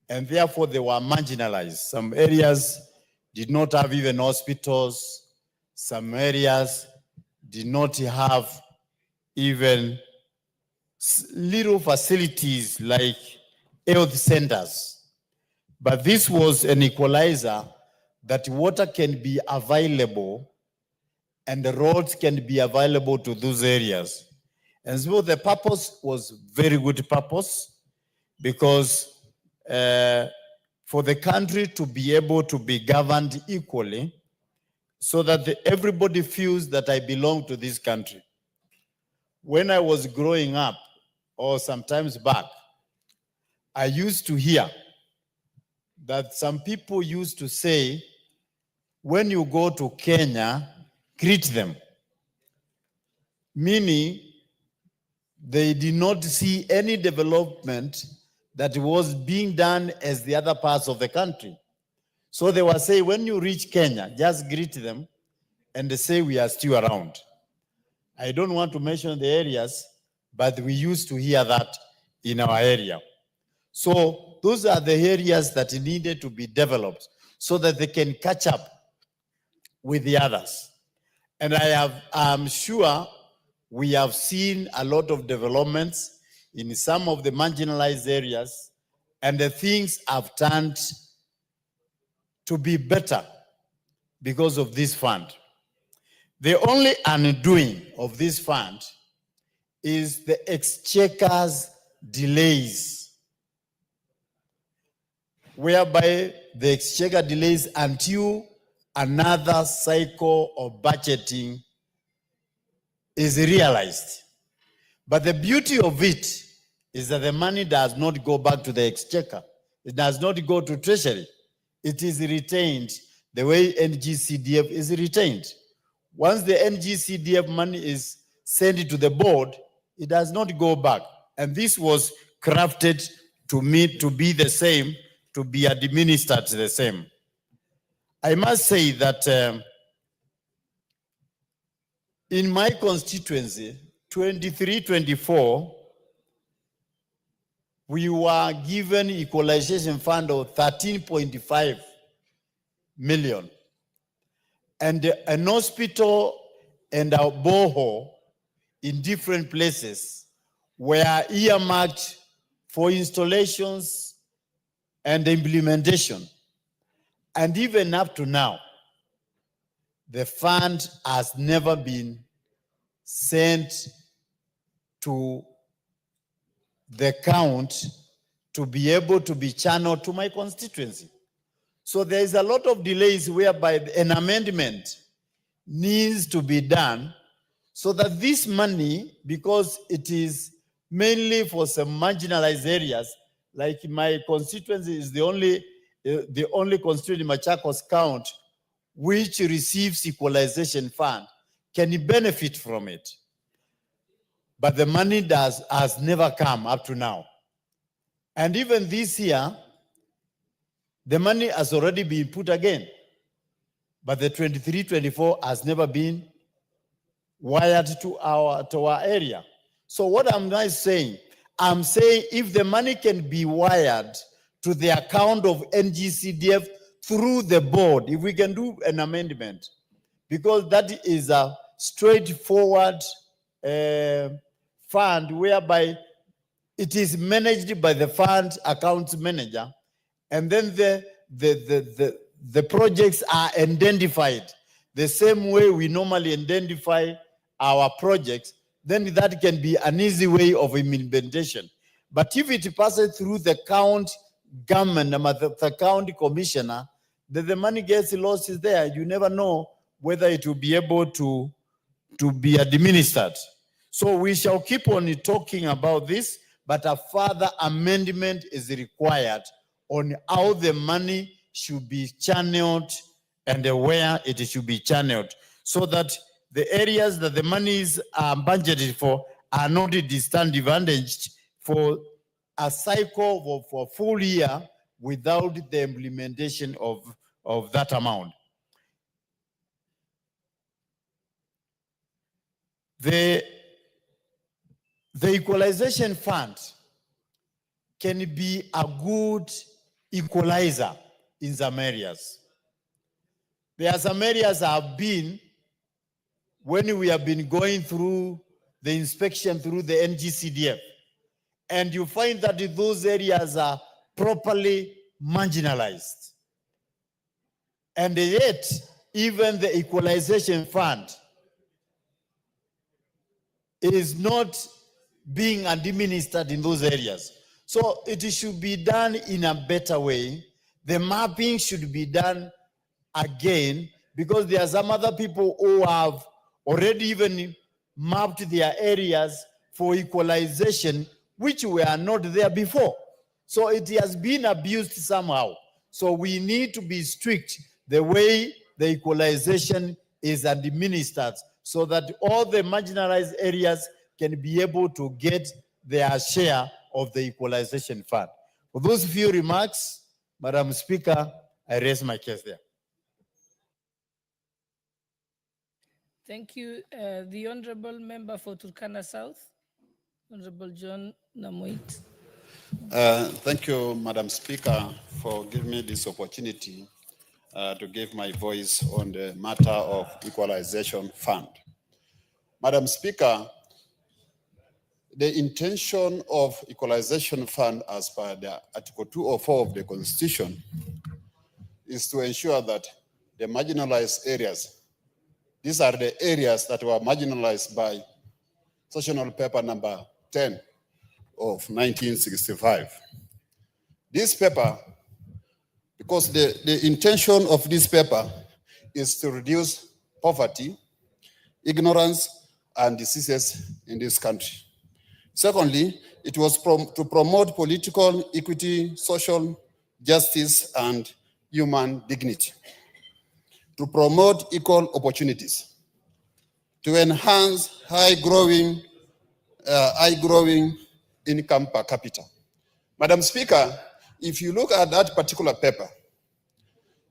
and therefore they were marginalized. Some areas did not have even hospitals. Some areas did not have even little facilities like health centers. But this was an equalizer that water can be available and the roads can be available to those areas. And so the purpose was very good purpose, because for the country to be able to be governed equally, so that everybody feels that I belong to this country. When I was growing up, or sometimes back, I used to hear that some people used to say, when you go to Kenya, greet them. Meaning, they did not see any development that was being done as the other parts of the country. So they were saying, when you reach Kenya, just greet them and they say we are still around. I don't want to mention the areas, but we used to hear that in our area. So those are the areas that needed to be developed so that they can catch up with the others. And I'm sure we have seen a lot of developments in some of the marginalized areas, and the things have turned to be better because of this fund. The only undoing of this fund is the exchequer's delays, whereby the exchequer delays until another cycle of budgeting is realized. But the beauty of it is that the money does not go back to the exchequer. It does not go to treasury. It is retained the way NGCDF is retained. Once the NGCDF money is sent to the board, it does not go back. And this was crafted to be the same, to be administered the same. I must say that in my constituency, 23-24, we were given equalization fund of 13.5 million. And an hospital and a borehole in different places were earmarked for installations and implementation. And even up to now, the fund has never been sent to the count to be able to be channeled to my constituency. So there is a lot of delays whereby an amendment needs to be done so that this money, because it is mainly for some marginalized areas, like my constituency is the only constituency in Machakos County which receives equalization fund, can benefit from it. But the money has never come up to now. And even this year, the money has already been put again. But the 23-24 has never been wired to our area. So what am I saying? I'm saying if the money can be wired to the account of NGCDF through the board, if we can do an amendment, because that is a straightforward fund whereby it is managed by the fund accounts manager, and then the projects are identified the same way we normally identify our projects, then that can be an easy way of implementation. But if it passes through the county government, the county commissioner, then the money gets lost is there. You never know whether it will be able to be administered. So we shall keep on talking about this, but a further amendment is required on how the money should be channeled and where it should be channeled, so that the areas that the monies are budgeted for are not disadvantaged for a cycle for a full year without the implementation of that amount. The equalization fund can be a good equalizer in some areas. There are some areas I've been, when we have been going through the inspection through the NGCDF, and you find that those areas are properly marginalized. And yet, even the equalization fund is not being administered in those areas. So it should be done in a better way. The mapping should be done again, because there are some other people who have already even mapped their areas for equalization, which were not there before. So it has been abused somehow. So we need to be strict the way the equalization is administered, so that all the marginalized areas can be able to get their share of the equalization fund. For those few remarks, Madam Speaker, I raise my case there. Thank you. The Honorable Member for Turkana South, Honorable John Namoit. Thank you, Madam Speaker, for giving me this opportunity to give my voice on the matter of Equalization Fund. Madam Speaker, the intention of Equalization Fund as per the Article 204 of the Constitution is to ensure that the marginalized areas, these are the areas that were marginalized by Sessional Paper number 10 of 1965. This paper, because the intention of this paper is to reduce poverty, ignorance, and diseases in this country. Secondly, it was to promote political equity, social justice, and human dignity, to promote equal opportunities, to enhance high growing income per capita. Madam Speaker, if you look at that particular paper,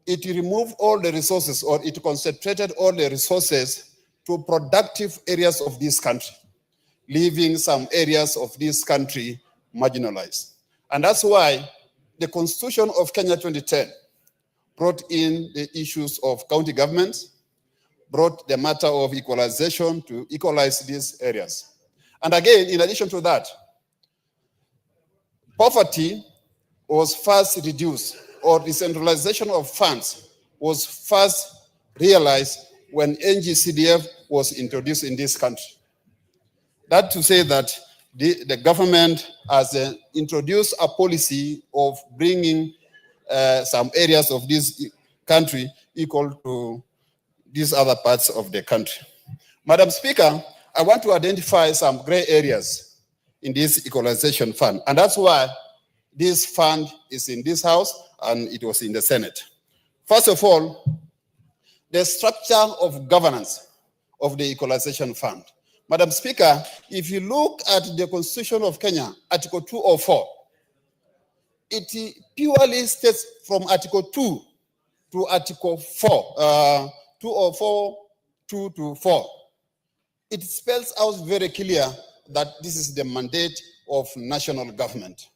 it removed all the resources, or it concentrated all the resources to productive areas of this country, leaving some areas of this country marginalized. And that's why the Constitution of Kenya 2010 brought in the issues of county governments, brought the matter of equalization to equalize these areas. And again, in addition to that, poverty was first reduced, or decentralization of funds was first realized when NGCDF was introduced in this country. That to say that the government has introduced a policy of bringing some areas of this country equal to these other parts of the country. Madam Speaker, I want to identify some gray areas in this equalization fund, and that's why this fund is in this House and it was in the Senate. First of all, the structure of governance of the equalization fund. Madam Speaker, if you look at the Constitution of Kenya, Article 204, it purely states from Article 2 to Article 4, 204, 2 to 4. It spells out very clear that this is the mandate of national government.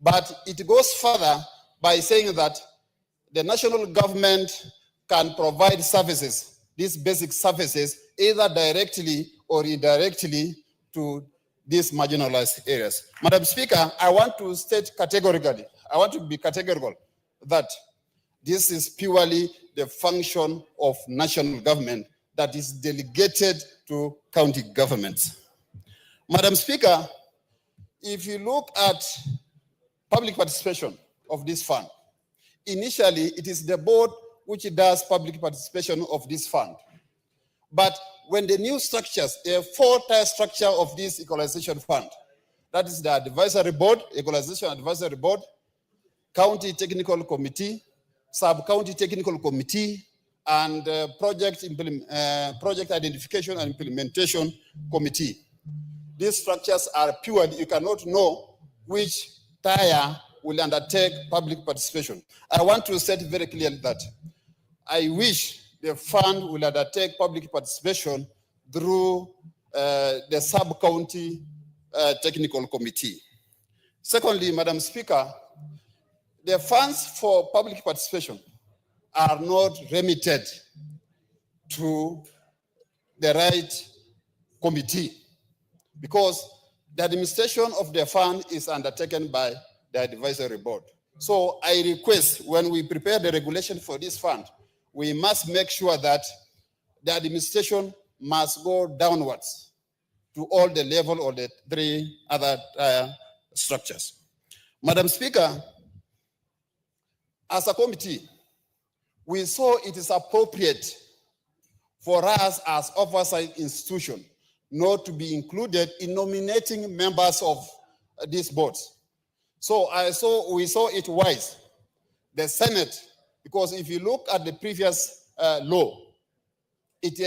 But it goes further by saying that the national government can provide services, these basic services, either directly or indirectly to these marginalized areas. Madam Speaker, I want to state categorically, I want to be categorical that this is purely the function of national government that is delegated to county governments. Madam Speaker, if you look at public participation of this fund, initially it is the board which does public participation of this fund. But when the new structures, the four-tier structure of this equalization fund, that is the advisory board, equalization advisory board, county technical committee, sub-county technical committee, and project identification and implementation committee. These structures are pure. You cannot know which tier will undertake public participation. I want to state very clearly that I wish the fund will undertake public participation through the sub-county technical committee. Secondly, Madam Speaker, the funds for public participation are not remitted to the right committee because the administration of the fund is undertaken by the advisory board. So I request when we prepare the regulation for this fund, we must make sure that the administration must go downwards to all the level of the three other structures. Madam Speaker, as a committee, we saw it is appropriate for us as oversight institution not to be included in nominating members of these boards. So we saw it wise. The Senate, because if you look at the previous law, it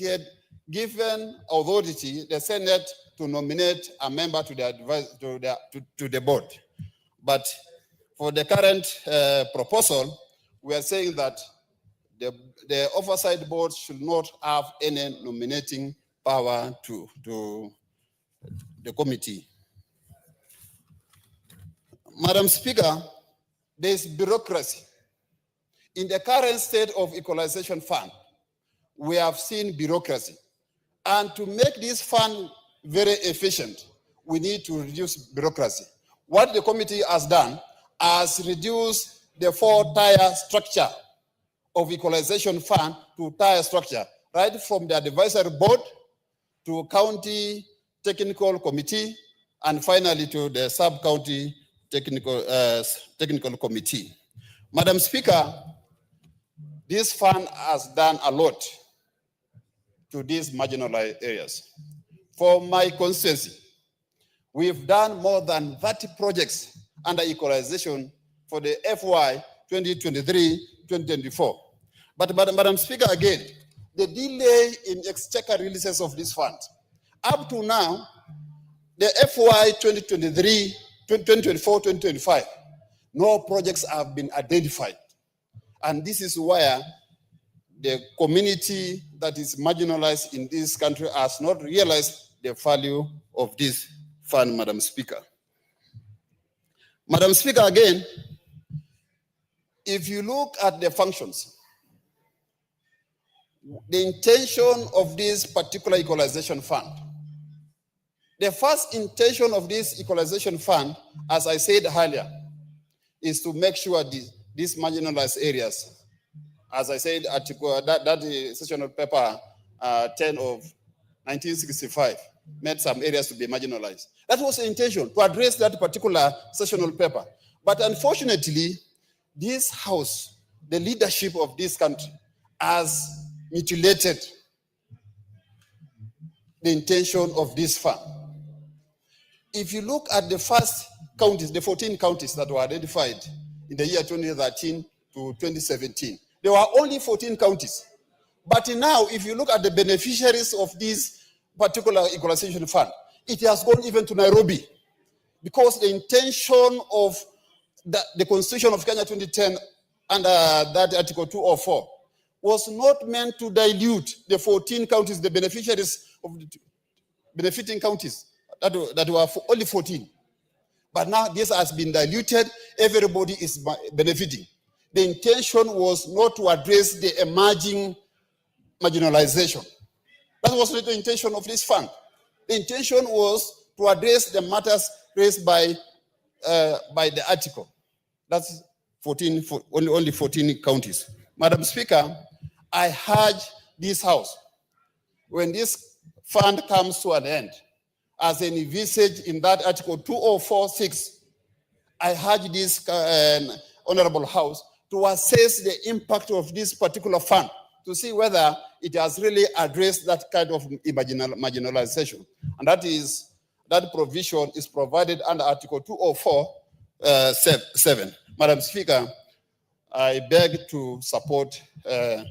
had given authority, the Senate, to nominate a member to the board. But for the current proposal, we are saying that the oversight board should not have any nominating power to the committee. Madam Speaker, there is bureaucracy. In the current state of equalization fund, we have seen bureaucracy. And to make this fund very efficient, we need to reduce bureaucracy. What the committee has done is reduce the 4-tier structure of equalization fund to tier structure, right from the advisory board to county technical committee, and finally to the sub-county technical committee. Madam Speaker, this fund has done a lot to these marginalized areas. For my constituency, we've done more than 30 projects under equalization for the FY 2023-2024. But Madam Speaker, again, the delay in exchequer releases of this fund. Up to now, the FY 2024-2025, no projects have been identified. And this is where the community that is marginalized in this country has not realized the value of this fund, Madam Speaker. Madam Speaker, again, if you look at the functions, the intention of this particular equalization fund, the first intention of this equalization fund, as I said earlier, is to make sure these marginalized areas, as I said, that sessional paper 10 of 1965 made some areas to be marginalized. That was the intention, to address that particular sessional paper. But unfortunately, this house, the leadership of this country, has mutilated the intention of this fund. If you look at the first counties, the 14 counties that were identified in the year 2013 to 2017, there were only 14 counties. But now, if you look at the beneficiaries of this particular equalization fund, it has gone even to Nairobi, because the intention of the Constitution of Kenya 2010 under that Article 204 was not meant to dilute the 14 counties, the beneficiaries of the benefiting counties, that were only 14. But now this has been diluted, everybody is benefiting. The intention was not to address the emerging marginalization. That was not the intention of this fund. The intention was to address the matters raised by the article. That's only 14 counties. Madam Speaker, I urge this House, when this fund comes to an end, as envisaged in that Article 2046, I urge this Honorable House to assess the impact of this particular fund to see whether it has really addressed that kind of marginalization. And that provision is provided under Article 204(7). Madam Speaker, I beg to support the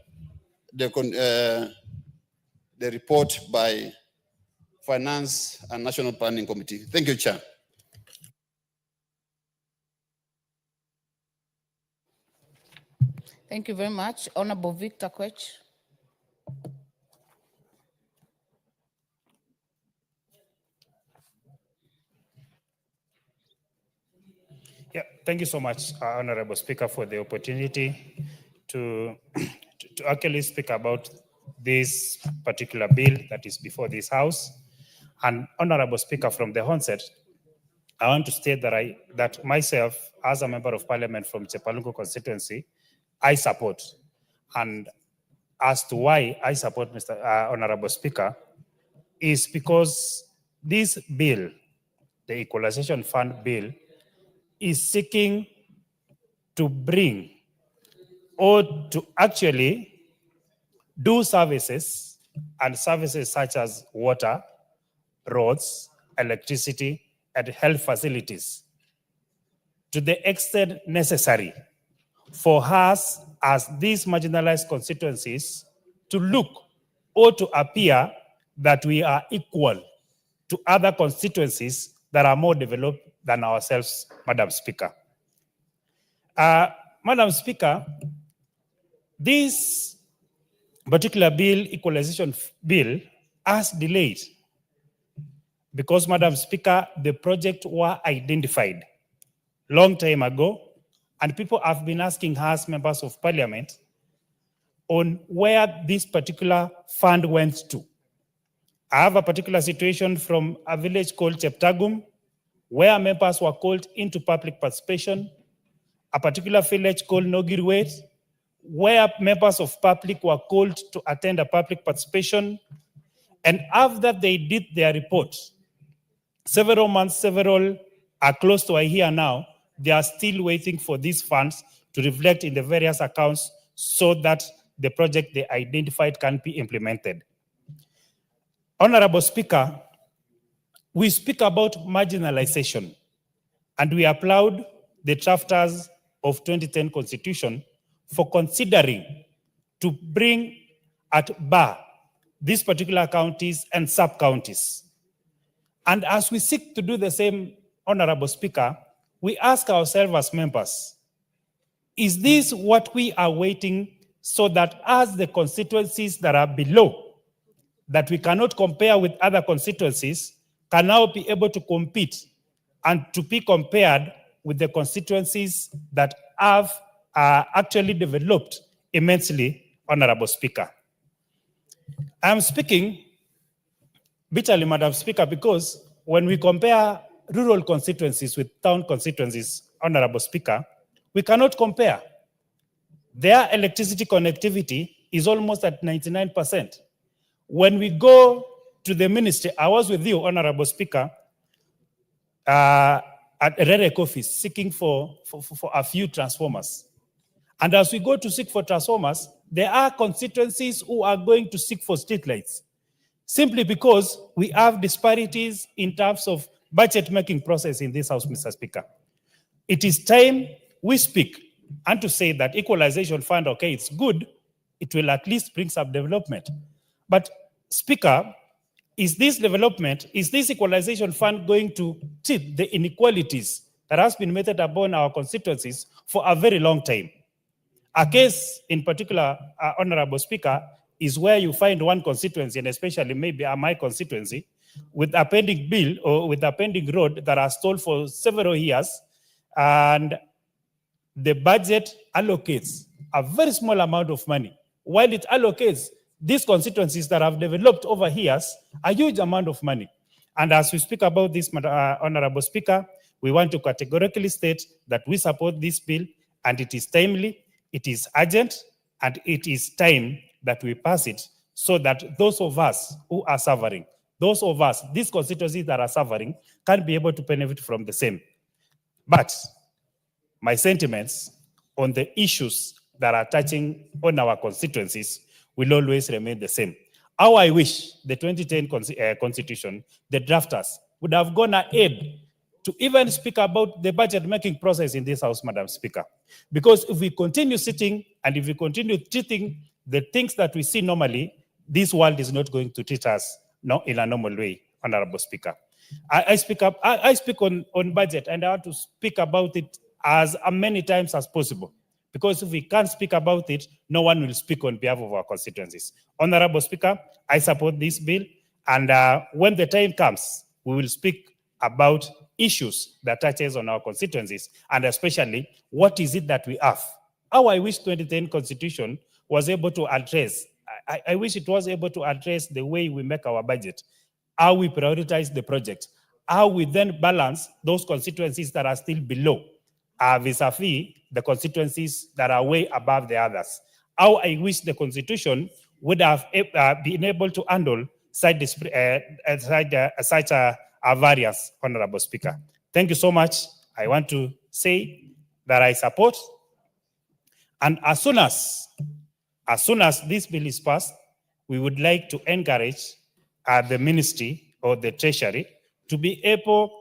report by Finance and National Planning Committee. Thank you, Chair. Thank you very much. Honorable Victor Quech. Yeah, thank you so much, Honorable Speaker, for the opportunity to actually speak about this particular bill that is before this House. And Honorable Speaker, from the onset, I want to state that myself, as a member of Parliament from Chepalungu constituency, I support. And as to why I support Mr. Honorable Speaker, is because this bill, the Equalization Fund bill, is seeking to bring or to actually do services, and services such as water, roads, electricity, and health facilities to the extent necessary for us as these marginalized constituencies to look or to appear that we are equal to other constituencies that are more developed than ourselves, Madam Speaker. Madam Speaker, this particular bill, equalization bill, has delayed because, Madam Speaker, the project were identified long time ago, and people have been asking us, members of Parliament, on where this particular fund went to. I have a particular situation from a village called Cheptagum, where members were called into public participation, a particular village called Nogirwet, where members of public were called to attend a public participation. And after they did their report, several months, several are close to a year now, they are still waiting for these funds to reflect in the various accounts so that the project they identified can be implemented. Honorable Speaker, we speak about marginalization, and we applaud the drafters of 2010 Constitution for considering to bring at bar these particular counties and sub-counties. And as we seek to do the same, Honorable Speaker, we ask ourselves as members, is this what we are waiting so that as the constituencies that are below, that we cannot compare with other constituencies, can now be able to compete and to be compared with the constituencies that have actually developed immensely, Honorable Speaker? I'm speaking bitterly, Madam Speaker, because when we compare rural constituencies with town constituencies, Honorable Speaker, we cannot compare. Their electricity connectivity is almost at 99%. When we go to the ministry, I was with you, Honorable Speaker, at REREC office seeking for a few transformers. And as we go to seek for transformers, there are constituencies who are going to seek for streetlights, simply because we have disparities in terms of budget-making process in this House, Mr. Speaker. It is time we speak and to say that equalization fund, okay, it's good, it will at least bring some development. But Speaker, is this development, is this equalization fund going to treat the inequalities that has been meted upon our constituencies for a very long time? A case in particular, Honorable Speaker, is where you find one constituency, and especially maybe my constituency, with a pending bill or with a pending road that are stalled for several years, and the budget allocates a very small amount of money, while it allocates these constituencies that have developed over years a huge amount of money. And as we speak about this, Honorable Speaker, we want to categorically state that we support this bill, and it is timely, it is urgent, and it is time that we pass it so that those of us who are suffering, those of us, these constituencies that are suffering, can be able to benefit from the same. But my sentiments on the issues that are touching on our constituencies will always remain the same. How I wish the 2010 Constitution, the drafters, would have gone ahead to even speak about the budget-making process in this House, Madam Speaker. Because if we continue sitting and if we continue treating the things that we see normally, this world is not going to treat us in a normal way, Honorable Speaker. I speak on budget, and I want to speak about it as many times as possible. Because if we can't speak about it, no one will speak on behalf of our constituencies. Honorable Speaker, I support this bill, and when the time comes, we will speak about issues that touches on our constituencies, and especially what is it that we have. How I wish 2010 Constitution was able to address, I wish it was able to address the way we make our budget, how we prioritize the project, how we then balance those constituencies that are still below vis-a-vis the constituencies that are way above the others. How I wish the Constitution would have been able to handle such a variance, Honorable Speaker. Thank you so much. I want to say that I support, and as soon as this bill is passed, we would like to encourage the ministry or the treasury to be able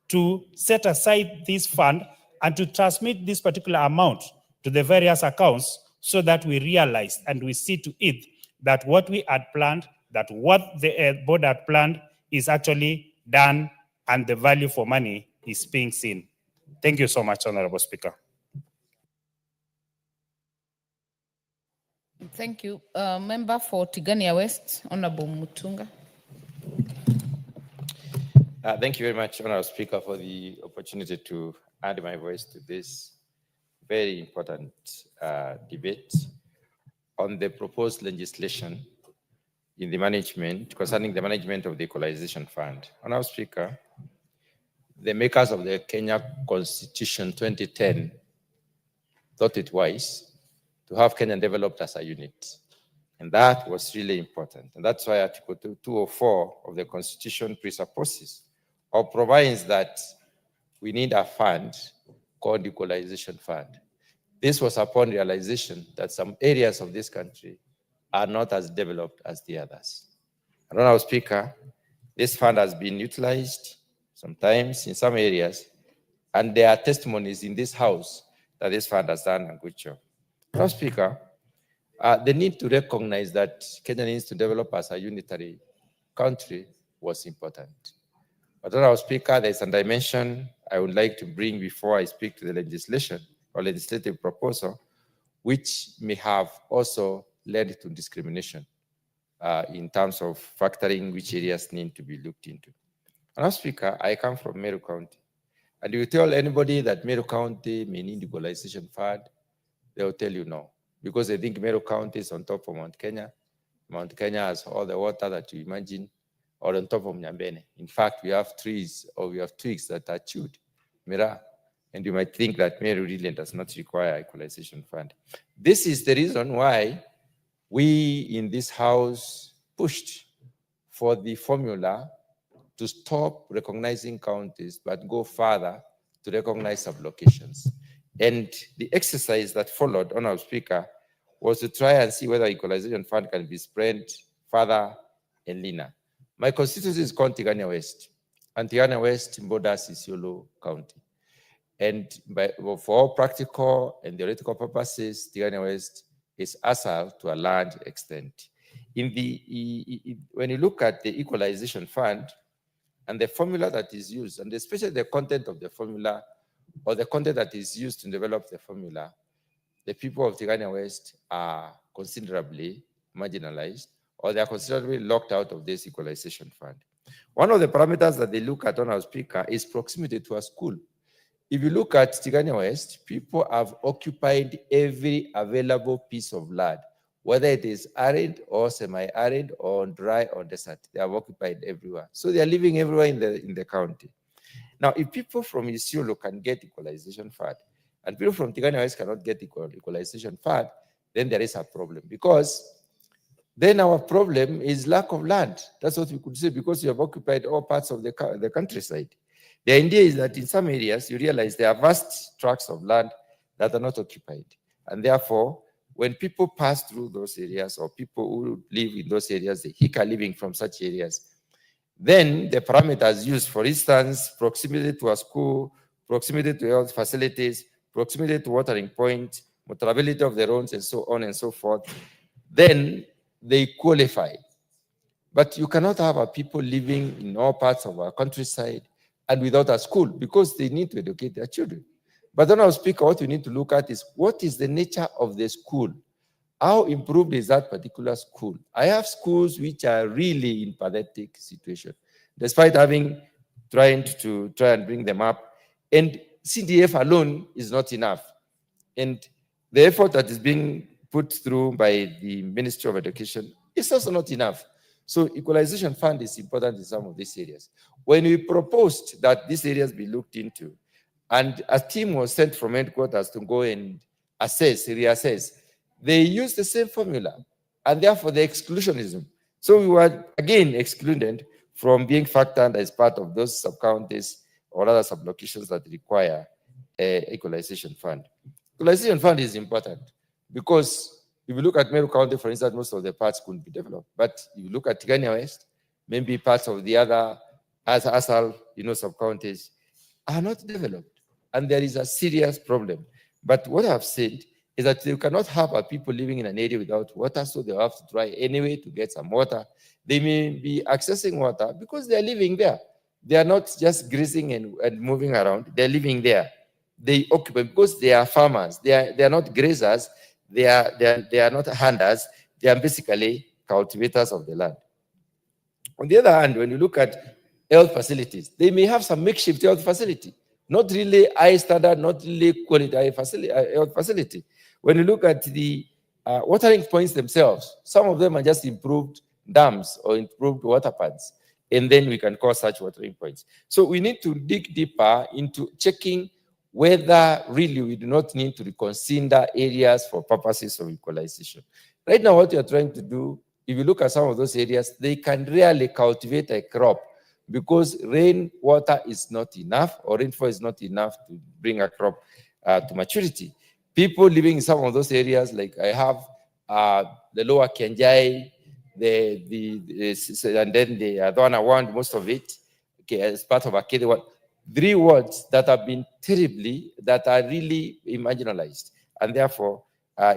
to set aside this fund and to transmit this particular amount to the various accounts so that we realize and we see to it that what we had planned, that what the board had planned is actually done and the value for money is being seen. Thank you so much, Honorable Speaker. Thank you. Member for Tigania West, Honorable Mutunga. Thank you very much, Honorable Speaker, for the opportunity to add my voice to this very important debate on the proposed legislation in the management, concerning the management of the Equalization Fund. Honorable Speaker, the makers of the Kenya Constitution 2010 thought it wise to have Kenya developed as a unit. And that was really important. And that's why Article 204 of the Constitution presupposes or provides that we need a fund called Equalization Fund. This was upon realization that some areas of this country are not as developed as the others. Honorable Speaker, this fund has been utilized sometimes in some areas, and there are testimonies in this House that this fund has done a good job. Honorable Speaker, the need to recognize that Kenya needs to develop as a unitary country was important. But Honorable Speaker, there's a dimension I would like to bring before I speak to the legislation or legislative proposal, which may have also led to discrimination in terms of factoring which areas need to be looked into. Honorable Speaker, I come from Meru County, and you tell anybody that Meru County may need Equalization Fund, they will tell you no, because they think Meru County is on top of Mount Kenya. Mount Kenya has all the water that you imagine, or on top of Nyambene. In fact, we have trees or we have twigs that are chewed, Mira, and you might think that Meru really does not require Equalization Fund. This is the reason why we in this House pushed for the formula to stop recognizing counties, but go further to recognize sublocations. And the exercise that followed, Honorable Speaker, was to try and see whether Equalization Fund can be spread further and leaner. My constituency is called Tigania West, and Tigania West borders Isiolo County. And for all practical and theoretical purposes, Tigania West is ASAL to a large extent. When you look at the Equalization Fund and the formula that is used, and especially the content of the formula or the content that is used to develop the formula, the people of Tigania West are considerably marginalized, or they are considerably locked out of this Equalization Fund. One of the parameters that they look at, Honorable Speaker, is proximity to a school. If you look at Tigania West, people have occupied every available piece of land, whether it is arid or semi-arid or dry or desert. They have occupied everywhere. So they are living everywhere in the county. Now, if people from Isiolo can get Equalization Fund, and people from Tigania West cannot get Equalization Fund, then there is a problem, because then our problem is lack of land. That's what we could say, because you have occupied all parts of the countryside. The idea is that in some areas, you realize there are vast tracts of land that are not occupied. And therefore, when people pass through those areas, or people who live in those areas, the hika living from such areas, then the parameters used, for instance, proximity to a school, proximity to health facilities, proximity to watering point, motorability of the roads, and so on and so forth, then they qualify. But you cannot have people living in all parts of our countryside and without a school, because they need to educate their children. But then, Honorable Speaker, what you need to look at is, what is the nature of the school? How improved is that particular school? I have schools which are really in pathetic situation, despite having trying to bring them up. And CDF alone is not enough. And the effort that is being put through by the Ministry of Education is also not enough. So equalization fund is important in some of these areas. When we proposed that these areas be looked into, and a team was sent from headquarters to go and reassess, they used the same formula, and therefore the exclusionism. So we were again excluded from being factored as part of those sub-counties or other sub-locations that require equalization fund. Equalization fund is important because if you look at Meru County, for instance, most of the parts couldn't be developed. But if you look at Tigania West, maybe parts of the other ASAL, sub-counties are not developed. And there is a serious problem. But what I've said is that you cannot have people living in an area without water, so they have to try anyway to get some water. They may be accessing water because they are living there. They are not just grazing and moving around. They're living there. They occupy because they are farmers. They are not grazers. They are not hunters. They are basically cultivators of the land. On the other hand, when you look at health facilities, they may have some makeshift health facility, not really high standard, not really quality health facility. When you look at the watering points themselves, some of them are just improved dams or improved water pads, and then we can call such watering points. So we need to dig deeper into checking whether really we do not need to reconsider areas for purposes of equalization. Right now, what you're trying to do, if you look at some of those areas, they can rarely cultivate a crop because rainwater is not enough, or rainfall is not enough to bring a crop to maturity. People living in some of those areas, like I have the lower Kenjai, and then the other one I want most of it, okay, as part of Akede one. 3 wards that have been that are really marginalized, and therefore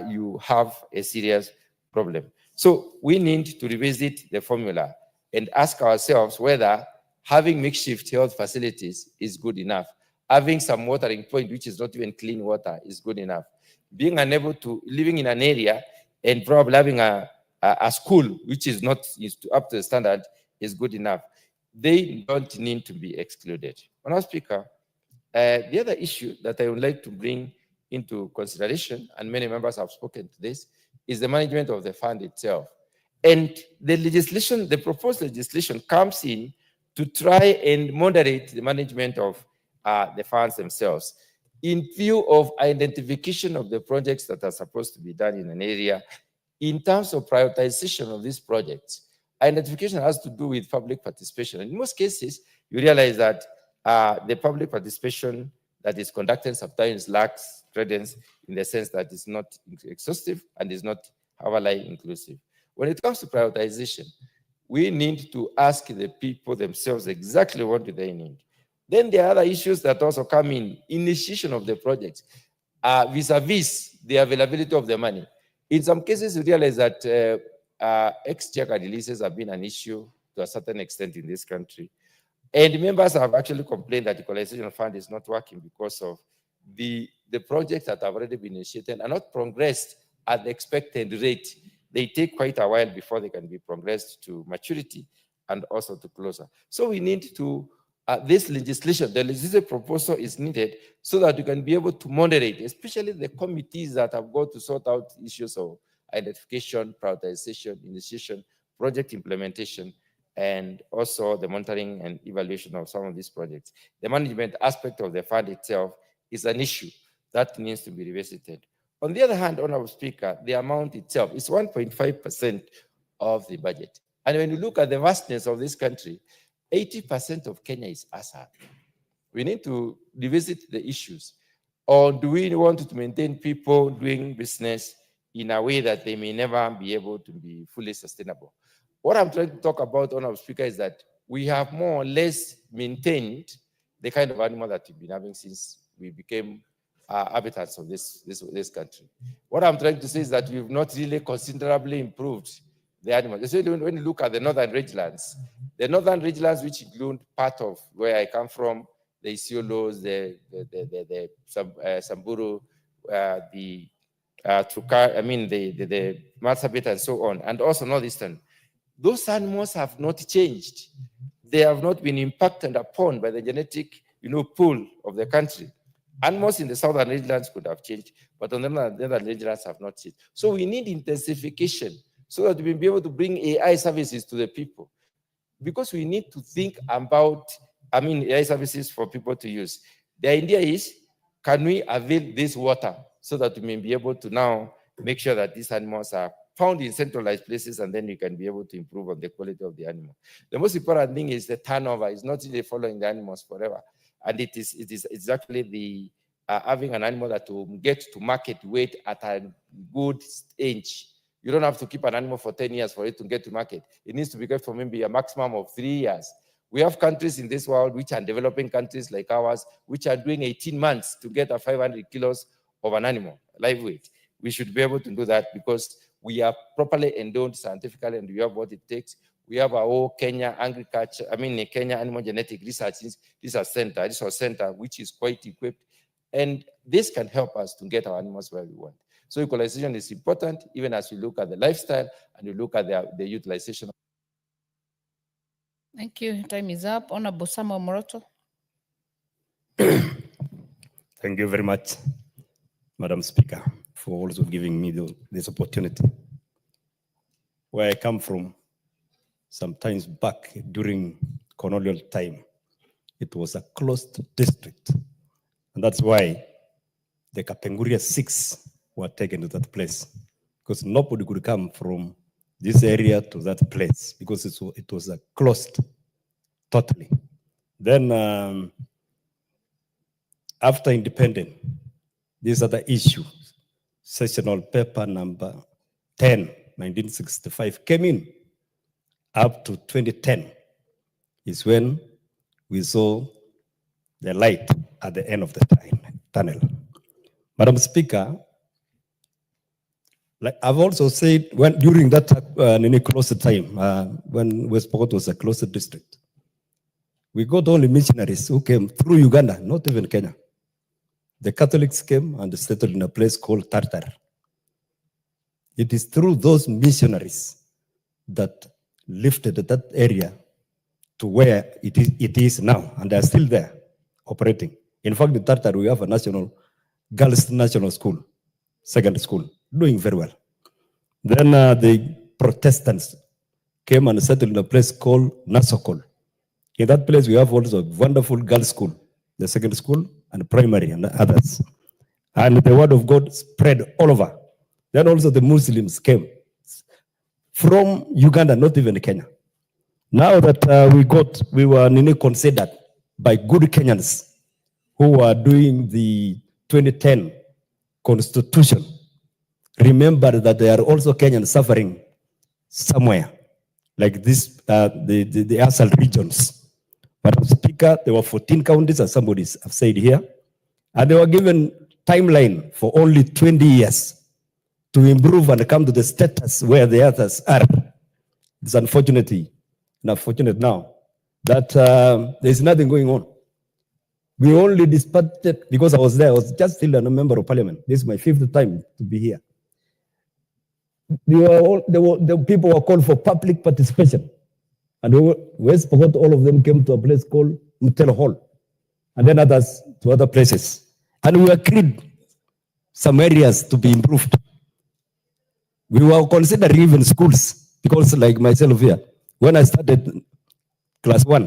you have a serious problem. So we need to revisit the formula and ask ourselves whether having makeshift health facilities is good enough. Having some watering point, which is not even clean water, is good enough. Being unable to, living in an area and probably having a school, which is not up to the standard, is good enough. They don't need to be excluded. Honourable Speaker, the other issue that I would like to bring into consideration, and many members have spoken to this, is the management of the fund itself. And the legislation, the proposed legislation comes in to try and moderate the management of the funds themselves in view of identification of the projects that are supposed to be done in an area. In terms of prioritization of these projects, identification has to do with public participation. In most cases, you realize that the public participation that is conducted sometimes lacks credence in the sense that it's not exhaustive and is not inclusive. When it comes to prioritization, we need to ask the people themselves exactly what do they need. Then there are other issues that also come in, initiation of the project, vis-a-vis the availability of the money. In some cases, you realize that exchequer releases have been an issue to a certain extent in this country. And members have actually complained that the equalization fund is not working because of the projects that have already been initiated are not progressed at the expected rate. They take quite a while before they can be progressed to maturity and also to closure. So we need to, this legislation, the legislative proposal is needed so that you can be able to moderate, especially the committees that have got to sort out issues of identification, prioritization, initiation, project implementation, and also the monitoring and evaluation of some of these projects. The management aspect of the fund itself is an issue that needs to be revisited. On the other hand, Honourable Speaker, the amount itself is 1.5% of the budget. And when you look at the vastness of this country, 80% of Kenya is ASAL. We need to revisit the issues. Or do we want to maintain people doing business in a way that they may never be able to be fully sustainable? What I'm trying to talk about, Honourable Speaker, is that we have more or less maintained the kind of animal that we've been having since we became habitants of this country. What I'm trying to say is that we've not really considerably improved the animals. Especially when you look at the northern ridgelands, which include part of where I come from, the Isiolos, the Samburu, the Marsabit, and so on, and also northeastern. Those animals have not changed. they have not been impacted upon by the genetic, pool of the country. Animals in the southern rangelands could have changed, but on the other rangelands have not changed. So we need intensification so that we will be able to bring AI services to the people. Because we need to think about, AI services for people to use. The idea is, can we avail this water so that we may be able to now make sure that these animals are found in centralized places, and then we can be able to improve on the quality of the animal. The most important thing is the turnover. It's not really following the animals forever. And it is exactly the having an animal that will get to market weight at a good age. You don't have to keep an animal for 10 years for it to get to market. It needs to be kept for maybe a maximum of 3 years. We have countries in this world, which are developing countries like ours, which are doing 18 months to get a 500 kilos of an animal, live weight. We should be able to do that because we are properly endowed scientifically and we have what it takes. We have our whole Kenya Animal Genetic Research Center, which is quite equipped. And this can help us to get our animals where we want. So equalization is important, even as we look at the lifestyle and we look at the utilization. Thank you. Time is up. Honorable Samuel Moroto. Thank you very much, Madam Speaker, for also giving me this opportunity. Where I come from, sometimes back during colonial time, it was a closed district. And that's why the Kapenguria 6 were taken to that place, because nobody could come from this area to that place because it was a closed totally. Then after independence, these are the issues. Sessional paper number 10, 1965 came in. Up to 2010 is when we saw the light at the end of the tunnel. Madam Speaker, like I've also said, when during that closed time, when West Pokot was a closed district, we got only missionaries who came through Uganda, not even Kenya. The Catholics came and settled in a place called Tartar. It is through those missionaries that lifted that area to where it is now, and they are still there operating. In fact, in Tartar, we have a girls' national school, secondary school, doing very well. Then the Protestants came and settled in a place called Nasokol. In that place, we have also a wonderful girls' school, the secondary school and primary and others. And the word of God spread all over. Then also the Muslims came from Uganda, not even Kenya. Now that we were considered by good Kenyans who were doing the 2010 constitution. Remember that there are also Kenyans suffering somewhere, like this, the ASAL regions. Madam Speaker, there were 14 counties, as somebody have said here, and they were given timeline for only 20 years to improve and come to the status where the others are. It's unfortunate now that there's nothing going on. We only dispatched it because I was there. I was just still a member of parliament. This is my 5th time to be here. The people were called for public participation. And West Pokot, all of them came to a place called Mutelo Hall. And then others to other places. And we agreed some areas to be improved. We were considering even schools, because like myself here, when I started class 1,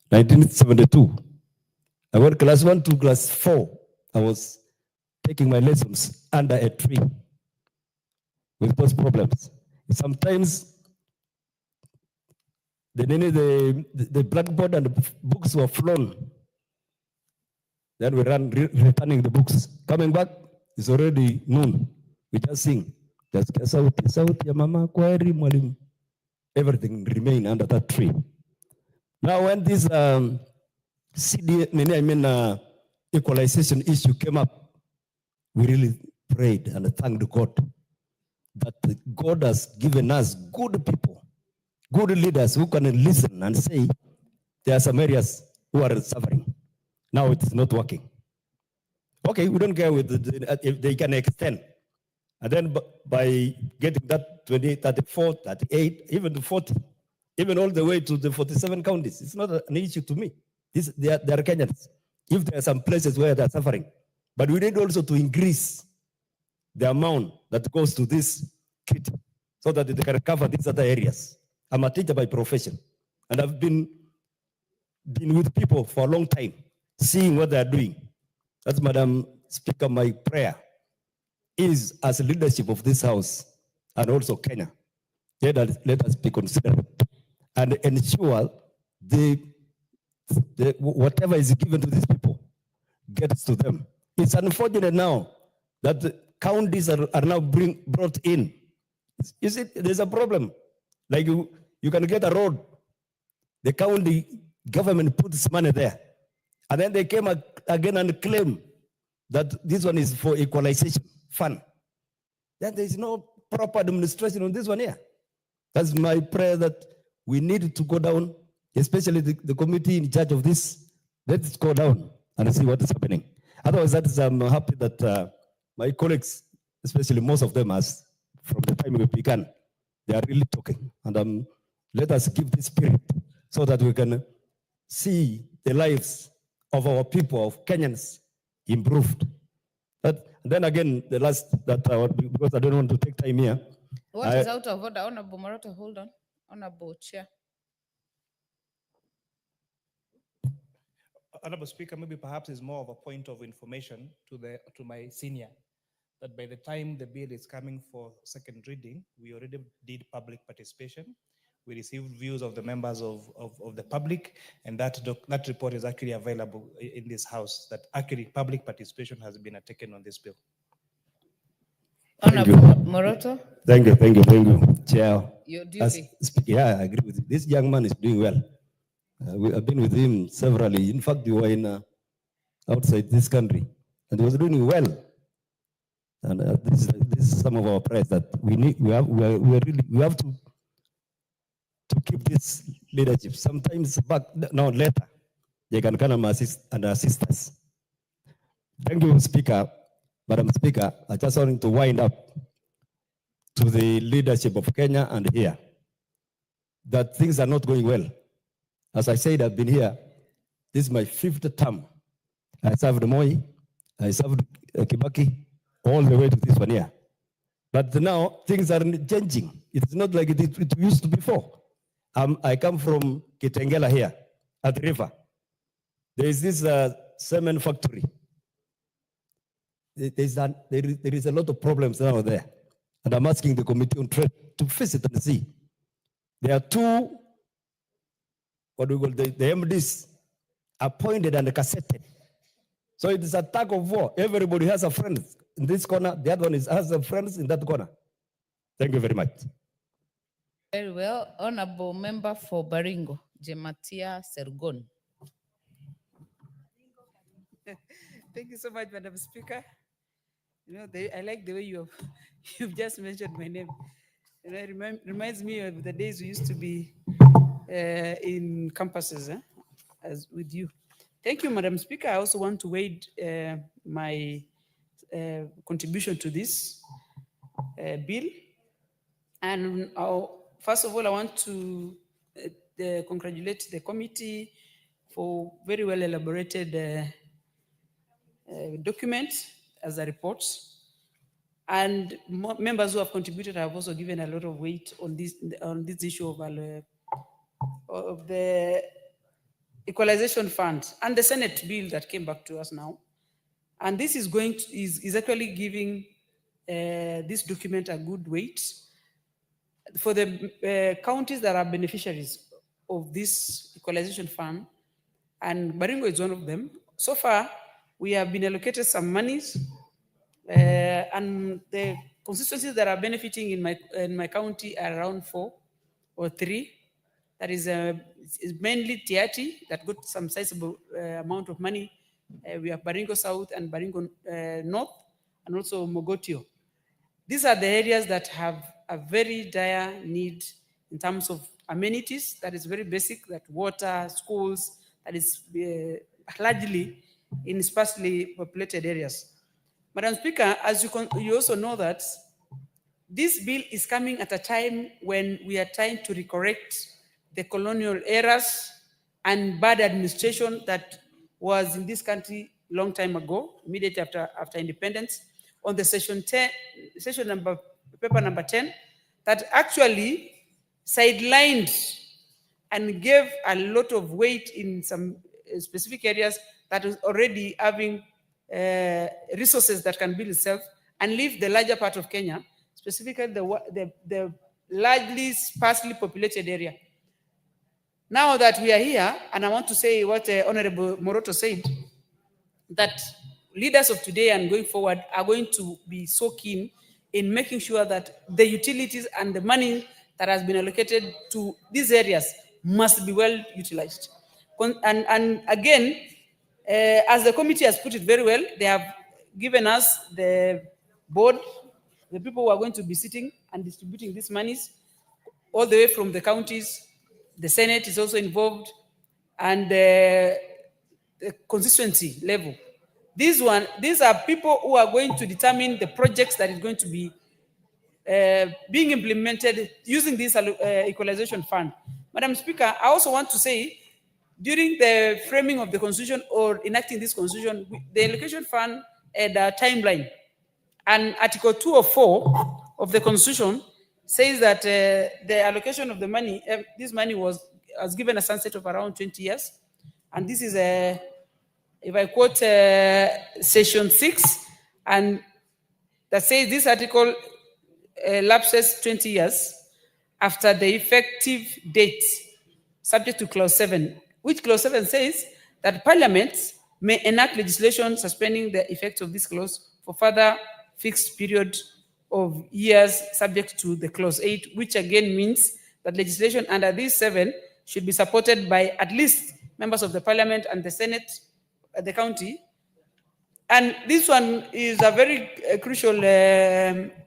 1972, I went class 1 to class 4. I was taking my lessons under a tree with those problems. Sometimes the blackboard and the books were flown. Then we ran returning the books. Coming back, it's already noon. We just sing. Everything remained under that tree. Now when this equalization issue came up, we really prayed and thanked God that God has given us good people, good leaders who can listen and say, there are some areas who are suffering. Now it is not working. Okay, we don't care if they can extend. And then by getting that 28, 34, 38, even to 40, even all the way to the 47 counties. It's not an issue to me. They are Kenyans. If there are some places where they are suffering, but we need also to increase the amount that goes to this kit so that they can cover these other areas. I'm a teacher by profession, and I've been with people for a long time, seeing what they are doing. That's, Madam Speaker, my prayer is, as a leadership of this House and also Kenya, let us be considerate and ensure whatever is given to these people gets to them. It's unfortunate now that the counties are now brought in. You see, there's a problem. Like you can get a road, the county government puts money there, and then they came again and claim that this one is for equalization fund. Then there is no proper administration on this one here. That's my prayer, that we need to go down, especially the committee in charge of this. Let's go down and see what is happening. Otherwise, I'm happy that my colleagues, especially most of them, as from the time we began, they are really talking. And let us give this spirit so that we can see the lives of our people, of Kenyans, improved. But then again, the last that because I don't want to take time here. What is out of order? Honorable Moroto, hold on. Honorable Chair. Honorable Speaker, maybe perhaps is more of a point of information to my senior, that by the time the bill is coming for second reading, we already did public participation. We received views of the members of the public, and that report is actually available in this House, that actually public participation has been taken on this bill. Honorable Moroto. Thank you, Chair. Your duty. Yeah, I agree with you. This young man is doing well. I've been with him severally. In fact, we were in outside this country, and he was doing well. And this is some of our prayers that we have to keep this leadership. Sometimes later, they can come and assist us. Thank you, Speaker. Madam Speaker, I just want to wind up to the leadership of Kenya and here, that things are not going well. As I said, I've been here. This is my 5th term. I served Moi, I served Kibaki, all the way to this one here. But now things are changing. It's not like it used to before. I come from Kitengela here at the river. There is this cement factory. There is a lot of problems now there. And I'm asking the Committee on Trade to visit and see. There are 2, what we call the MDs, appointed and cassetted. So it is a tug of war. Everybody has a friend in this corner. The other one has a friend in that corner. Thank you very much. Very well. Honorable Member for Baringo, Jematia Sergon. Thank you so much, Madam Speaker. You know, I like the way you've just mentioned my name. And it reminds me of the days we used to be in campuses as with you. Thank you, Madam Speaker. I also want to wade my contribution to this bill. And first of all, I want to congratulate the committee for very well elaborated documents as a report. And members who have contributed have also given a lot of weight on this issue of the equalization fund and the Senate bill that came back to us now. And this is is actually giving this document a good weight for the counties that are beneficiaries of this equalization fund, and Baringo is one of them. So far, we have been allocated some monies, and the constituencies that are benefiting in my county are around 4 or 3. That is mainly Tiati that got some sizable amount of money. We have Baringo South and Baringo North, and also Mogotio. These are the areas that have a very dire need in terms of amenities that is very basic, that water, schools, that is largely in sparsely populated areas. Madam Speaker, as you also know that this bill is coming at a time when we are trying to recorrect the colonial eras and bad administration that was in this country long time ago, immediately after independence, on the paper number 10, that actually sidelined and gave a lot of weight in some specific areas that is already having resources that can build itself, and leave the larger part of Kenya, specifically the largely sparsely populated area. Now that we are here, and I want to say what Honorable Moroto said, that leaders of today and going forward are going to be so keen in making sure that the utilities and the money that has been allocated to these areas must be well utilized. And again, as the committee has put it very well, they have given us the board, the people who are going to be sitting and distributing these monies, all the way from the counties. The Senate is also involved, and the constituency level. These are people who are going to determine the projects that is going to be being implemented using this equalization fund. Madam Speaker, I also want to say, during the framing of the constitution or enacting this constitution, the allocation fund had a timeline. And Article 204 of the constitution says that the allocation of the money, this money was given a sunset of around 20 years. And this is, if I quote section 6, and that says this article lapses 20 years after the effective date, subject to clause 7, which clause 7 says that Parliament may enact legislation suspending the effect of this clause for further fixed period of years, subject to the clause 8, which again means that legislation under this 7 should be supported by at least members of the Parliament and the Senate at the county. And this one is a very crucial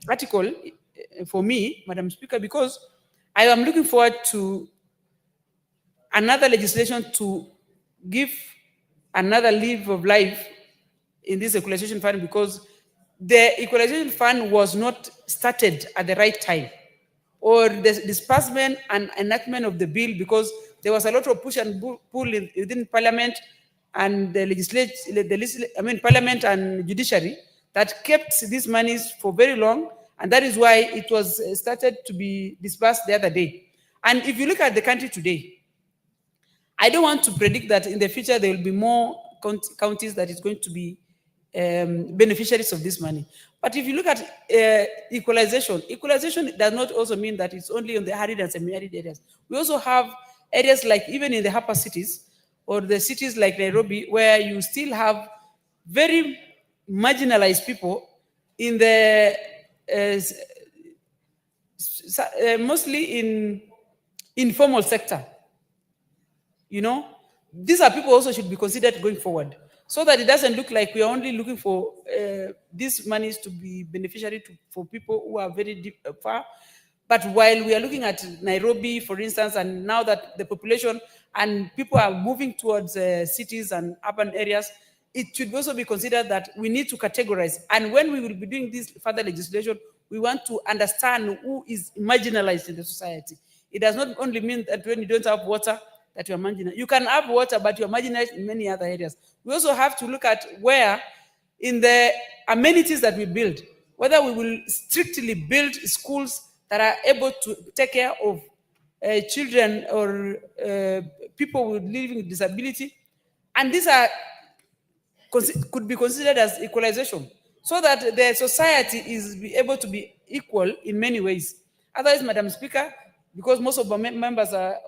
article for me, Madam Speaker, because I am looking forward to another legislation to give another leave of life in this equalization fund, because the equalization fund was not started at the right time, or the disbursement and enactment of the bill, because there was a lot of push and pull within Parliament and the Parliament and judiciary that kept these monies for very long, and that is why it was started to be disbursed the other day. And if you look at the country today, I don't want to predict that in the future there will be more counties that is going to be beneficiaries of this money. But if you look at equalization does not also mean that it's only on the arid and semi-arid areas. We also have areas like even in the upper cities or the cities like Nairobi, where you still have very marginalized people in the mostly in informal sector. You know, these are people also should be considered going forward, so that it doesn't look like we are only looking for these monies to be beneficiary for people who are very deep, far. But while we are looking at Nairobi, for instance, and now that the population and people are moving towards cities and urban areas, it should also be considered that we need to categorize. And when we will be doing this further legislation, we want to understand who is marginalized in the society. It does not only mean that when you don't have water, that you are marginalized. You can have water, but you are marginalized in many other areas. We also have to look at where in the amenities that we build, whether we will strictly build schools that are able to take care of children or people with living with disability. And these are could be considered as equalization, so that the society is able to be equal in many ways. Otherwise, Madam Speaker, because most of our members have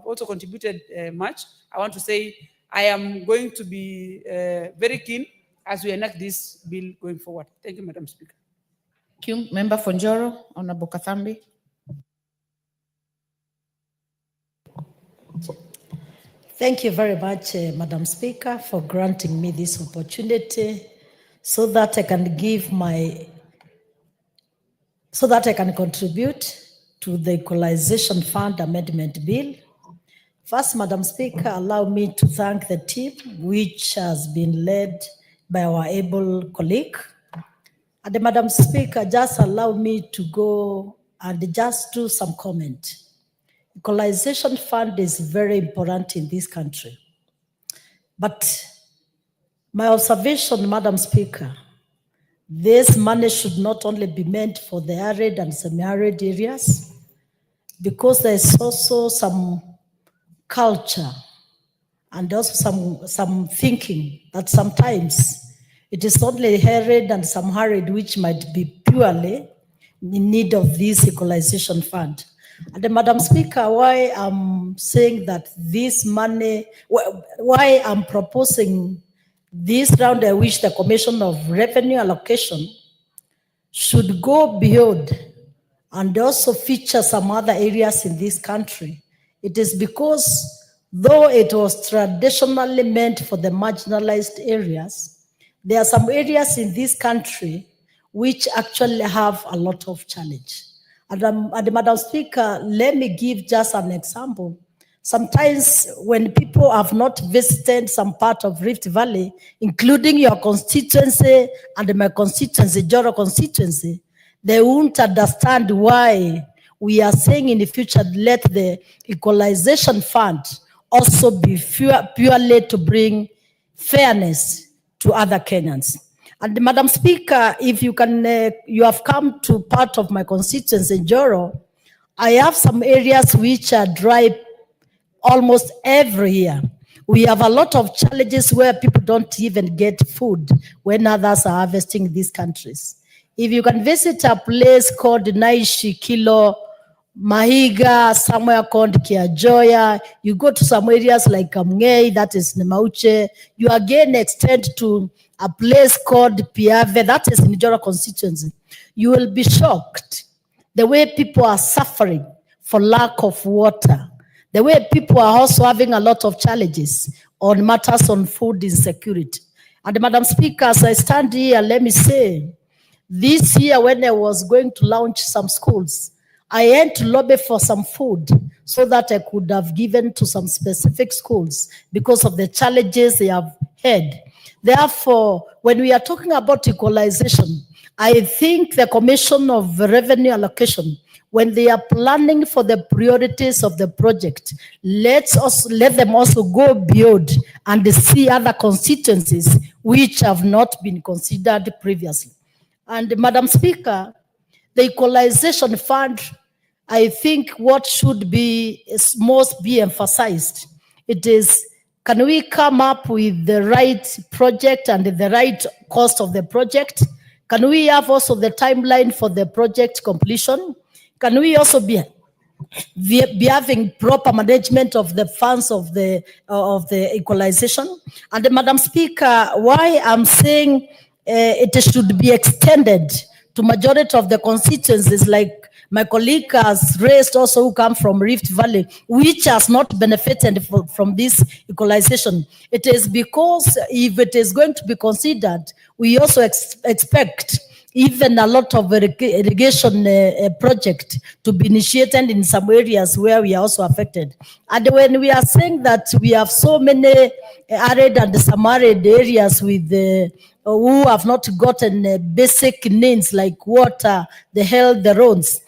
also contributed much, I want to say I am going to be very keen as we enact this bill going forward. Thank you, Madam Speaker. Thank you. Member Fonjoro, Honorable Kathambi. Thank you very much, Madam Speaker, for granting me this opportunity so that I can contribute to the Equalization Fund Amendment Bill. First, Madam Speaker, allow me to thank the team which has been led by our able colleague. And Madam Speaker, just allow me to go and just do some comment. Equalization fund is very important in this country. But my observation, Madam Speaker, this money should not only be meant for the arid and semi-arid areas, because there's also some culture and also some thinking that sometimes it is only arid and some arid which might be purely in need of this equalization fund. And Madam Speaker, why I'm saying that this money, why I'm proposing this round, I wish the Commission of Revenue Allocation should go beyond and also feature some other areas in this country. It is because though it was traditionally meant for the marginalized areas, there are some areas in this country which actually have a lot of challenge. And Madam Speaker, let me give just an example. Sometimes when people have not visited some part of Rift Valley, including your constituency and my constituency, Joro constituency, they won't understand why we are saying in the future, let the equalization fund also be purely to bring fairness to other Kenyans. And Madam Speaker, if you can, you have come to part of my constituency, Joro, I have some areas which are dry almost every year. We have a lot of challenges where people don't even get food when others are harvesting in these countries. If you can visit a place called Naishi, Kilo, Mahiga, somewhere called Kiajoya, you go to some areas like Kamngei, that is Nemauche, you again extend to a place called Piave, that is Nijoro constituency. You will be shocked the way people are suffering for lack of water. The way people are also having a lot of challenges on matters on food insecurity. And Madam Speaker, as I stand here, let me say, this year when I was going to launch some schools, I had to lobby for some food so that I could have given to some specific schools because of the challenges they have had. Therefore, when we are talking about equalization, I think the Commission of Revenue Allocation, when they are planning for the priorities of the project, let them also go beyond and see other constituencies which have not been considered previously. And Madam Speaker, the equalization fund, I think what should be most be emphasized, it is, can we come up with the right project and the right cost of the project? Can we have also the timeline for the project completion? Can we also be having proper management of the funds of the equalization? And Madam Speaker, why I'm saying it should be extended to majority of the constituencies, like my colleague has raised also, who come from Rift Valley, which has not benefited from this equalization. It is because if it is going to be considered, we also expect even a lot of irrigation project to be initiated in some areas where we are also affected. And when we are saying that we have so many arid and semi-arid areas with who have not gotten basic needs like water, the health, the roads,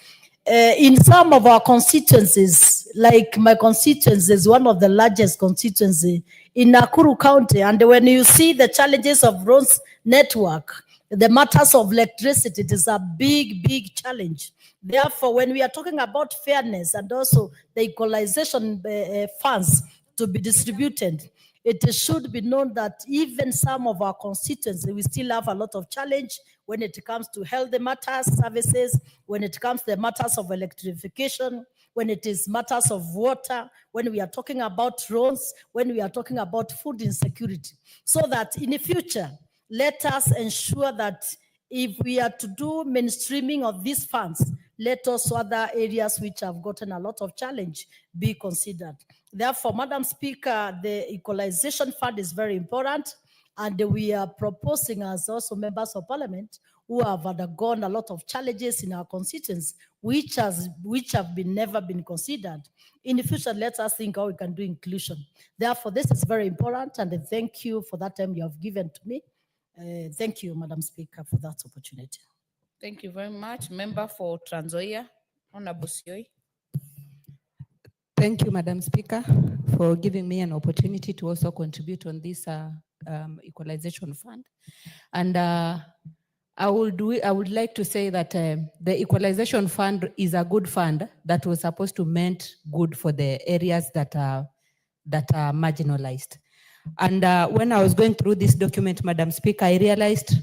in some of our constituencies, like my constituency is one of the largest constituency in Nakuru County, and when you see the challenges of roads network, the matters of electricity, it is a big challenge. Therefore, when we are talking about fairness and also the equalization funds to be distributed, it should be known that even some of our constituencies, we still have a lot of challenge when it comes to health matters, services, when it comes to the matters of electrification, when it is matters of water, when we are talking about roads, when we are talking about food insecurity. So that in the future, let us ensure that if we are to do mainstreaming of these funds, let also other areas which have gotten a lot of challenge be considered. Therefore, Madam Speaker, the equalization fund is very important, and we are proposing as also members of parliament who have undergone a lot of challenges in our constituents, which have never been considered. In the future, let us think how we can do inclusion. Therefore, this is very important, and thank you for that time you have given to me. Thank you, Madam Speaker, for that opportunity. Thank you very much. Member for Trans Nzoia, Honorable Sioi. Thank you, Madam Speaker, for giving me an opportunity to also contribute on this equalization fund. And I would like to say that the equalization fund is a good fund that was supposed to meant good for the areas that are marginalized. And when I was going through this document, Madam Speaker, I realized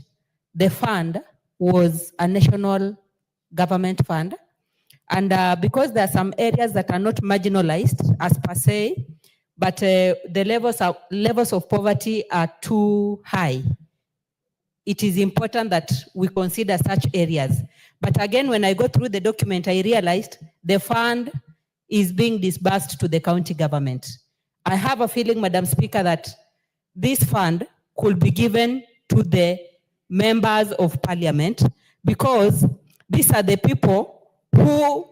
the fund was a national government fund. And because there are some areas that are not marginalized as per se, but the levels of poverty are too high, it is important that we consider such areas. But again, when I go through the document, I realized the fund is being disbursed to the county government. I have a feeling, Madam Speaker, that this fund could be given to the members of parliament, because these are the people who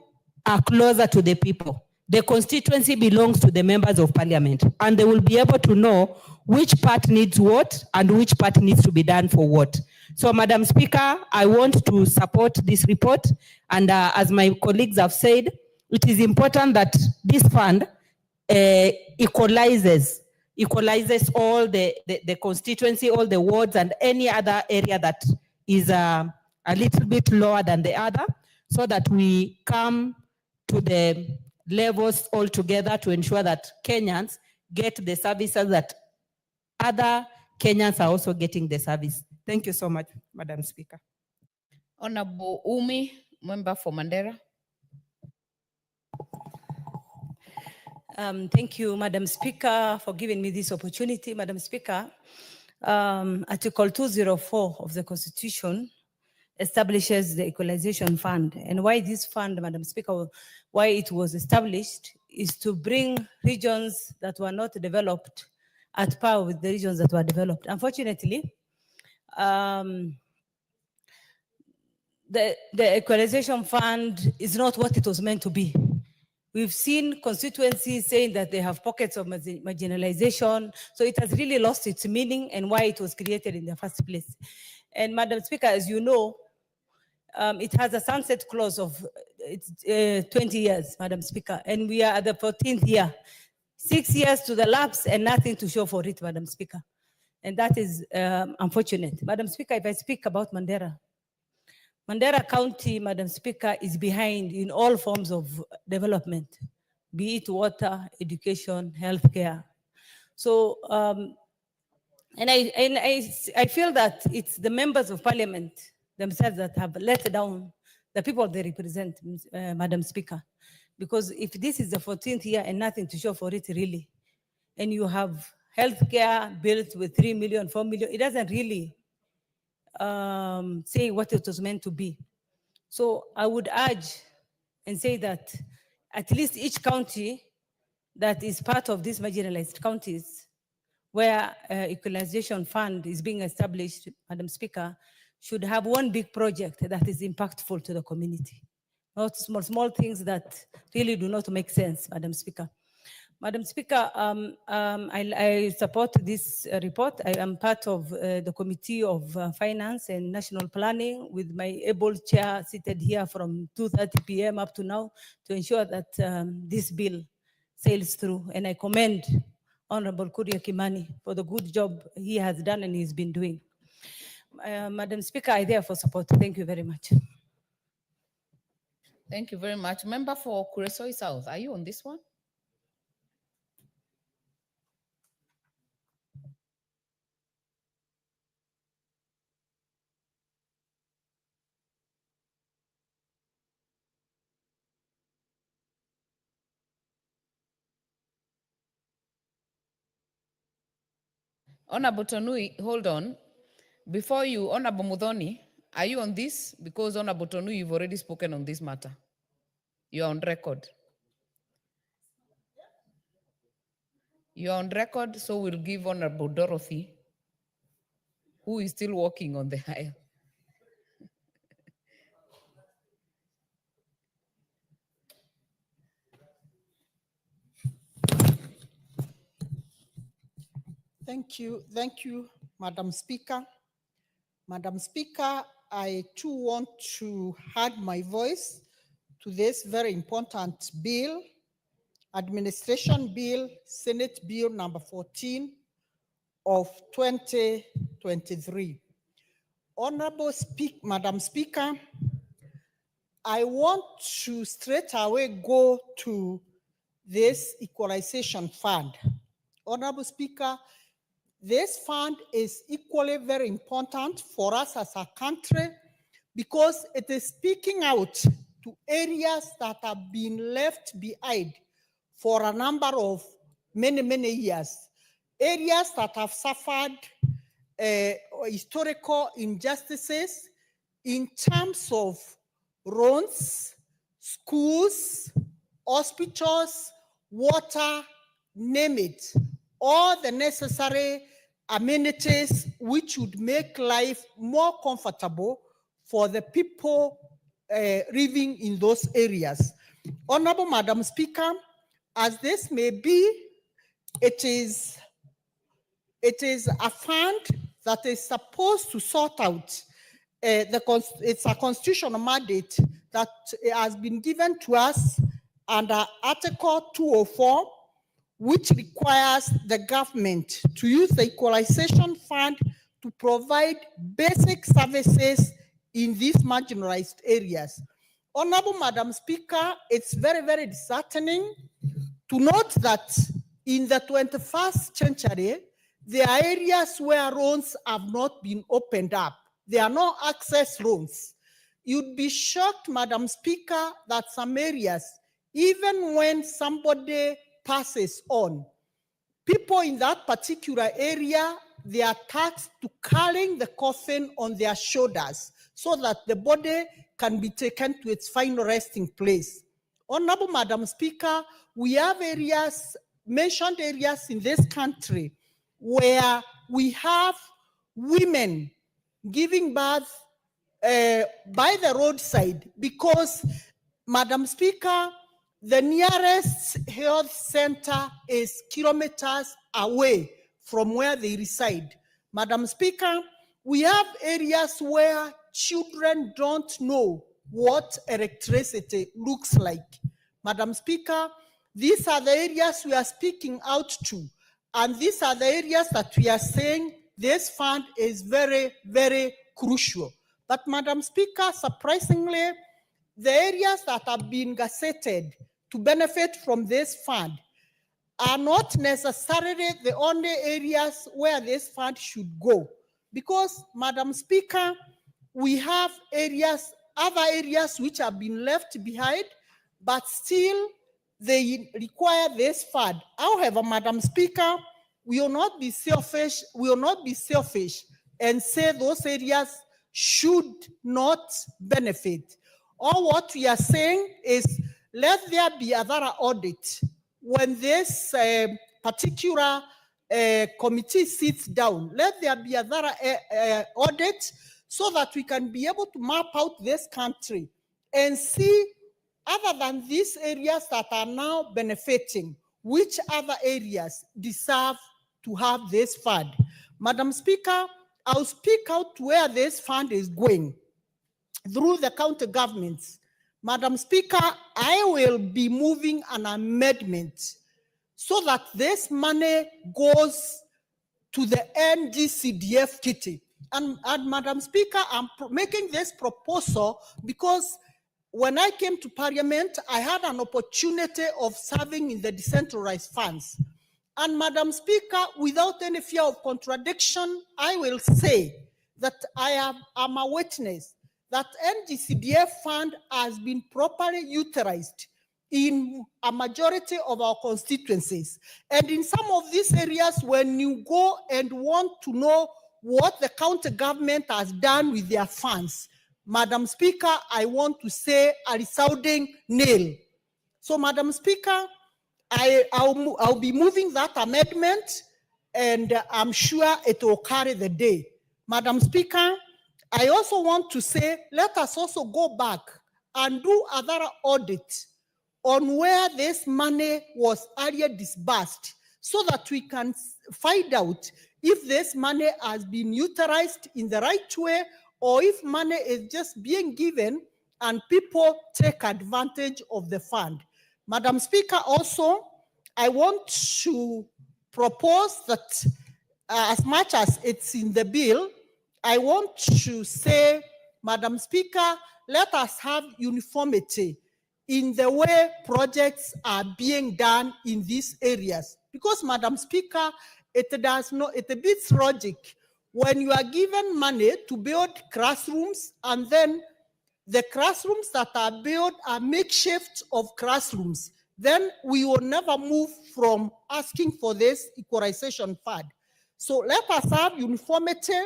are closer to the people. The constituency belongs to the members of parliament, and they will be able to know which part needs what and which part needs to be done for what. So, Madam Speaker, I want to support this report, and as my colleagues have said, it is important that this fund equalizes all the constituency, all the wards, and any other area that is a little bit lower than the other, so that we come to the levels all together to ensure that Kenyans get the services that other Kenyans are also getting the service. Thank you so much, Madam Speaker. Honorable Umi, member for Mandera. Thank you, Madam Speaker, for giving me this opportunity. Madam Speaker, Article 204 of the Constitution establishes the Equalization Fund. And why this fund, Madam Speaker, why it was established is to bring regions that were not developed at par with the regions that were developed. Unfortunately, the Equalization Fund is not what it was meant to be. We've seen constituencies saying that they have pockets of marginalization, so it has really lost its meaning and why it was created in the first place. And Madam Speaker, as you know, it has a sunset clause of 20 years, Madam Speaker, and we are at the 14th year. 6 years to the lapse and nothing to show for it, Madam Speaker. And that is unfortunate. Madam Speaker, if I speak about Mandera County, Madam Speaker, is behind in all forms of development, be it water, education, healthcare. So, and I feel that it's the members of parliament themselves that have let down the people they represent, Madam Speaker. Because if this is the 14th year and nothing to show for it really, and you have healthcare built with 3 million, 4 million, it doesn't really say what it was meant to be. So I would urge and say that at least each county that is part of these marginalized counties where equalization fund is being established, Madam Speaker, should have one big project that is impactful to the community. Not small things that really do not make sense, Madam Speaker. Madam Speaker, I support this report. I am part of the Committee of Finance and National Planning with my able chair seated here from 2:30 p.m. up to now to ensure that this bill sails through. And I commend Honorable Kuria Kimani for the good job he has done and he's been doing. Madam Speaker, I therefore support. Thank you very much. Thank you very much. Member for Kuresoi South, are you on this one? Honorable Tonui, hold on. Before you, Honorable Mudhoni, are you on this? Because Honorable Tonui, you've already spoken on this matter. You're on record. You're on record, so we'll give Honorable Dorothy, who is still walking on the aisle. Thank you, Madam Speaker. Madam Speaker, I too want to add my voice to this very important bill Administration Bill, Senate Bill number 14 of 2023. Honorable Madam Speaker, I want to straight away go to this equalization fund. Honorable Speaker, this fund is equally very important for us as a country because it is speaking out to areas that have been left behind for a number of many years. Areas that have suffered historical injustices in terms of roads, schools, hospitals, water, name it, all the necessary amenities which would make life more comfortable for the people living in those areas. Honorable Madam Speaker, as this may be, it is a fund that is supposed to sort out it's a constitutional mandate that has been given to us under Article 204, which requires the government to use the equalization fund to provide basic services in these marginalized areas. Honorable Madam Speaker, it's very disheartening to note that in the 21st century, there are areas where roads have not been opened up. There are no access roads. You'd be shocked, Madam Speaker, that some areas, even when somebody passes on, people in that particular area, they are tasked to carrying the coffin on their shoulders so that the body can be taken to its final resting place. Honorable Madam Speaker, we have areas, mentioned areas in this country where we have women giving birth by the roadside because, Madam Speaker, the nearest health center is kilometers away from where they reside. Madam Speaker, we have areas where children don't know what electricity looks like. Madam Speaker, these are the areas we are speaking out to, and these are the areas that we are saying this fund is very crucial. But Madam Speaker, surprisingly, the areas that have been gazetted to benefit from this fund are not necessarily the only areas where this fund should go. Because, Madam Speaker, we have areas, other areas which have been left behind, but still they require this fund. However, Madam Speaker, we will not be selfish, and say those areas should not benefit. All what we are saying is let there be a thorough audit when this particular committee sits down. Let there be a thorough audit so that we can be able to map out this country and see, other than these areas that are now benefiting, which other areas deserve to have this fund. Madam Speaker, I'll speak out where this fund is going through the county governments. Madam Speaker, I will be moving an amendment so that this money goes to the NGCDF kitty. And Madam Speaker, I'm making this proposal because when I came to Parliament, I had an opportunity of serving in the decentralized funds. And Madam Speaker, without any fear of contradiction, I will say that I am a witness that NGCDF fund has been properly utilized in a majority of our constituencies. And in some of these areas, when you go and want to know what the county government has done with their funds, Madam Speaker, I want to say a resounding nil. So, Madam Speaker, I'll be moving that amendment, and I'm sure it will carry the day. Madam Speaker, I also want to say, let us also go back and do another audit on where this money was earlier disbursed so that we can find out if this money has been utilized in the right way or if money is just being given and people take advantage of the fund. Madam Speaker, also, I want to propose that as much as it's in the bill, I want to say, Madam Speaker, let us have uniformity in the way projects are being done in these areas. Because, Madam Speaker, it beats logic when you are given money to build classrooms and then the classrooms that are built are makeshift of classrooms, then we will never move from asking for this equalization fund. So let us have uniformity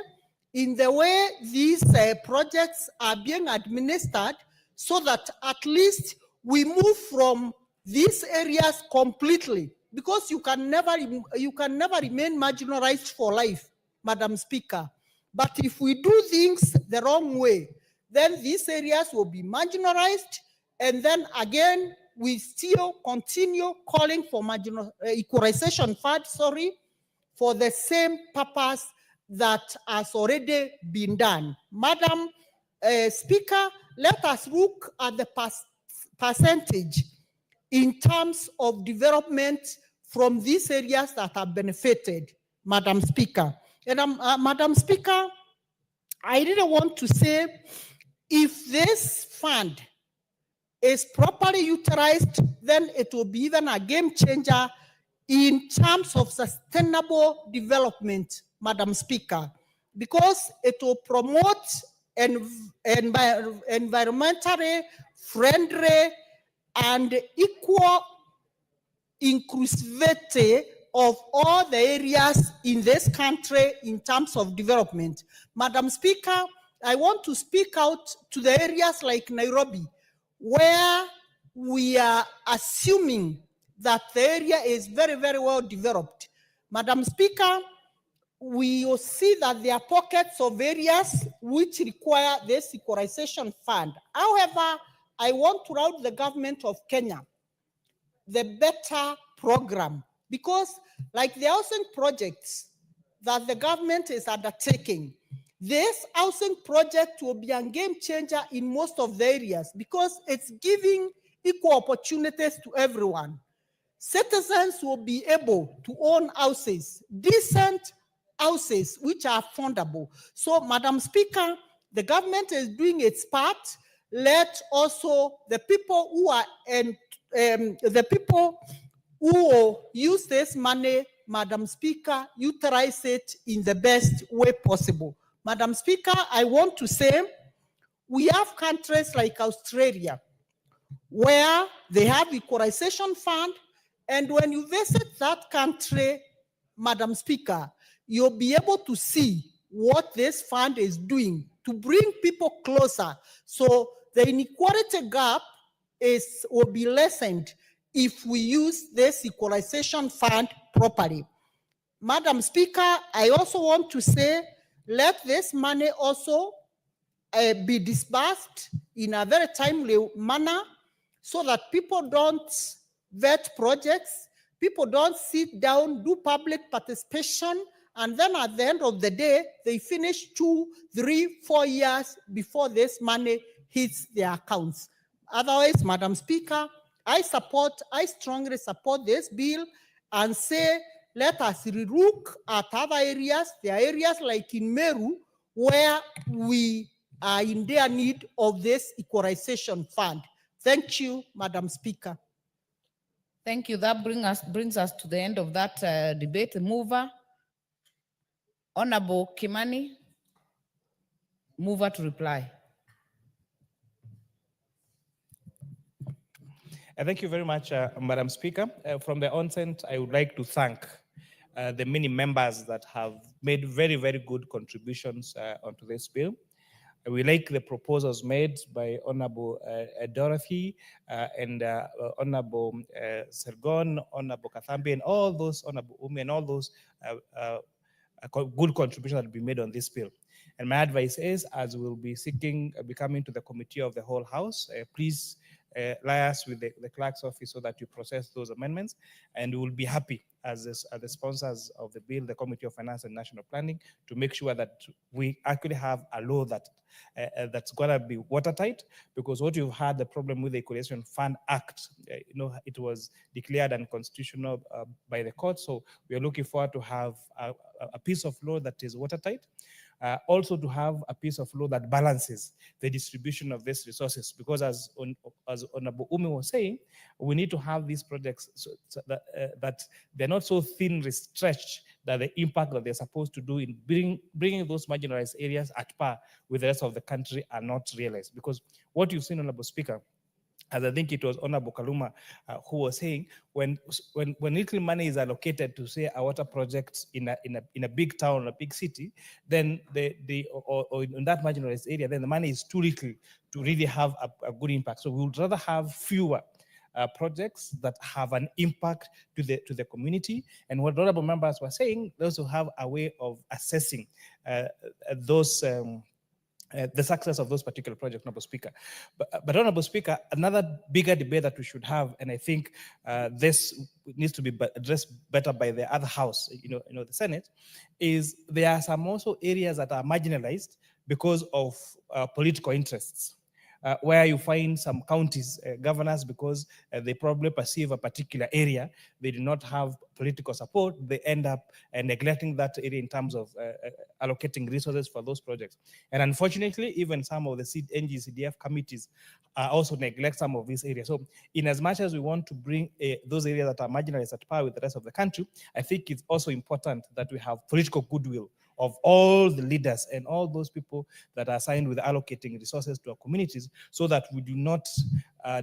in the way these projects are being administered so that at least we move from these areas completely, because you can never remain marginalized for life, Madam Speaker. But if we do things the wrong way, then these areas will be marginalized, and then again, we still continue calling for equalization fund, for the same purpose that has already been done. Madam Speaker, let us look at the percentage in terms of development from these areas that are benefited, Madam Speaker. And Madam Speaker, I really want to say, if this fund is properly utilized, then it will be even a game changer in terms of sustainable development, Madam Speaker, because it will promote environmentally friendly and equal inclusivity of all the areas in this country in terms of development. Madam Speaker, I want to speak out to the areas like Nairobi, where we are assuming that the area is very, very well developed. Madam Speaker, we will see that there are pockets of areas which require this equalization fund. However, I want to route the government of Kenya the better program, because like the housing projects that the government is undertaking, this housing project will be a game changer in most of the areas because it's giving equal opportunities to everyone. Citizens will be able to own houses, decent houses, which are affordable. So, Madam Speaker, the government is doing its part. Let also the people who are the people who will use this money, Madam Speaker, utilize it in the best way possible. Madam Speaker, I want to say we have countries like Australia where they have equalization fund, and when you visit that country, Madam Speaker, you'll be able to see what this fund is doing to bring people closer. So the inequality gap will be lessened if we use this equalization fund properly. Madam Speaker, I also want to say, let this money also be disbursed in a very timely manner so that people don't vet projects, people don't sit down, do public participation, and then at the end of the day, they finish 2, 3, 4 years before this money hits their accounts. Otherwise, Madam Speaker, I strongly support this bill and say, let us relook at other areas. There are areas like in Meru where we are in their need of this equalization fund. Thank you, Madam Speaker. Thank you. That brings us to the end of that debate. The mover, Honorable Kimani, mover to reply. Thank you very much, Madam Speaker. From the onset, I would like to thank the many members that have made very, very good contributions onto this bill. We like the proposals made by Honorable Dorothy and Honorable Sergon, Honorable Kathambi, and all those, Honorable Umi, and all those good contributions that will be made on this bill. And my advice is, as we'll be coming to the committee of the whole House, please liaise with the clerk's office so that you process those amendments, and we will be happy as the sponsors of the bill, the Committee of Finance and National Planning, to make sure that we actually have a law that that's going to be watertight, because what you've had the problem with the Equalization Fund Act, it was declared unconstitutional by the court. So we are looking forward to have a piece of law that is watertight. Also to have a piece of law that balances the distribution of these resources, because as Honorable Umi was saying, we need to have these projects so that they're not so thinly stretched that the impact that they're supposed to do in bringing those marginalized areas at par with the rest of the country are not realized. Because what you've seen, Honorable Speaker, as I think it was Honorable Kaluma who was saying, when little money is allocated to, say, a water project in a big town, a big city, then or in that marginalized area, then the money is too little to really have a good impact. So we would rather have fewer projects that have an impact to the community. And what honorable members were saying, they also have a way of assessing those. The success of those particular projects, Honorable Speaker. But Honorable Speaker, another bigger debate that we should have, and I think this needs to be addressed better by the other house, the Senate, is there are some also areas that are marginalized because of political interests. Where you find some counties, governors, because they probably perceive a particular area, they do not have political support, they end up neglecting that area in terms of allocating resources for those projects. And unfortunately, even some of the NGCDF committees also neglect some of these areas. So in as much as we want to bring those areas that are marginalized at par with the rest of the country, I think it's also important that we have political goodwill of all the leaders and all those people that are assigned with allocating resources to our communities, so that we do not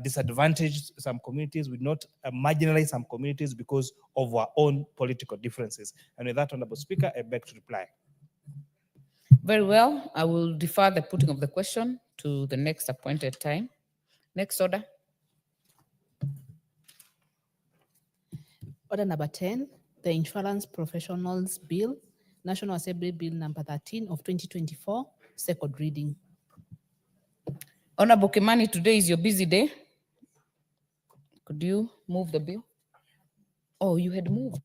disadvantage some communities, we do not marginalize some communities because of our own political differences. And with that, Honorable Speaker, I beg to reply. Very well. I will defer the putting of the question to the next appointed time. Next order. Order number 10, the Insurance Professionals Bill, National Assembly Bill number 13 of 2024, second reading. Honorable Kimani, today is your busy day. Could you move the bill? Oh, you had moved.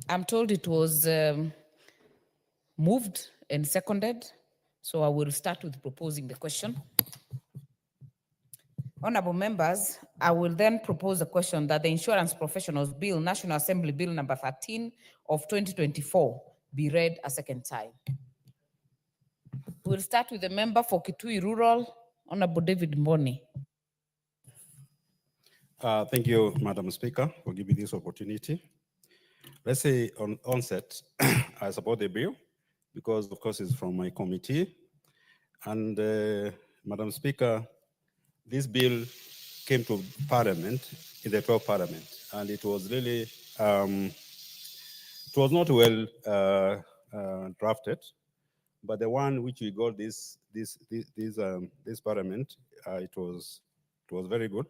I'm told it was moved and seconded, so I will start with proposing the question. Honorable members, I will then propose a question that the Insurance Professionals Bill, National Assembly Bill number 13 of 2024, be read a second time. We'll start with the member for Kitui Rural, Honorable David Mboni. Thank you, Madam Speaker, for giving this opportunity. Let's say on onset, I support the bill because, of course, it's from my committee. And Madam Speaker, this bill came to Parliament in the 12th Parliament, and it was really, it was not well drafted, but the one which we got this Parliament, it was very good,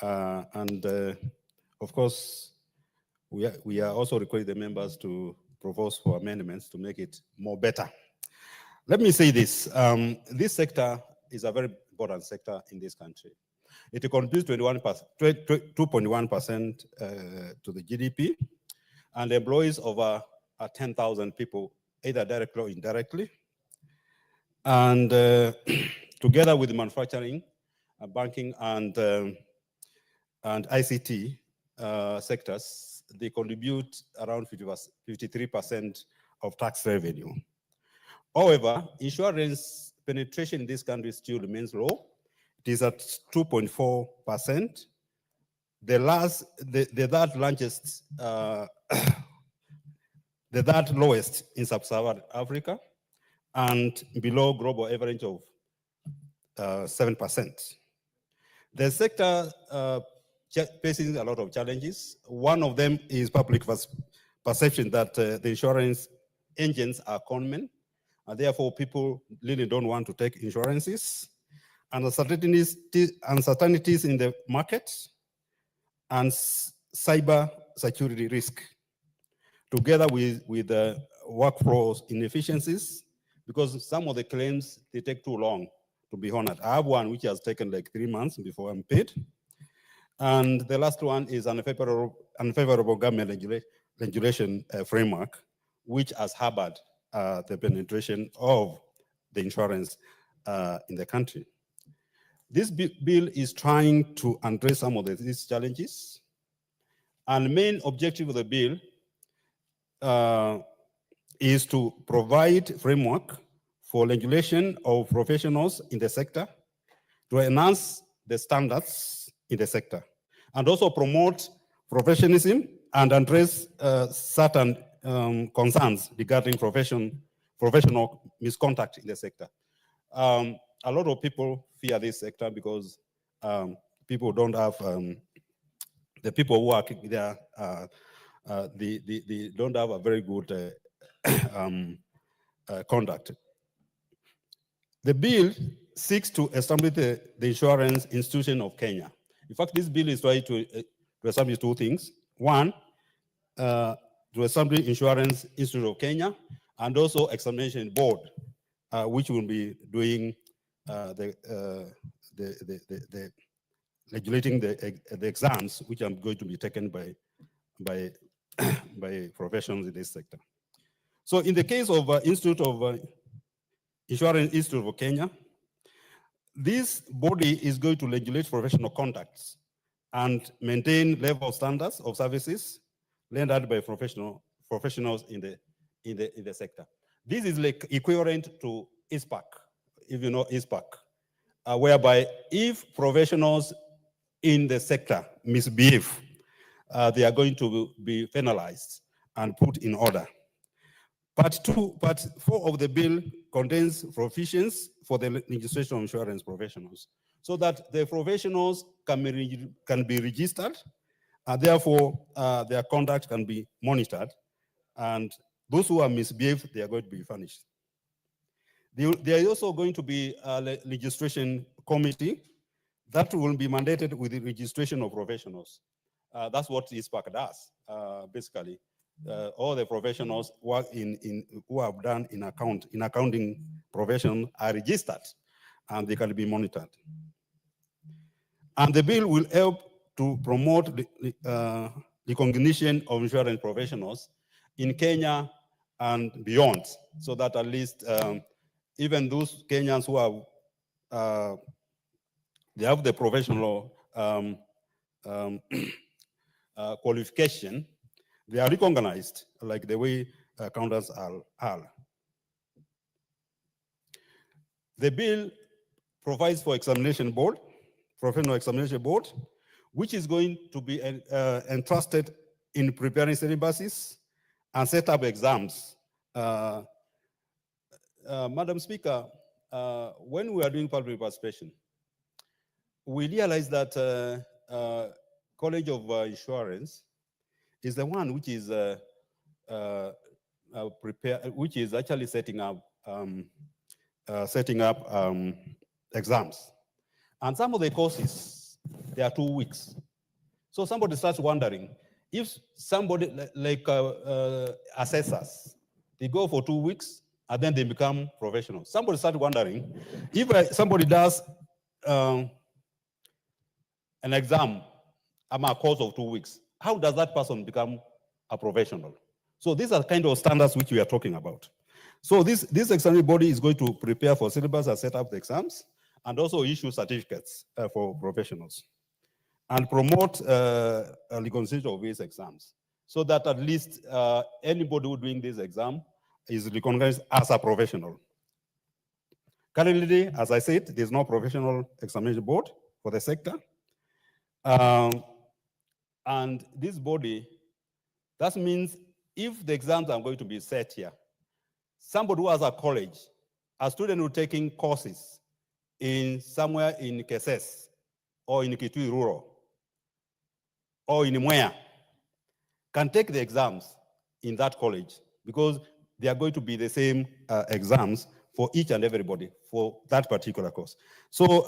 and of course, we are also requesting the members to propose for amendments to make it more better. Let me say this: this sector is a very important sector in this country. It contributes 2.1% to the GDP and employs over 10,000 people, either directly or indirectly. And together with manufacturing, banking, and ICT sectors, they contribute around 53% of tax revenue. However, insurance penetration in this country still remains low. It is at 2.4%. The third largest, the third lowest in sub-Saharan Africa, and below global average of 7%. The sector facing a lot of challenges. One of them is public perception that the insurance agents are conmen, and therefore people really don't want to take insurances. And uncertainties in the market and cyber security risk, together with the workforce inefficiencies because some of the claims, they take too long to be honored. I have one which has taken like 3 months before I'm paid. And the last one is unfavorable government regulation framework, which has harbored the penetration of the insurance in the country. This bill is trying to address some of these challenges. And the main objective of the bill is to provide framework for regulation of professionals in the sector, to enhance the standards in the sector, and also promote professionalism and address certain concerns regarding professional misconduct in the sector. A lot of people fear this sector because people don't have, the people who are there, they don't have a very good conduct. The bill seeks to establish the Insurance Institution of Kenya. In fact, this bill is trying to establish two things. One, to establish Insurance Institute of Kenya, and also Examination Board, which will be doing regulating the exams, which are going to be taken by professionals in this sector. So in the case of Insurance Institute of Kenya, this body is going to regulate professional conducts and maintain level standards of services rendered by professionals in the sector. This is like equivalent to ISPAC, if you know ISPAC, whereby if professionals in the sector misbehave, they are going to be penalized and put in order. Part 4 of the bill contains provisions for the registration of insurance professionals, so that the professionals can be registered, and therefore their conduct can be monitored, and those who are misbehaved, they are going to be punished. There is also going to be a registration committee that will be mandated with the registration of professionals. That's what ISPAC does, basically. All the professionals work who have done in accounting profession are registered, and they can be monitored. And the bill will help to promote the recognition of insurance professionals in Kenya and beyond, so that at least even those Kenyans who have they have the professional qualification, they are recognized like the way accountants are. The bill provides for examination board, professional examination board, which is going to be entrusted in preparing syllabuses and set up exams. Madam Speaker, when we are doing public participation, we realized that College of Insurance is the one which is which is actually setting up exams. And some of the courses, they are 2 weeks. So somebody starts wondering, if somebody like assessors, they go for 2 weeks and then they become professionals. Somebody starts wondering, if somebody does an exam, a course of 2 weeks, how does that person become a professional? So these are kind of standards which we are talking about. So this examining body is going to prepare for syllabus and set up the exams, and also issue certificates for professionals, and promote a reconciliation of these exams, so that at least anybody who is doing this exam is recognized as a professional. Currently, as I said, there's no professional examination board for the sector. And this body, that means if the exams are going to be set here, somebody who has a college, a student who is taking courses in somewhere in Keses, or in Kitui Rural, or in Mwea, can take the exams in that college, because they are going to be the same exams for each and everybody for that particular course. So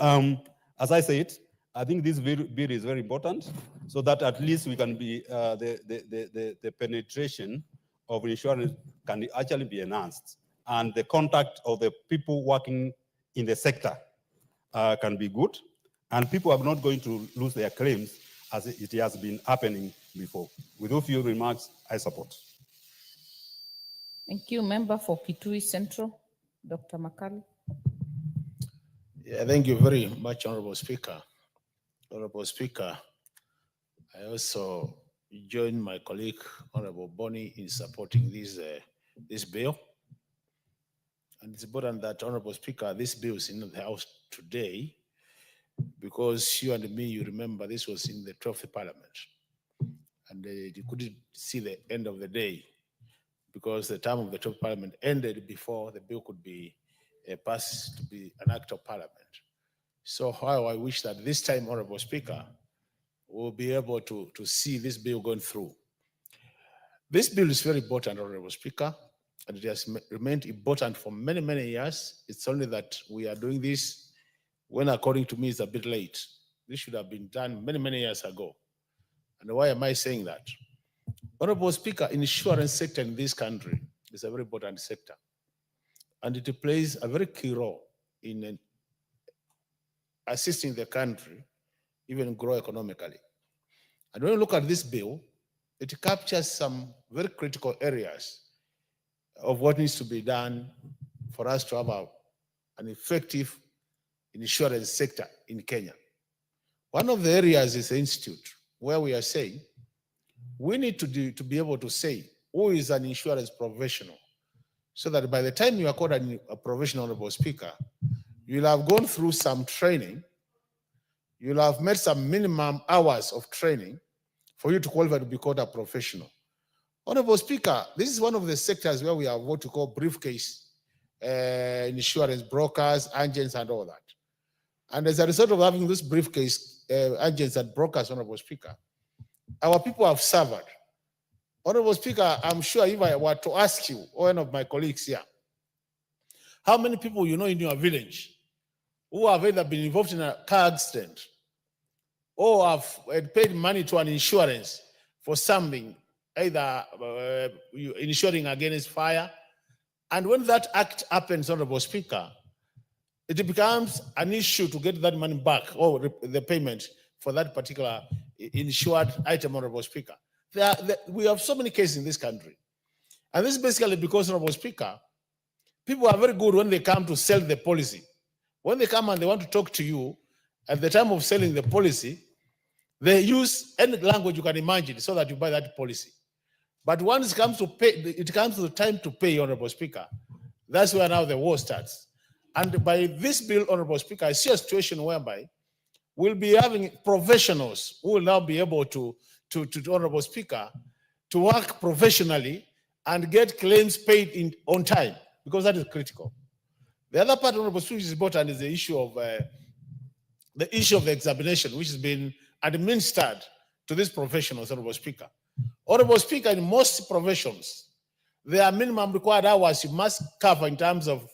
as I said, I think this bill is very important, so that at least we can be, the penetration of insurance can actually be enhanced, and the contact of the people working in the sector can be good, and people are not going to lose their claims as it has been happening before. With a few remarks, I support. Thank you. Member for Kitui Central, Dr. Makali. Yeah, thank you very much, Honorable Speaker. Honorable Speaker, I also join my colleague, Honorable Bonnie, in supporting this bill. And it's important that, Honorable Speaker, this bill is in the House today because you and me, you remember this was in the 12th Parliament. And you couldn't see the end of the day because the term of the 12th Parliament ended before the bill could be passed to be an act of Parliament. So how I wish that this time, Honorable Speaker, we'll be able to see this bill going through. This bill is very important, Honorable Speaker, and it has remained important for many, many years. It's only that we are doing this when, according to me, it's a bit late. This should have been done many, many years ago. And why am I saying that? Honorable Speaker, insurance sector in this country is a very important sector, and it plays a very key role in assisting the country even grow economically. And when you look at this bill, it captures some very critical areas of what needs to be done for us to have an effective insurance sector in Kenya. One of the areas is the institute, where we are saying we need to be able to say who is an insurance professional, so that by the time you are called a professional, Honorable Speaker, you'll have gone through some training, you'll have met some minimum hours of training for you to qualify to be called a professional. Honorable Speaker, this is one of the sectors where we have what we call briefcase insurance brokers, agents, and all that. And as a result of having this briefcase agents and brokers, Honorable Speaker, our people have suffered. Honorable Speaker, I'm sure if I were to ask you, or one of my colleagues here, how many people you know in your village who have either been involved in a car accident or have paid money to an insurance for something, either insuring against fire, and when that act happens, Honorable Speaker, it becomes an issue to get that money back or the payment for that particular insured item, Honorable Speaker. We have so many cases in this country. And this is basically because, Honorable Speaker, people are very good when they come to sell the policy. When they come and they want to talk to you, at the time of selling the policy, they use any language you can imagine so that you buy that policy. But once it comes to pay, it comes to the time to pay, Honorable Speaker. That's where now the war starts. And by this bill, Honorable Speaker, I see a situation whereby we'll be having professionals who will now be able to Honorable Speaker, to work professionally and get claims paid on time, because that is critical. The other part, Honorable Speaker, is important is the issue of the examination, which has been administered to these professionals, Honorable Speaker. Honorable Speaker, in most professions, there are minimum required hours you must cover in terms of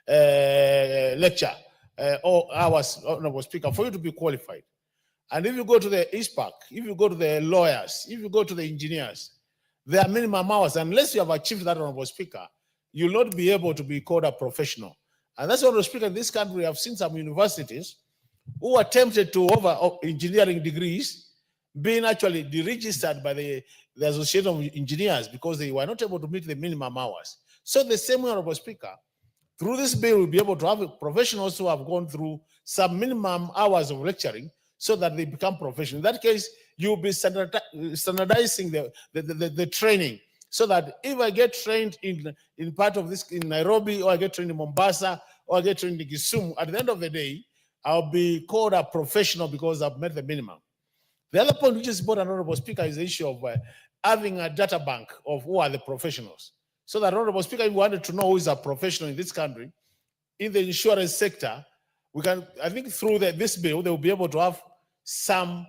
lecture or hours, Honorable Speaker, for you to be qualified. And if you go to the ISPAC, if you go to the lawyers, if you go to the engineers, there are minimum hours. Unless you have achieved that, Honorable Speaker, you'll not be able to be called a professional. And that's why, Honorable Speaker, in this country, I've seen some universities who attempted to offer engineering degrees being actually deregistered by the Association of Engineers because they were not able to meet the minimum hours. So the same way, Honorable Speaker, through this bill, we'll be able to have professionals who have gone through some minimum hours of lecturing so that they become professional. In that case, you'll be standardizing the training so that if I get trained in part of this in Nairobi, or I get trained in Mombasa, or I get trained in Kisumu, at the end of the day, I'll be called a professional because I've met the minimum. The other point which is important, Honorable Speaker, is the issue of having a data bank of who are the professionals. So that, Honorable Speaker, if you wanted to know who is a professional in this country, in the insurance sector, we can, I think through this bill, they will be able to have some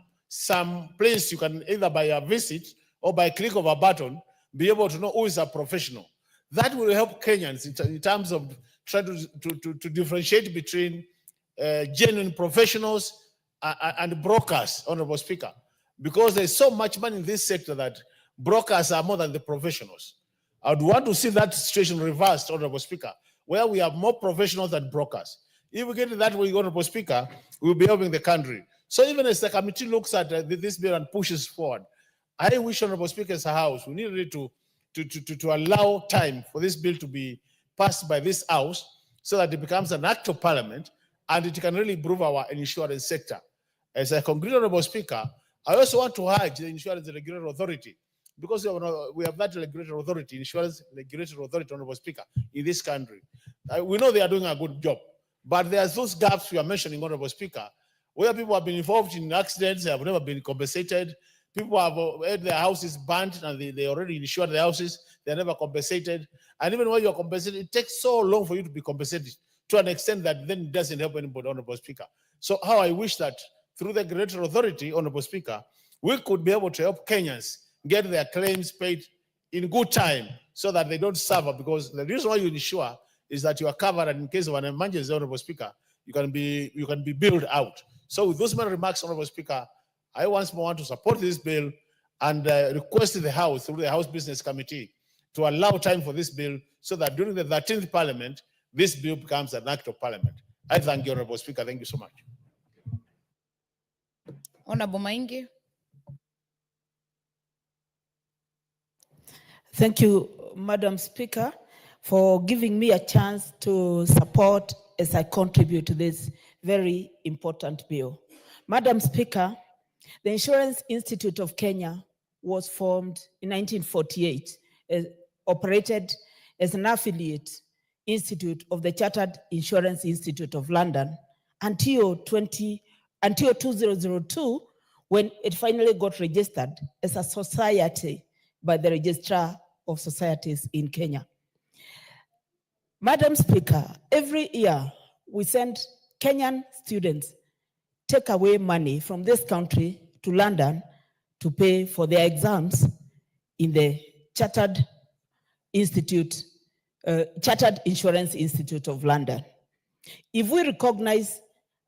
place you can either by a visit or by a click of a button, be able to know who is a professional. That will help Kenyans in terms of trying to differentiate between genuine professionals and brokers, Honorable Speaker, because there's so much money in this sector that brokers are more than the professionals. I would want to see that situation reversed, Honorable Speaker, where we have more professionals than brokers. If we get to that way, Honorable Speaker, we'll be helping the country. So even as the committee looks at this bill and pushes forward, I wish, Honorable Speaker, as a House, we need really to allow time for this bill to be passed by this House so that it becomes an act of Parliament and it can really improve our insurance sector. As I conclude, Honorable Speaker, I also want to urge the Insurance Regulatory Authority, because we have that regulatory authority, Insurance Regulatory Authority, Honorable Speaker, in this country. We know they are doing a good job, but there's those gaps we are mentioning, Honorable Speaker, where people have been involved in accidents, they have never been compensated. People have had their houses burnt and they already insured their houses, they're never compensated. And even when you're compensated, it takes so long for you to be compensated to an extent that then it doesn't help anybody, Honorable Speaker. So how I wish that through the regulatory authority, Honorable Speaker, we could be able to help Kenyans get their claims paid in good time so that they don't suffer, because the reason why you insure is that you are covered, and in case of an emergency, Honorable Speaker, you can be billed out. So with those many remarks, Honorable Speaker, I once more want to support this bill and request the House through the House Business Committee to allow time for this bill so that during the 13th Parliament, this bill becomes an act of Parliament. I thank you, Honorable Speaker. Thank you so much. Honorable Maingi. Thank you, Madam Speaker, for giving me a chance to support as I contribute to this very important bill. Madam Speaker, the Insurance Institute of Kenya was formed in 1948, operated as an affiliate institute of the Chartered Insurance Institute of London until 2002, when it finally got registered as a society by the Registrar of Societies in Kenya. Madam Speaker, every year we send Kenyan students take away money from this country to London to pay for their exams in the Chartered Insurance Institute of London. If we recognize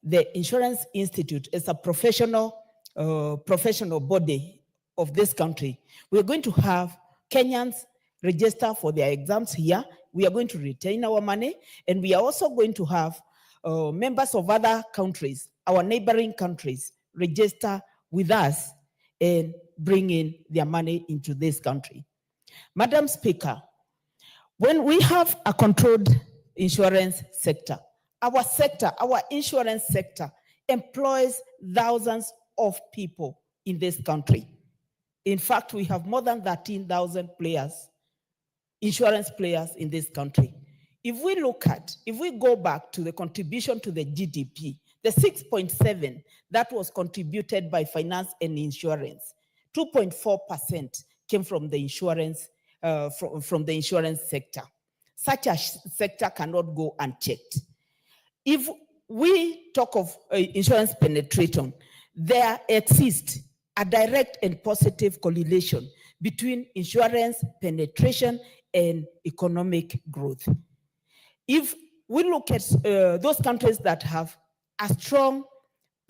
the Insurance Institute as a professional body of this country, we're going to have Kenyans register for their exams here. We are going to retain our money, and we are also going to have members of other countries, our neighboring countries, register with us and bring in their money into this country. Madam Speaker, when we have a controlled insurance sector, our insurance sector employs thousands of people in this country. In fact, we have more than 13,000 insurance players in this country. If we go back to the contribution to the GDP, the 6.7 that was contributed by finance and insurance, 2.4% came from the insurance, from the insurance sector. Such a sector cannot go unchecked. If we talk of insurance penetration, there exists a direct and positive correlation between insurance penetration and economic growth. If we look at those countries that have a strong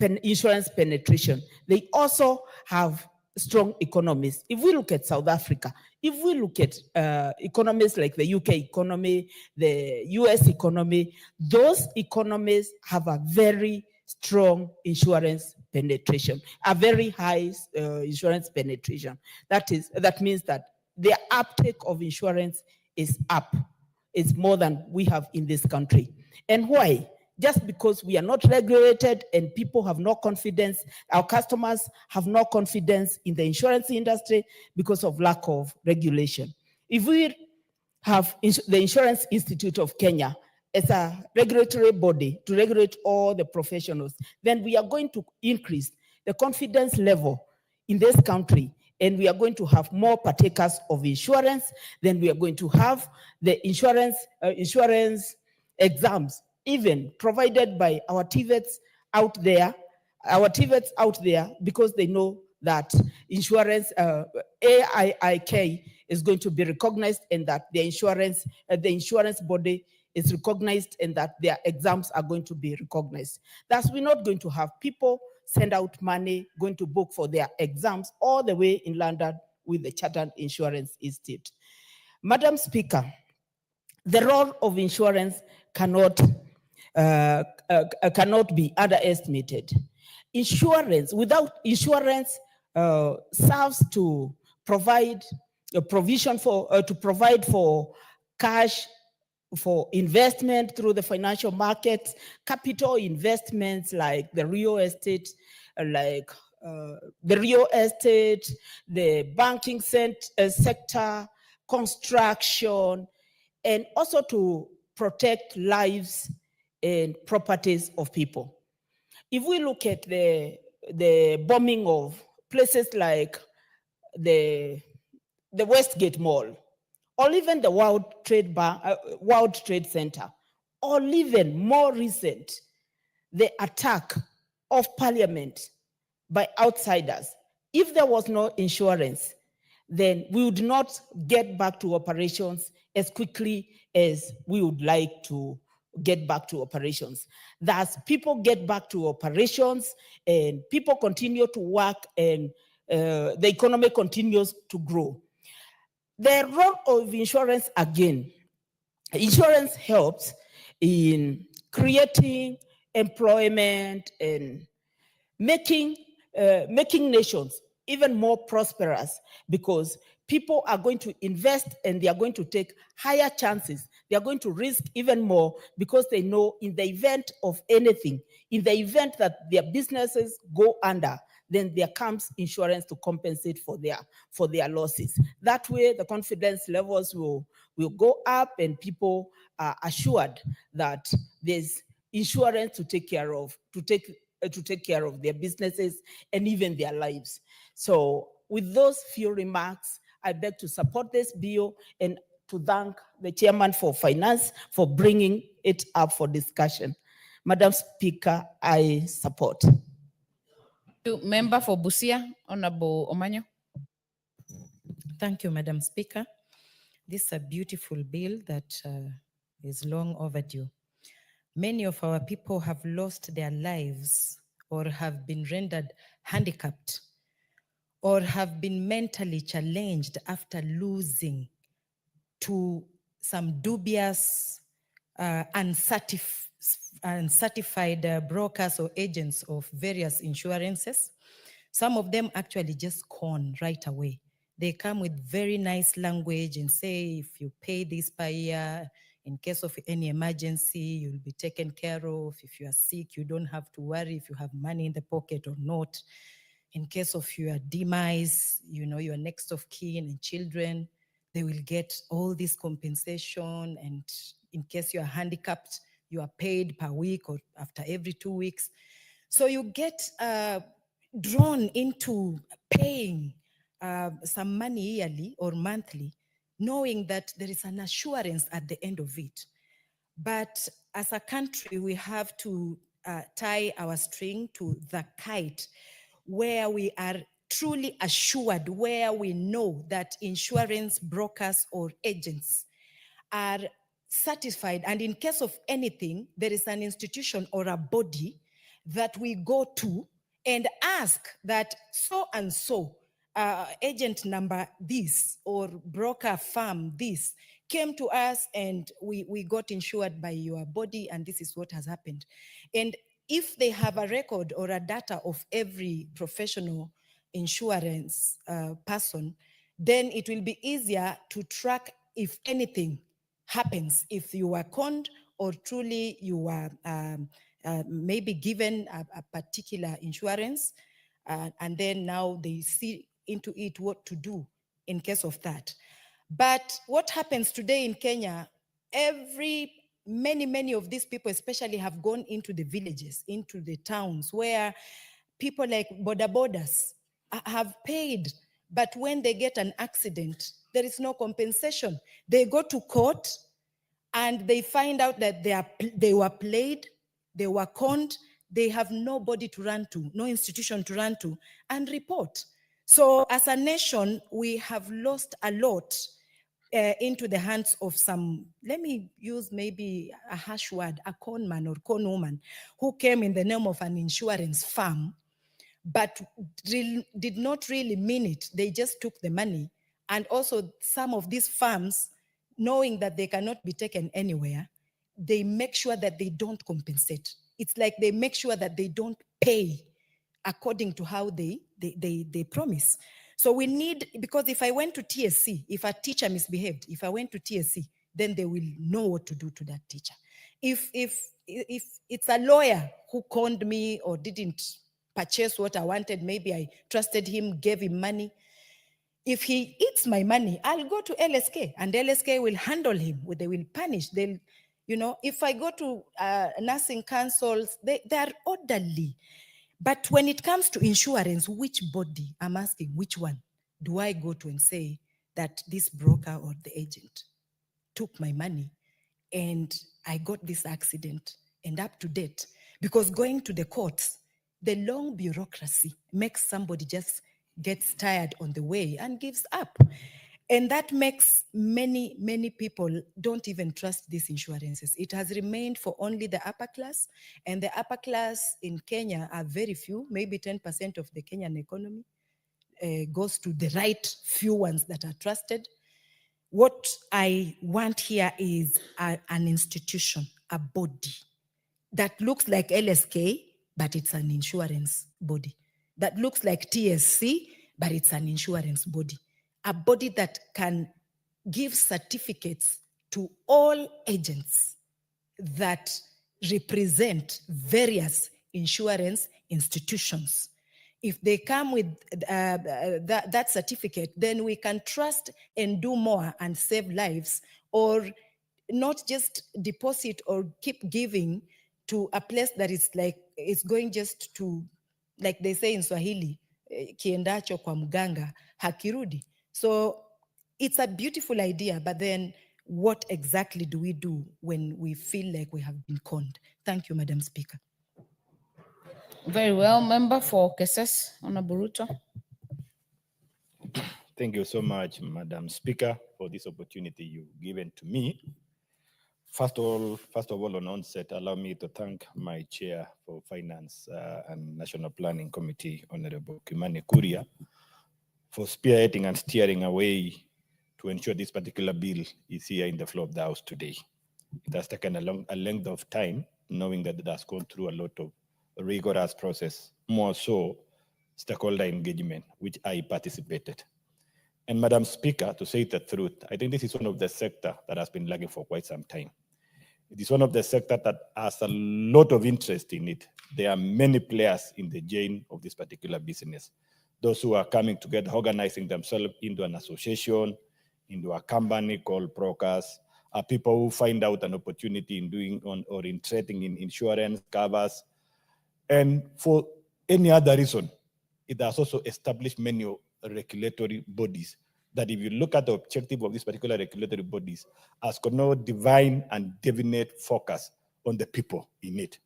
insurance penetration, they also have strong economies. If we look at South Africa, if we look at economies like the UK economy, the US economy, those economies have a very strong insurance penetration, a very high insurance penetration. That means that the uptake of insurance is up. It's more than we have in this country. And why? Just because we are not regulated and people have no confidence, our customers have no confidence in the insurance industry because of lack of regulation. If we have the Insurance Institute of Kenya as a regulatory body to regulate all the professionals, then we are going to increase the confidence level in this country, and we are going to have more partakers of insurance. Then we are going to have the insurance exams even provided by our TVETs out there, because they know that insurance, AIIK is going to be recognized, and that the insurance body is recognized, and that their exams are going to be recognized. Thus, we're not going to have people send out money, going to book for their exams all the way in London with the Chartered Insurance Institute. Madam Speaker, the role of insurance cannot be underestimated. Insurance, without insurance, serves to provide a provision for to provide for cash for investment through the financial markets, capital investments like the real estate, the banking sector, construction, and also to protect lives and properties of people. If we look at the bombing of places like the Westgate Mall, or even the World Trade Center, or even more recent, the attack of Parliament by outsiders. If there was no insurance, then we would not get back to operations as quickly as we would like to get back to operations. Thus, people get back to operations and people continue to work and the economy continues to grow. The role of insurance, again, insurance helps in creating employment and making nations even more prosperous, because people are going to invest and they are going to take higher chances. They are going to risk even more because they know in the event of anything, in the event that their businesses go under, then there comes insurance to compensate for their losses. That way, the confidence levels will go up and people are assured that there's insurance to take care of their businesses and even their lives. So with those few remarks, I beg to support this bill and to thank the Chairman for Finance for bringing it up for discussion. Madam Speaker, I support. Member for Busia, Honorable Omanyo. Thank you, Madam Speaker. This is a beautiful bill that is long overdue. Many of our people have lost their lives or have been rendered handicapped or have been mentally challenged after losing to some dubious, uncertified brokers or agents of various insurances. Some of them actually just con right away. They come with very nice language and say, if you pay this per year, in case of any emergency, you'll be taken care of. If you are sick, you don't have to worry if you have money in the pocket or not. In case of your demise, you know, your next of kin and children, they will get all this compensation. And in case you are handicapped, you are paid per week or after every 2 weeks. So you get drawn into paying some money yearly or monthly, knowing that there is an assurance at the end of it. But as a country, we have to tie our string to the kite where we are truly assured, where we know that insurance brokers or agents are satisfied. And in case of anything, there is an institution or a body that we go to and ask that so and so, agent number this or broker firm this came to us and we got insured by your body and this is what has happened. And if they have a record or a data of every professional insurance person, then it will be easier to track if anything happens, if you were conned or truly you were maybe given a particular insurance, and then now they see into it what to do in case of that. But what happens today in Kenya, many of these people especially have gone into the villages, into the towns where people like border borders have paid, but when they get an accident, there is no compensation. They go to court and they find out that they were played, they were conned, they have nobody to run to, no institution to run to and report. So as a nation, we have lost a lot into the hands of some, let me use maybe a harsh word, a con man or con woman who came in the name of an insurance firm, but did not really mean it. They just took the money And also some of these farms, knowing that they cannot be taken anywhere, they make sure that they don't compensate. It's like they make sure that they don't pay according to how they promise. So we need, because if I went to TSC, if a teacher misbehaved, if I went to TSC, then they will know what to do to that teacher. If it's a lawyer who conned me or didn't purchase what I wanted, maybe I trusted him, gave him money. If he eats my money, I'll go to LSK and LSK will handle him. They will punish. They'll, you know, if I go to nursing councils, they are orderly. But when it comes to insurance, which body, I'm asking, which one do I go to and say that this broker or the agent took my money and I got this accident and up to date? Because going to the courts, the long bureaucracy makes somebody just gets tired on the way and gives up. And that makes many people don't even trust these insurances. It has remained for only the upper class, and the upper class in Kenya are very few, maybe 10% of the Kenyan economy goes to the right few ones that are trusted. What I want here is an institution, a body that looks like LSK, but it's an insurance body. That looks like TSC, but it's an insurance body. A body that can give certificates to all agents that represent various insurance institutions. If they come with that certificate, then we can trust and do more and save lives, or not just deposit or keep giving to a place that is like, it's going just to, like they say in Swahili, kiendacho kwa mganga hakirudi. So it's a beautiful idea, but then what exactly do we do when we feel like we have been conned? Thank you, Madam Speaker. Very well, member for Keses, Honorable Ruto. Thank you so much, Madam Speaker, for this opportunity you've given to me. First of all, on onset, allow me to thank my chair for Finance and National Planning Committee, Honorable Kimani Kuria, for spearheading and steering away to ensure this particular bill is here in the floor of the House today. It has taken a length of time, knowing that it has gone through a lot of rigorous process, more so stakeholder engagement, which I participated. And Madam Speaker, to say the truth, I think this is one of the sector that has been lagging for quite some time. It is one of the sector that has a lot of interest in it. There are many players in the chain of this particular business. Those who are coming together, organizing themselves into an association, into a company called brokers, are people who find out an opportunity in doing or in trading in insurance covers. And for any other reason, it has also established many regulatory bodies that, if you look at the objective of these particular regulatory bodies, has got no divine and definite focus on the people in it.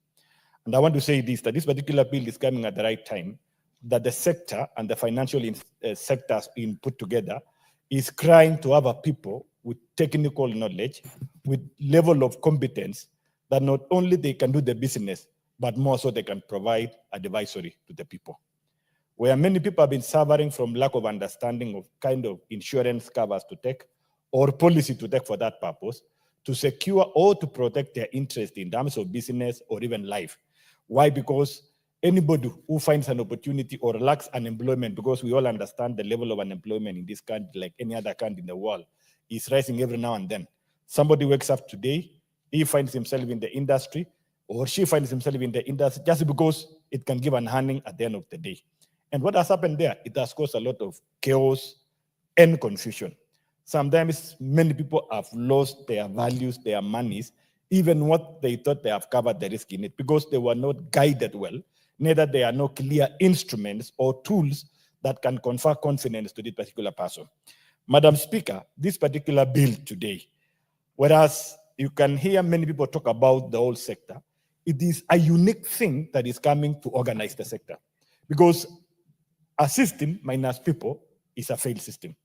And I want to say this, that this particular bill is coming at the right time, that the sector and the financial sectors being put together is crying to have a people with technical knowledge, with level of competence, that not only they can do the business, but more so they can provide advisory to the people. Where many people have been suffering from lack of understanding of kind of insurance covers to take or policy to take for that purpose, to secure or to protect their interest in terms of business or even life. Why? Because anybody who finds an opportunity or lacks unemployment, because we all understand the level of unemployment in this country, like any other country in the world, is rising every now and then. Somebody wakes up today, he finds himself in the industry, or she finds himself in the industry just because it can give an earning at the end of the day. And what has happened there, it has caused a lot of chaos and confusion. Sometimes many people have lost their values, their monies, even what they thought they have covered the risk in it, because they were not guided well. Neither there are no clear instruments or tools that can confer confidence to this particular person. Madam Speaker, this particular bill today, whereas you can hear many people talk about the whole sector, it is a unique thing that is coming to organize the sector. Because a system minus people is a failed system.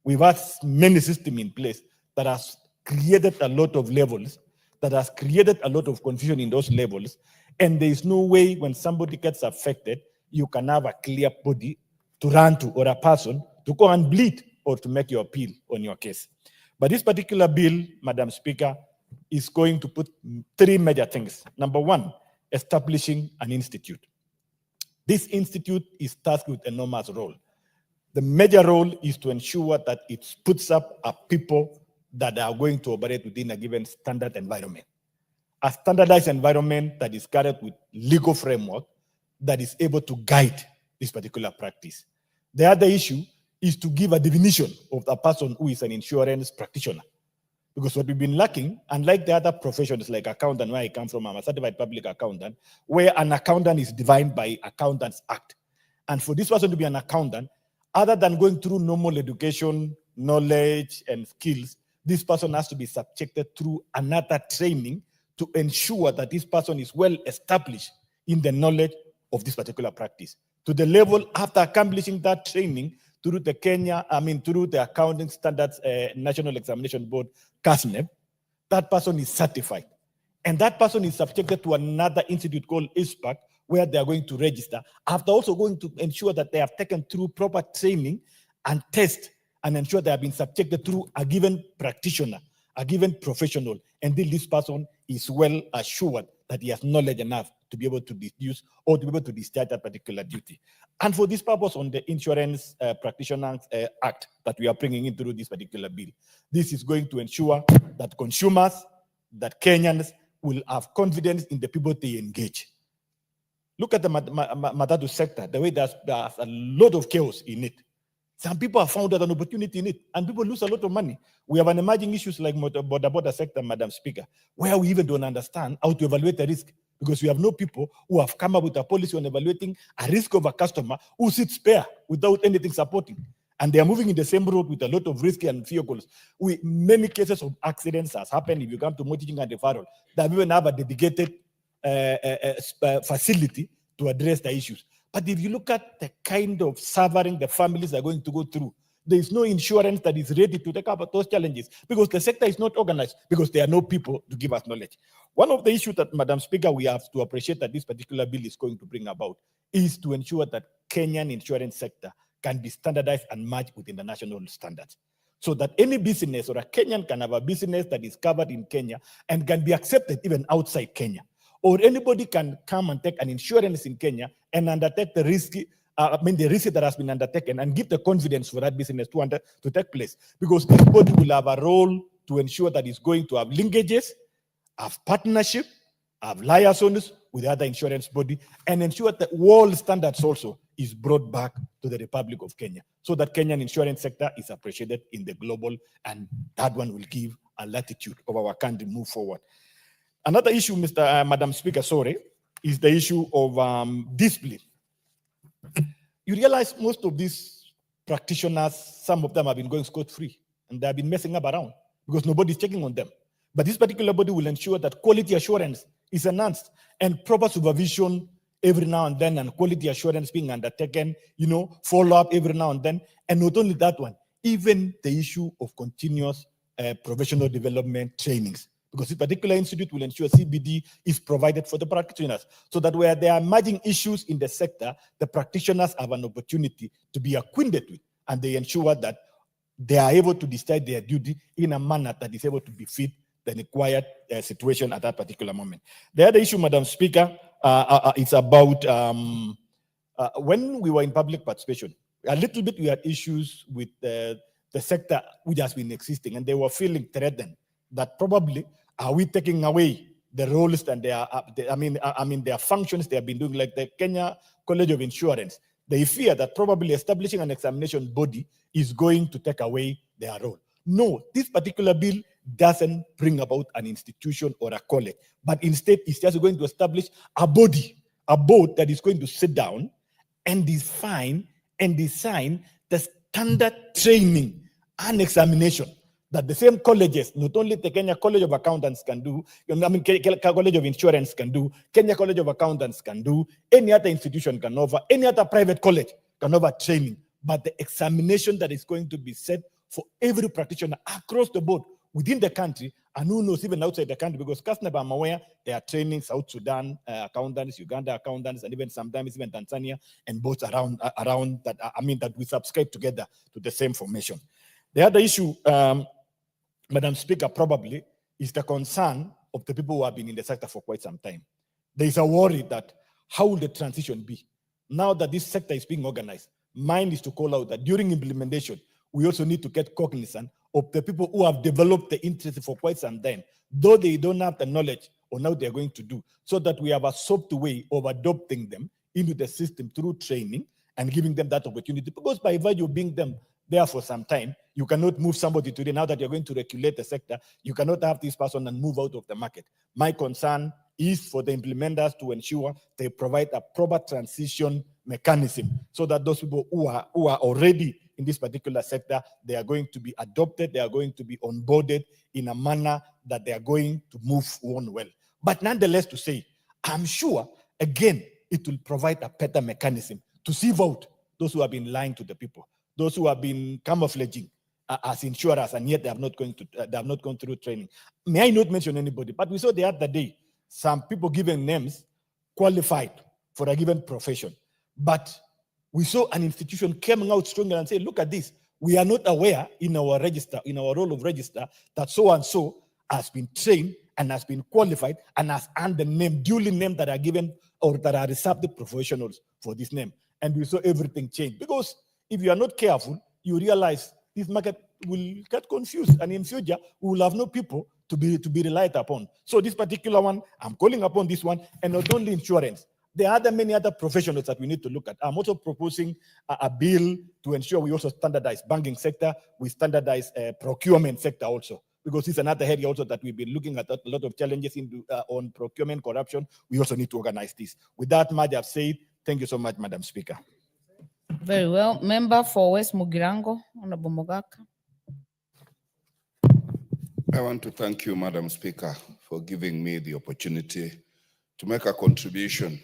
We've had many systems in place that has created a lot of levels, that has created a lot of confusion in those levels, and there is no way when somebody gets affected, you can have a clear body to run to or a person to go and bleed or to make your appeal on your case. But this particular bill, Madam Speaker, is going to put three major things. Number one, establishing an institute. This institute is tasked with an enormous role. The major role is to ensure that it puts up a people that are going to operate within a given standard environment. A standardized environment that is guided with legal framework that is able to guide this particular practice. The other issue is to give a definition of the person who is an insurance practitioner. Because what we've been lacking, unlike the other professions like accountant, where I come from, I'm a certified public accountant, where an accountant is defined by Accountants Act. And for this person to be an accountant, other than going through normal education, knowledge, and skills, this person has to be subjected through another training to ensure that this person is well established in the knowledge of this particular practice. To the level after accomplishing that training through the through the Accounting Standards National Examination Board, CASNEB, that person is certified. And that person is subjected to another institute called ISPAC, where they are going to register, after also going to ensure that they have taken through proper training and test and ensure they have been subjected through a given practitioner, a given professional, and this person is well assured that he has knowledge enough to be able to deduce or to be able to discharge that particular duty. And for this purpose, on the Insurance Practitioners Act that we are bringing in through this particular bill, this is going to ensure that consumers, that Kenyans will have confidence in the people they engage. Look at the Matatu sector, the way there's a lot of chaos in it. Some people have found an opportunity in it, and people lose a lot of money. We have an emerging issues like border sector, Madam Speaker, where we even don't understand how to evaluate the risk, because we have no people who have come up with a policy on evaluating a risk of a customer who sits spare without anything supporting. And they are moving in the same road with a lot of risk and vehicles. Many cases of accidents has happened. If you come to Motiching and the Farrell, they even have a dedicated facility to address the issues. But if you look at the kind of suffering the families are going to go through, there is no insurance that is ready to take up those challenges because the sector is not organized, because there are no people to give us knowledge. One of the issues that, Madam Speaker, we have to appreciate that this particular bill is going to bring about is to ensure that Kenyan insurance sector can be standardized and matched within the national standards, so that any business or a Kenyan can have a business that is covered in Kenya and can be accepted even outside Kenya. Or anybody can come and take an insurance in Kenya and undertake the risk, the risk that has been undertaken, and give the confidence for that business to take place. Because this body will have a role to ensure that it's going to have linkages, have partnership, have liaisons with the other insurance body, and ensure that world standards also is brought back to the Republic of Kenya, so that Kenyan insurance sector is appreciated in the global, and that one will give a latitude of our country move forward. Another issue, Madam Speaker, is the issue of discipline. You realize most of these practitioners, some of them have been going scot-free, and they have been messing up around because nobody's checking on them. But this particular body will ensure that quality assurance is enhanced and proper supervision every now and then, and quality assurance being undertaken, follow-up every now and then. And not only that one, even the issue of continuous professional development trainings. Because this particular institute will ensure CBD is provided for the practitioners, so that where there are emerging issues in the sector, the practitioners have an opportunity to be acquainted with, and they ensure that they are able to discharge their duty in a manner that is able to befit the required situation at that particular moment. The other issue, Madam Speaker, it's about when we were in public participation, a little bit we had issues with the sector which has been existing, and they were feeling threatened that probably are we taking away the roles and their functions they have been doing, like the Kenya College of Insurance. They fear that probably establishing an examination body is going to take away their role. No, this particular bill doesn't bring about an institution or a college, but instead it's just going to establish a body, a board that is going to sit down and define and design the standard training and examination that the same colleges, not only the Kenya College of Accountants can do, College of Insurance can do, Kenya College of Accountants can do, any other institution can offer, any other private college can offer training, but the examination that is going to be set for every practitioner across the board within the country, and who knows even outside the country, because Kasneba, I'm aware, they are training South Sudan accountants, Uganda accountants, and even sometimes even Tanzania, and both around that, that we subscribe together to the same formation. The other issue, Madam Speaker, probably is the concern of the people who have been in the sector for quite some time. There is a worry that how will the transition be? Now that this sector is being organized, mine is to call out that during implementation, we also need to get cognizant of the people who have developed the interest for quite some time, though they don't have the knowledge on how they're going to do, so that we have a soft way of adopting them into the system through training and giving them that opportunity. Because by virtue of being them there for some time, you cannot move somebody today. Now that you're going to regulate the sector, you cannot have this person and move out of the market. My concern is for the implementers to ensure they provide a proper transition mechanism so that those people who are already in this particular sector, they are going to be adopted, they are going to be onboarded in a manner that they are going to move on well. But nonetheless to say, I'm sure, again, it will provide a better mechanism to sieve out those who have been lying to the people, those who have been camouflaging as insurers, and yet they have not gone through training. May I not mention anybody, but we saw the other day some people given names qualified for a given profession, but we saw an institution coming out stronger and say, look at this. We are not aware in our register, in our role of register, that so and so has been trained and has been qualified and has earned the name, duly named, that are given or that are reserved professionals for this name. And we saw everything change. Because if you are not careful, you realize this market will get confused, and in future we will have no people to be relied upon. So this particular one, I'm calling upon this one, and not only insurance. There are many other professionals that we need to look at. I'm also proposing a bill to ensure we also standardize banking sector, we standardize procurement sector also, because it's another area also that we've been looking at a lot of challenges on procurement corruption. We also need to organize this. With that much I've said, thank you so much, Madam Speaker. Very well. Member for West Mugirango, Honorable Mogaka. I want to thank you, Madam Speaker, for giving me the opportunity to make a contribution.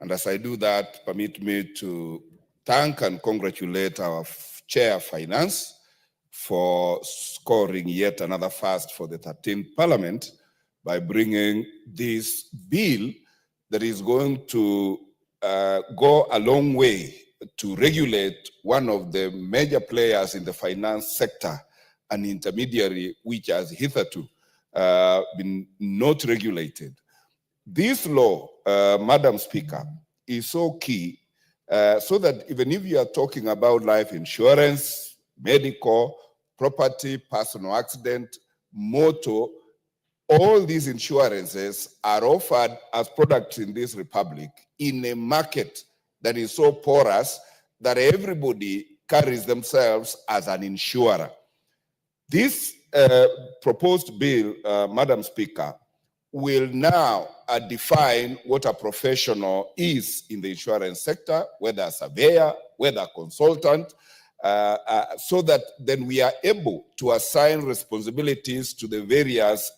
And as I do that, permit me to thank and congratulate our Chair of Finance for scoring yet another first for the 13th Parliament by bringing this bill that is going to go a long way to regulate one of the major players in the finance sector, an intermediary which has hitherto been not regulated. This law, Madam Speaker, is so key so that even if you are talking about life insurance, medical, property, personal accident, motor, all these insurances are offered as products in this republic in a market that is so porous that everybody carries themselves as an insurer. This proposed bill, Madam Speaker, will now define what a professional is in the insurance sector, whether a surveyor, whether a consultant, so that then we are able to assign responsibilities to the various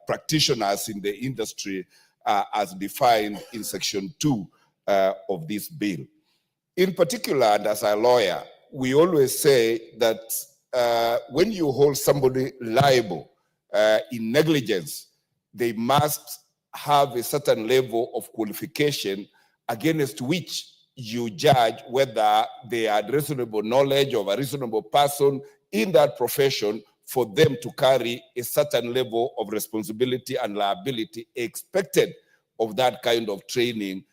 practitioners in the industry as defined in Section 2 of this bill. In particular, and as a lawyer, we always say that when you hold somebody liable in negligence, they must have a certain level of qualification against which you judge whether they had reasonable knowledge of a reasonable person in that profession for them to carry a certain level of responsibility and liability expected of that kind of training,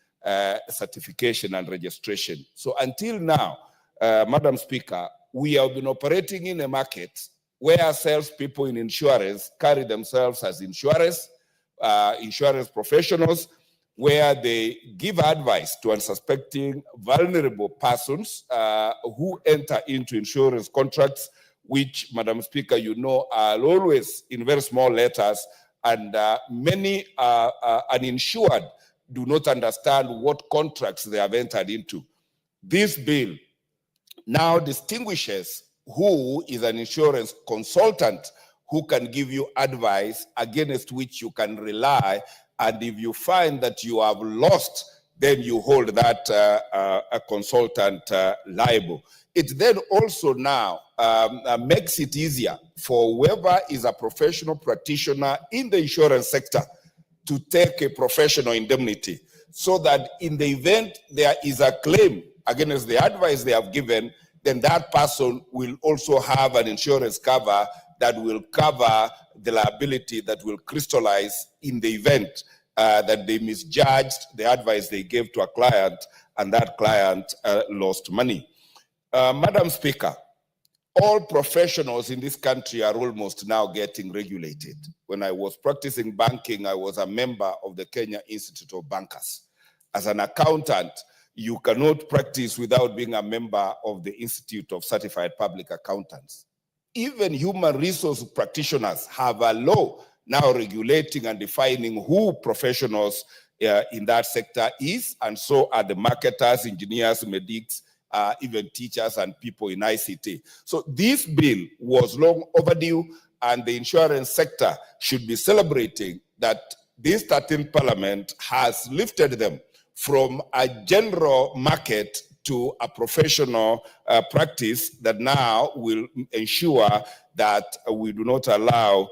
certification and registration. So until now, Madam Speaker, we have been operating in a market where salespeople in insurance carry themselves as insurers, insurance professionals, where they give advice to unsuspecting, vulnerable persons who enter into insurance contracts, which, Madam Speaker, you know, are always in very small letters, and many uninsured do not understand what contracts they have entered into. This bill now distinguishes who is an insurance consultant who can give you advice against which you can rely, and if you find that you have lost, then you hold that a consultant liable. It then also now makes it easier for whoever is a professional practitioner in the insurance sector to take a professional indemnity, so that in the event there is a claim against the advice they have given, then that person will also have an insurance cover that will cover the liability that will crystallize in the event that they misjudged the advice they gave to a client and that client lost money. Madam Speaker, all professionals in this country are almost now getting regulated. When I was practicing banking, I was a member of the Kenya Institute of Bankers. As an accountant, you cannot practice without being a member of the Institute of Certified Public Accountants. Even human resource practitioners have a law now regulating and defining who professionals in that sector is, and so are the marketers, engineers, medics, even teachers and people in ICT. So this bill was long overdue, and the insurance sector should be celebrating that this 13th Parliament has lifted them from a general market to a professional practice that now will ensure that we do not allow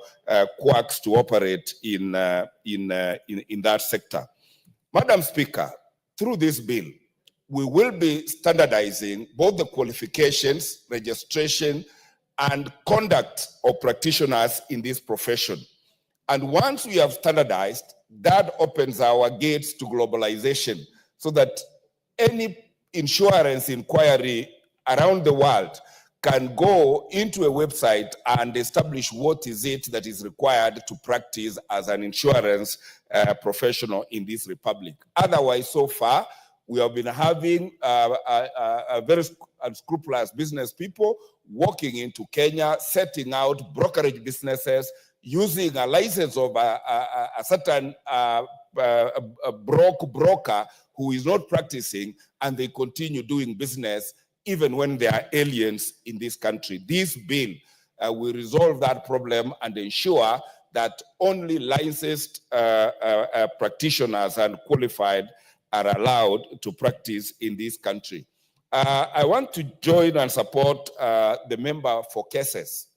quacks to operate in that sector. Madam Speaker, through this bill, we will be standardizing both the qualifications, registration, and conduct of practitioners in this profession. And once we have standardized, that opens our gates to globalization so that any insurance inquiry around the world can go into a website and establish what is it that is required to practice as an insurance professional in this republic. Otherwise, so far, we have been having a very unscrupulous business people walking into Kenya, setting out brokerage businesses, using a license of a certain broker who is not practicing, and they continue doing business even when they are aliens in this country. This bill will resolve that problem and ensure that only licensed practitioners and qualified are allowed to practice in this country. I want to join and support the member for cases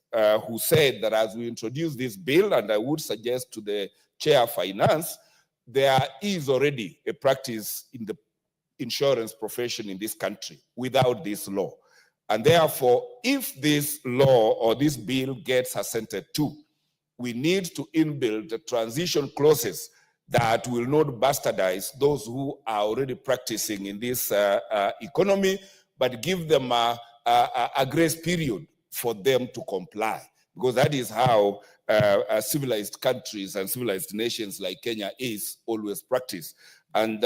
who said that as we introduce this bill, and I would suggest to the Chair of Finance, there is already a practice in the insurance profession in this country without this law. And therefore, if this law or this bill gets assented to, we need to inbuild the transition clauses that will not bastardize those who are already practicing in this economy, but give them a grace period for them to comply, because that is how civilized countries and civilized nations like Kenya is always practice. And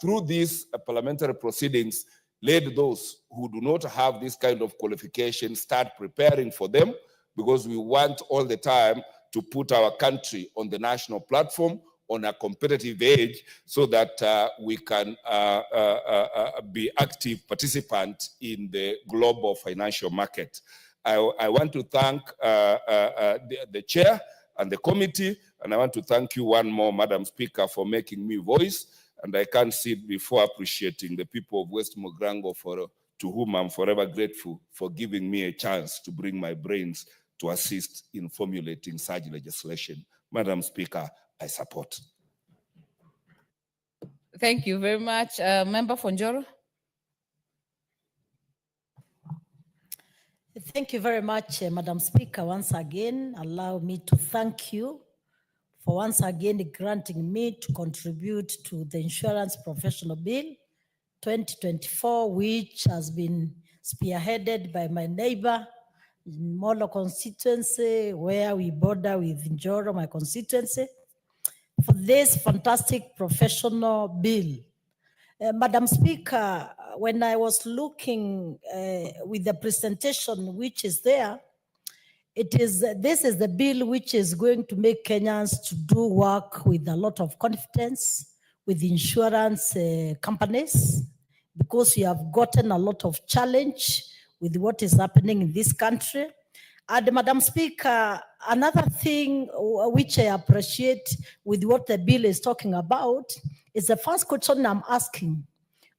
through these parliamentary proceedings, let those who do not have this kind of qualification start preparing for them, because we want all the time to put our country on the national platform on a competitive edge so that we can be active participants in the global financial market. I want to thank the chair and the committee, and I want to thank you one more, Madam Speaker, for making me voice. And I can't sit before appreciating the people of West Mogrango, to whom I'm forever grateful for giving me a chance to bring my brains to assist in formulating such legislation. Madam Speaker, I support. Thank you very much. Member Fonjoro. Thank you very much, Madam Speaker. Once again, allow me to thank you for once again granting me to contribute to the Insurance Professional Bill 2024, which has been spearheaded by my neighbor in Molo constituency, where we border with Njoro, my constituency, for this fantastic professional bill. Madam Speaker, when I was looking with the presentation which is there, this is the bill which is going to make Kenyans to do work with a lot of confidence with insurance companies, because we have gotten a lot of challenge with what is happening in this country. And Madam Speaker, another thing which I appreciate with what the bill is talking about is the first question I'm asking.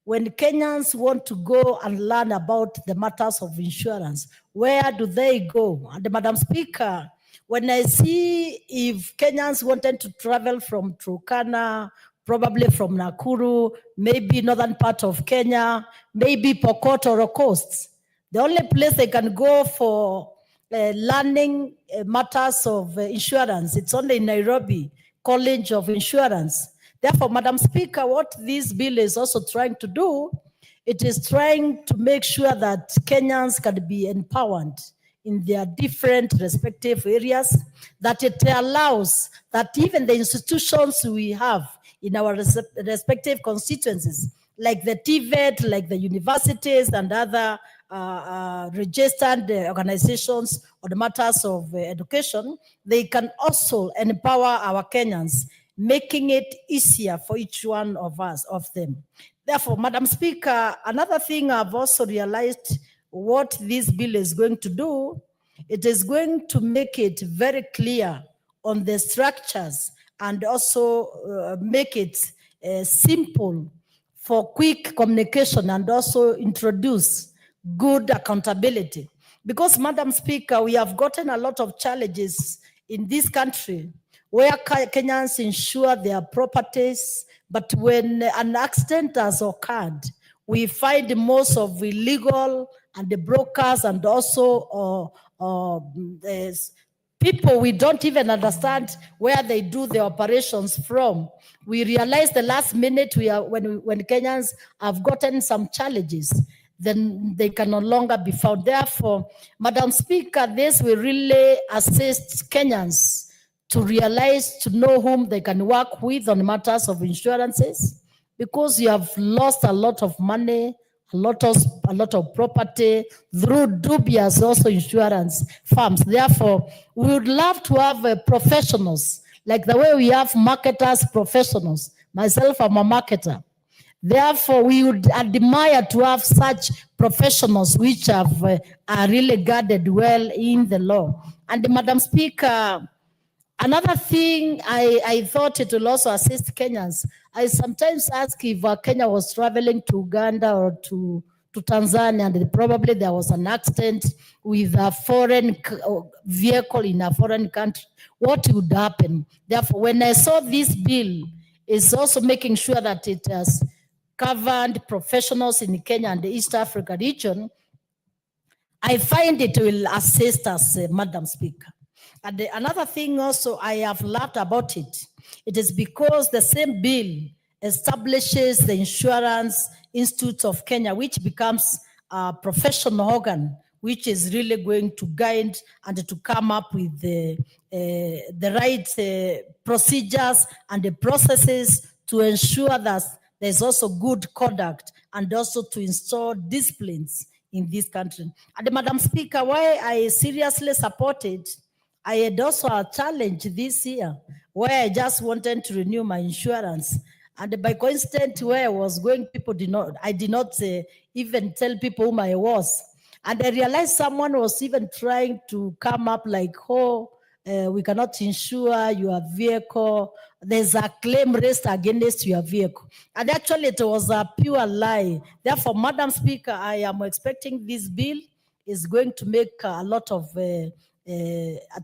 When Kenyans want to go and learn about the matters of insurance, where do they go? And Madam Speaker, when I see if Kenyans wanted to travel from Turkana, probably from Nakuru, maybe northern part of Kenya, maybe Pokot or coast, The only place they can go for learning matters of insurance, it's only in Nairobi College of Insurance. Therefore, Madam Speaker, what this bill is also trying to do, it is trying to make sure that Kenyans can be empowered in their different respective areas, that it allows that even the institutions we have in our respective constituencies, like the TVET, like the universities and other registered organizations on the matters of education, they can also empower our Kenyans, making it easier for each one of us, of them. Therefore, Madam Speaker, another thing I've also realized what this bill is going to do, it is going to make it very clear on the structures and also make it simple for quick communication and also introduce good accountability. Because, Madam Speaker, we have gotten a lot of challenges in this country where Kenyans insure their properties, but when an accident has occurred, we find most of illegal and the brokers and also people we don't even understand where they do the operations from. We realize the last minute when Kenyans have gotten some challenges, then they can no longer be found. Therefore, Madam Speaker, this will really assist Kenyans to realize, to know whom they can work with on matters of insurances, because you have lost a lot of money, a lot of property through dubious also insurance firms. Therefore, we would love to have professionals, like the way we have marketers professionals. Myself, I'm a marketer. Therefore, we would admire to have such professionals which have are really guarded well in the law. And Madam Speaker, another thing I thought it will also assist Kenyans. I sometimes ask if Kenya was traveling to Uganda or to Tanzania, and probably there was an accident with a foreign vehicle in a foreign country, what would happen? Therefore, when I saw this bill, it's also making sure that it has covered professionals in Kenya and the East Africa region. I find it will assist us, Madam Speaker. And another thing also I have loved about it, it is because the same bill establishes the Insurance Institute of Kenya, which becomes a professional organ, which is really going to guide and to come up with the right procedures and the processes to ensure that there's also good conduct and also to install disciplines in this country. And Madam Speaker, why I seriously supported, I had also a challenge this year where I just wanted to renew my insurance. And by coincidence, where I was going, I did not even tell people whom I was. And I realized someone was even trying to come up like, we cannot insure your vehicle. There's a claim raised against your vehicle. And actually, it was a pure lie. Therefore, Madam Speaker, I am expecting this bill is going to make a lot of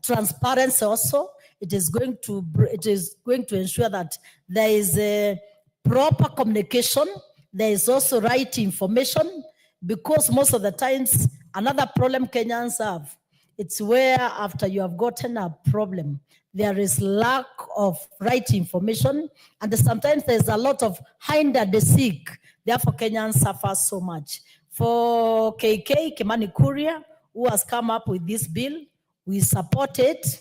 transparency also. It is going to ensure that there is a proper communication. There is also right information, because most of the times, another problem Kenyans have, it's where after you have gotten a problem, there is lack of right information, and sometimes there's a lot of hide and seek. Therefore, Kenyans suffer so much. For KK, Kimani Kuria, who has come up with this bill, we support it.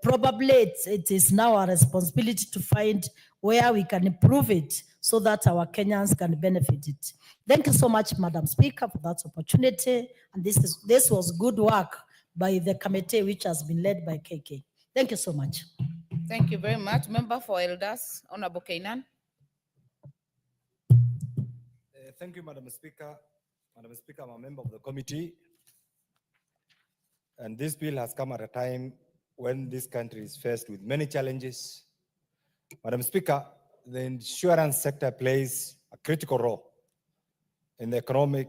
Probably it is now our responsibility to find where we can improve it so that our Kenyans can benefit it. Thank you so much, Madam Speaker, for that opportunity. And this was good work by the committee, which has been led by KK. Thank you so much. Thank you very much. Member for Elders, Honorable Kainan. Thank you, Madam Speaker. Madam Speaker, I'm a member of the committee. And this bill has come at a time when this country is faced with many challenges. Madam Speaker, the insurance sector plays a critical role in the economic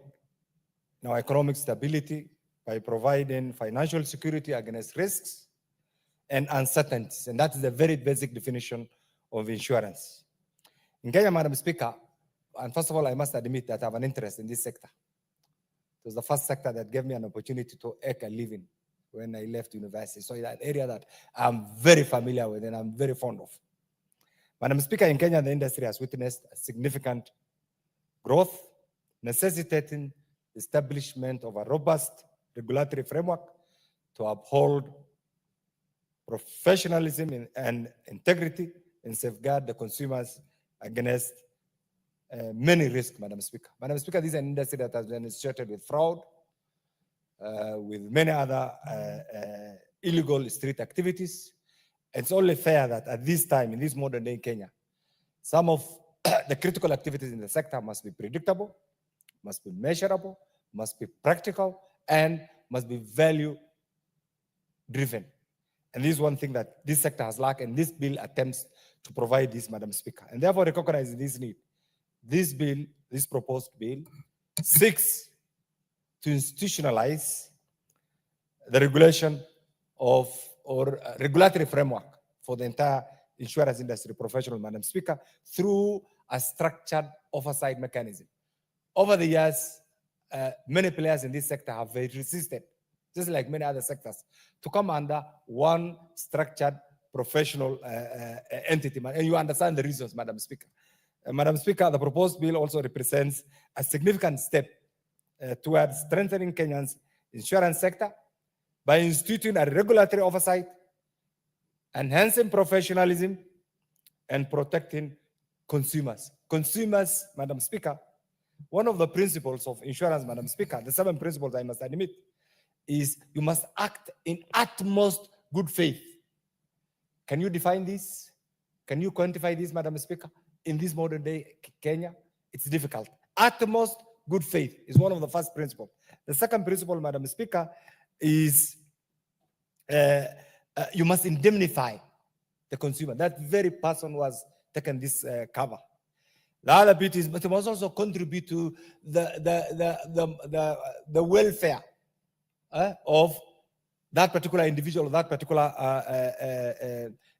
stability by providing financial security against risks and uncertainties. And that is the very basic definition of insurance. In Kenya, Madam Speaker, and first of all, I must admit that I have an interest in this sector. was the first sector that gave me an opportunity to make a living when I left university. So it's an area that I'm very familiar with and I'm very fond of. Madam Speaker, in Kenya, the industry has witnessed a significant growth, necessitating the establishment of a robust regulatory framework to uphold professionalism and integrity and safeguard the consumers against many risks, Madam Speaker. Madam Speaker, this is an industry that has been associated with fraud, with many other illegal street activities. It's only fair that at this time, in this modern day Kenya, some of the critical activities in the sector must be predictable, must be measurable, must be practical, and must be value-driven. And this is one thing that this sector has lacked, and this bill attempts to provide this, Madam Speaker. And therefore, recognizing this need, this bill, this proposed bill, seeks to institutionalize the regulation of or regulatory framework for the entire insurance industry professional, Madam Speaker, through a structured oversight mechanism. Over the years, many players in this sector have very resisted, just like many other sectors, to come under one structured professional entity. And you understand the reasons, Madam Speaker. Madam Speaker, the proposed bill also represents a significant step towards strengthening Kenya's insurance sector by instituting a regulatory oversight, enhancing professionalism, and protecting consumers. Consumers, Madam Speaker, one of the principles of insurance, Madam Speaker, the 7 principles I must admit, is you must act in utmost good faith. Can you define this? Can you quantify this, Madam Speaker? In this modern day Kenya, it's difficult. Utmost good faith is one of the first principles. The second principle, Madam Speaker, is you must indemnify the consumer. That very person who has taken this cover. The other bit is, but it must also contribute to the welfare of that particular individual, that particular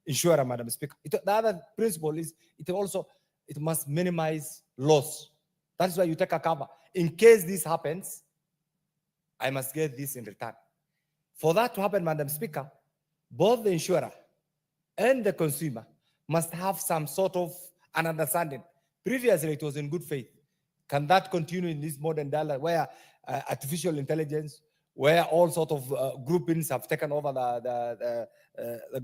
insurer, Madam Speaker. The other principle is it must minimize loss. That's why you take a cover. In case this happens, I must get this in return. For that to happen, Madam Speaker, both the insurer and the consumer must have some sort of an understanding. Previously, it was in good faith. Can that continue in this modern dialogue where artificial intelligence, where all sort of groupings have taken over the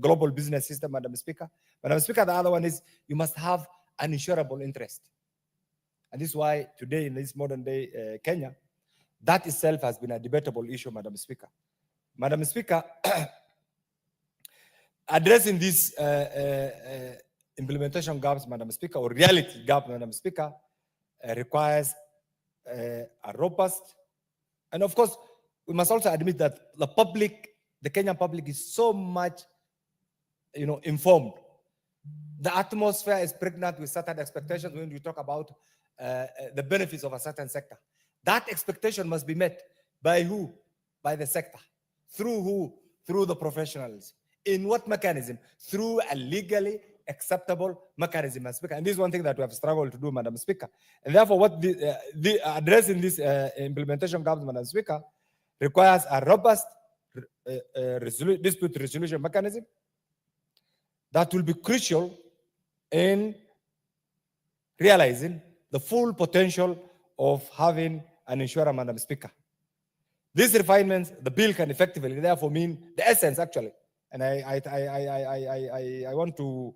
global business system, Madam Speaker? Madam Speaker, the other one is you must have an insurable interest. And this is why today in this modern day Kenya, that itself has been a debatable issue, Madam Speaker. Madam Speaker, addressing these implementation gaps, Madam Speaker, or reality gap, Madam Speaker, requires a robust, and of course, we must also admit that the public, the Kenyan public is so much, informed. The atmosphere is pregnant with certain expectations when you talk about the benefits of a certain sector. That expectation must be met by who? By the sector. Through who? Through the professionals. In what mechanism? Through a legally acceptable mechanism, Madam Speaker. And this is one thing that we have struggled to do, Madam Speaker. And therefore, what addressing this implementation gaps, Madam Speaker, requires a robust dispute resolution mechanism that will be crucial in realizing the full potential of having an insurer, Madam Speaker. These refinements, the bill can effectively therefore mean the essence, actually. And I want to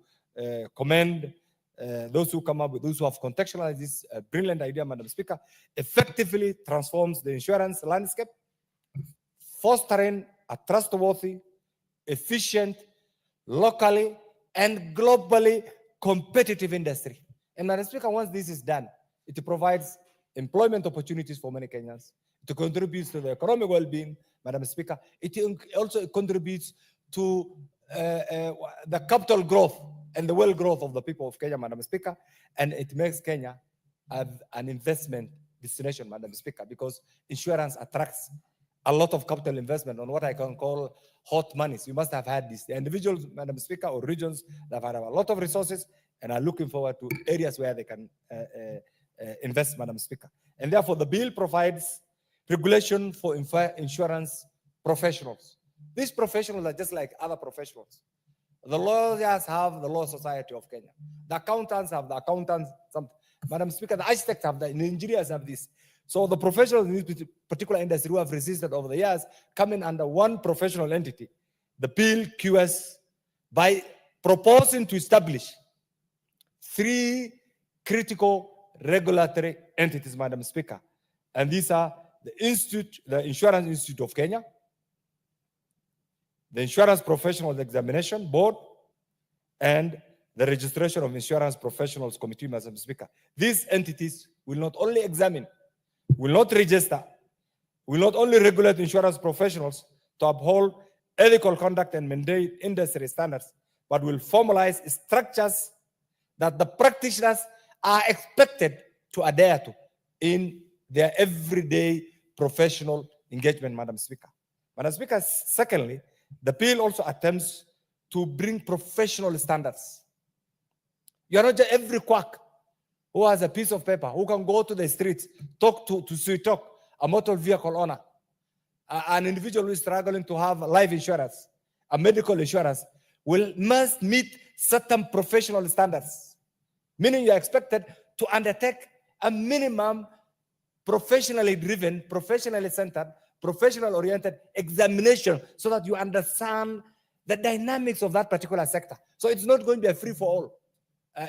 commend those who come up with, those who have contextualized this brilliant idea, Madam Speaker, effectively transforms the insurance landscape, fostering a trustworthy, efficient, locally and globally competitive industry. And Madam Speaker, once this is done, it provides employment opportunities for many Kenyans. It contributes to the economic well-being, Madam Speaker. It also contributes to the capital growth and the wealth growth of the people of Kenya, Madam Speaker. And it makes Kenya an investment destination, Madam Speaker, because insurance attracts a lot of capital investment on what I can call hot monies. You must have had this. The individuals, Madam Speaker, or regions that have a lot of resources and are looking forward to areas where they can invest, Madam Speaker. And therefore, the bill provides regulation for insurance professionals. These professionals are just like other professionals. The lawyers have the Law Society of Kenya. The accountants have the accountants. Madam Speaker, the architects have the engineers have this. So the professionals in this particular industry who have resisted over the years come in under one professional entity. The bill QS by proposing to establish 3 critical regulatory entities, Madam Speaker. And these are the Insurance Institute of Kenya, the Insurance Professionals Examination Board, and the Registration of Insurance Professionals Committee, Madam Speaker. These entities will not only examine, will not register, will not only regulate insurance professionals to uphold ethical conduct and mandate industry standards, but will formalize structures that the practitioners are expected to adhere to in their everyday professional engagement, Madam Speaker. Madam Speaker, secondly, the bill also attempts to bring professional standards. You are not just every quack who has a piece of paper, who can go to the streets, talk to Sweet Talk, a motor vehicle owner, an individual who is struggling to have life insurance, a medical insurance, must meet certain professional standards, meaning you are expected to undertake a minimum professionally driven, professionally centered, professional-oriented examination so that you understand the dynamics of that particular sector. So it's not going to be a free-for-all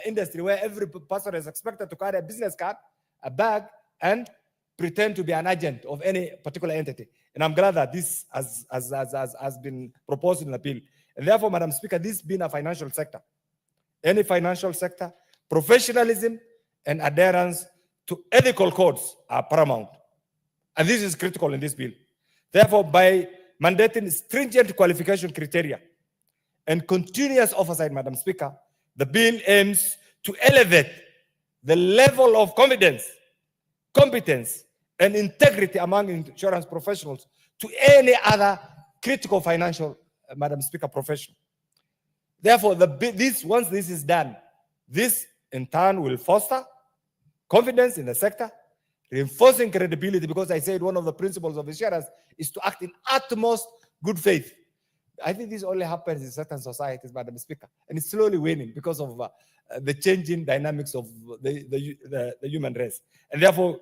industry where every person is expected to carry a business card, a bag, and pretend to be an agent of any particular entity. And I'm glad that this has been proposed in the bill. And therefore, Madam Speaker, this being a financial sector, any financial sector, professionalism and adherence to ethical codes are paramount. And this is critical in this bill. Therefore, by mandating stringent qualification criteria and continuous oversight, Madam Speaker, the bill aims to elevate the level of confidence, competence, and integrity among insurance professionals to any other critical financial, Madam Speaker, profession. Therefore, once this is done, this in turn will foster confidence in the sector, reinforcing credibility, because I said one of the principles of insurance is to act in utmost good faith. I think this only happens in certain societies, Madam Speaker, and it's slowly waning because of the changing dynamics of the human race, and therefore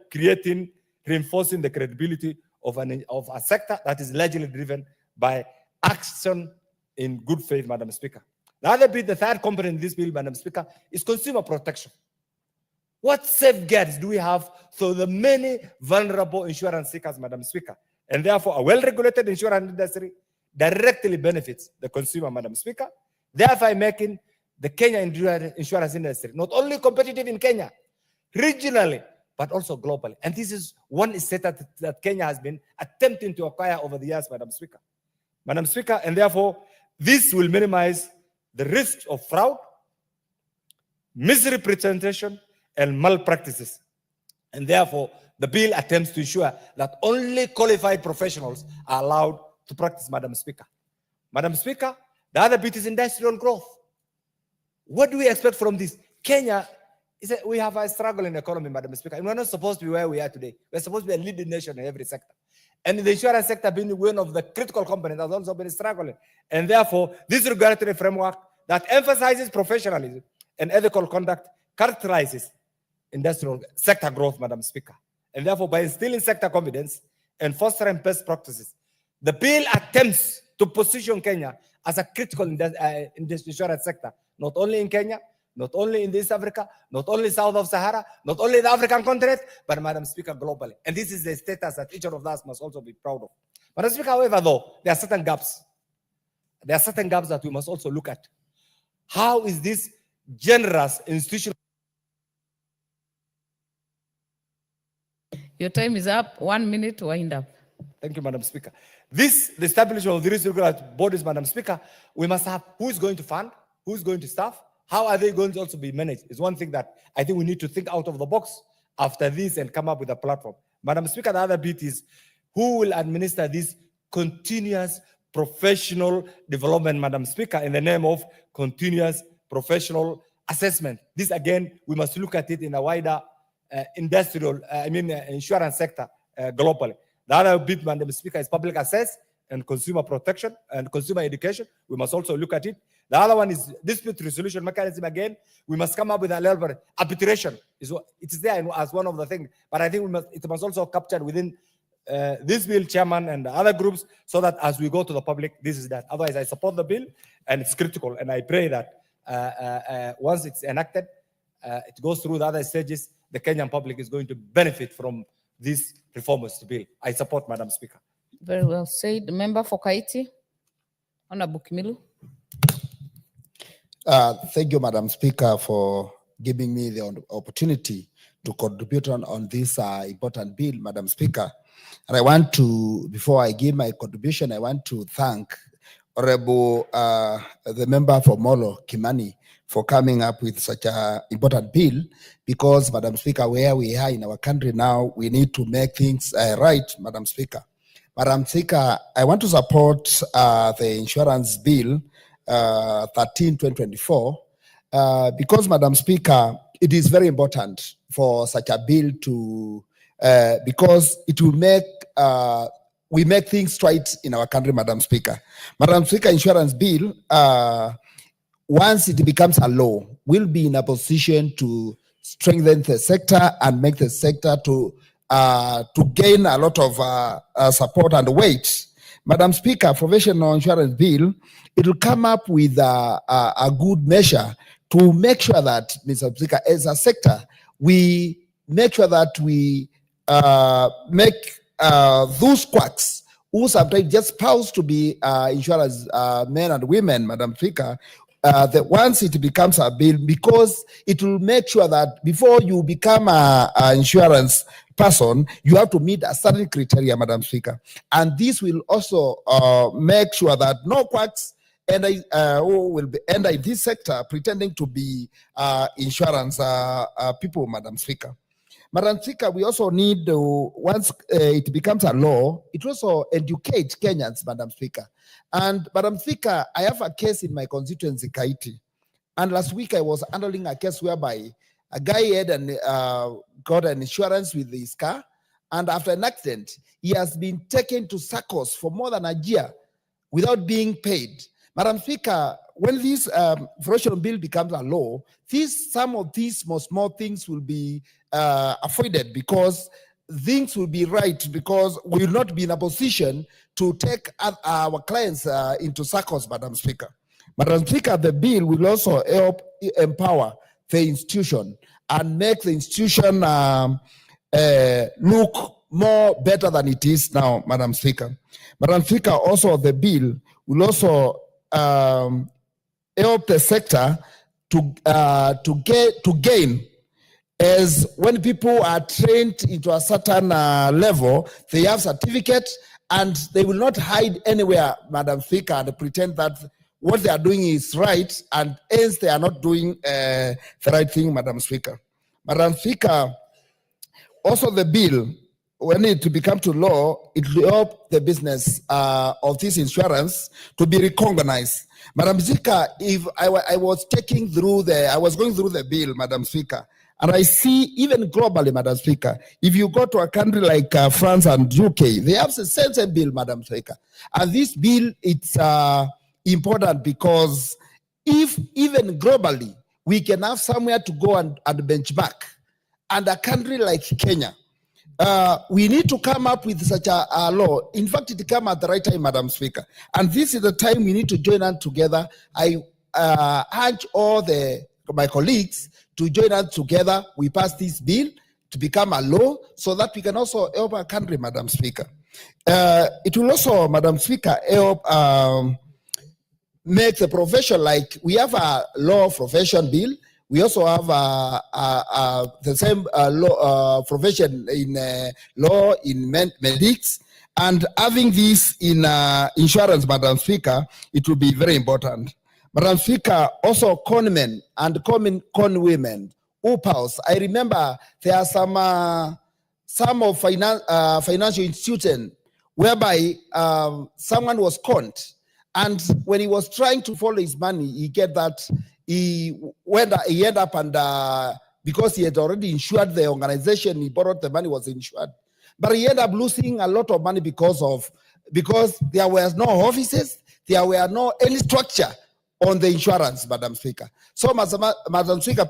reinforcing the credibility of a sector that is largely driven by action in good faith, Madam Speaker. The other bit, the third component in this bill, Madam Speaker, is consumer protection. What safeguards do we have for the many vulnerable insurance seekers, Madam Speaker? And therefore, a well-regulated insurance industry directly benefits the consumer, Madam Speaker, thereby making the Kenya insurance industry not only competitive in Kenya, regionally, but also globally. And this is one status that Kenya has been attempting to acquire over the years, Madam Speaker. Madam Speaker, and therefore, this will minimize the risk of fraud, misrepresentation, and malpractices. And therefore, the bill attempts to ensure that only qualified professionals are allowed to practice, Madam Speaker. Madam Speaker, the other bit is industrial growth. What do we expect from this? Kenya, we have a struggling economy, Madam Speaker, and we're not supposed to be where we are today. We're supposed to be a leading nation in every sector. And the insurance sector being one of the critical components has also been struggling. And therefore, this regulatory framework that emphasizes professionalism and ethical conduct characterizes industrial sector growth, Madam Speaker. And therefore, by instilling sector confidence and fostering best practices, the bill attempts to position Kenya as a critical insurance sector, not only in Kenya, not only in East Africa, not only south of Sahara, not only the African continent, but, Madam Speaker, globally. And this is the status that each of us must also be proud of. Madam Speaker, however, though, there are certain gaps. There are certain gaps that we must also look at. How is this generous institutional? Your time is up. 1 minute to wind up. Thank you, Madam Speaker. The establishment of these regulatory bodies, Madam Speaker, we must have who is going to fund, who is going to staff, how are they going to also be managed? Is one thing that I think we need to think out of the box after this and come up with a platform. Madam Speaker, the other bit is who will administer this continuous professional development, Madam Speaker, in the name of continuous professional assessment. This, again, we must look at it in a wider insurance sector globally. The other bit, Madam Speaker, is public access and consumer protection and consumer education. We must also look at it. The other one is dispute resolution mechanism. Again, we must come up with a level of arbitration. It is there as one of the things, but I think it must also capture within this bill, Chairman, and the other groups, so that as we go to the public, this is that. Otherwise, I support the bill, and it's critical. And I pray that once it's enacted, it goes through the other stages, the Kenyan public is going to benefit from this reformist bill. I support, Madam Speaker. Very well said. The member for Kaiti, Honorable Kimilu. Thank you, Madam Speaker, for giving me the opportunity to contribute on this important bill, Madam Speaker. And I want to, before I give my contribution, I want to thank Honorable the member for Molo, Kimani, for coming up with such an important bill, because, Madam Speaker, where we are in our country now, we need to make things right, Madam Speaker. Madam Speaker, I want to support the insurance bill 13/2024 because, Madam Speaker, it is very important for such a bill to, because it will make, we make things right in our country, Madam Speaker. Madam Speaker, insurance bill, once it becomes a law, will be in a position to strengthen the sector and make the sector to gain a lot of support and weight. Madam Speaker, professional insurance bill, it will come up with a good measure to make sure that, Mr. Speaker, as a sector, we make sure that we make those quacks who sometimes just pause to be insurance men and women, Madam Speaker, that once it becomes a bill, because it will make sure that before you become a insurance person, you have to meet a certain criteria, Madam Speaker. And this will also make sure that no quacks who will be enter in this sector pretending to be insurance people, Madam Speaker. Madam Speaker, we also need to, once it becomes a law, it also educate Kenyans, Madam Speaker. And Madam Speaker, I have a case in my constituency, Kaiti. And last week I was handling a case whereby a guy had got an insurance with his car. And after an accident, he has been taken to SACCOs for more than a year without being paid. Madam Speaker, when this professional bill becomes a law, some of these small things will be avoided, because things will be right, because we will not be in a position to take our clients into SACCOs, Madam Speaker. Madam Speaker, the bill will also help empower the institution and make the institution look more better than it is now, Madam Speaker. Madam Speaker, also the bill will also help the sector to gain, as when people are trained into a certain level, they have certificate and they will not hide anywhere, Madam Speaker, and pretend that what they are doing is right, and hence they are not doing the right thing, Madam Speaker. Madam Speaker, also the bill, when it becomes to law, it will help the business of this insurance to be recognized. Madam Speaker, if I was going through the bill, Madam Speaker, and I see even globally, Madam Speaker, if you go to a country like France and UK, they have the same bill, Madam Speaker. And this bill, it's important because if even globally, we can have somewhere to go and benchmark, and a country like Kenya, we need to come up with such a law. In fact, it came at the right time, Madam Speaker. And this is the time we need to join hands together. I urge all my colleagues to join hands together. We pass this bill to become a law so that we can also help our country, Madam Speaker. It will also, Madam Speaker, help make the profession, like we have a law profession bill. We also have the same law profession in law in medics, and having this in insurance, Madam Speaker, it will be very important. Madam Speaker, also con men and con women, UPAUs. I remember there are some of financial institutions whereby someone was conned, and when he was trying to follow his money, he get that he ended up and because he had already insured the organization, he borrowed the money, was insured. But he ended up losing a lot of money because there were no offices, there were no any structure on the insurance, Madam Speaker. So, Madam Speaker,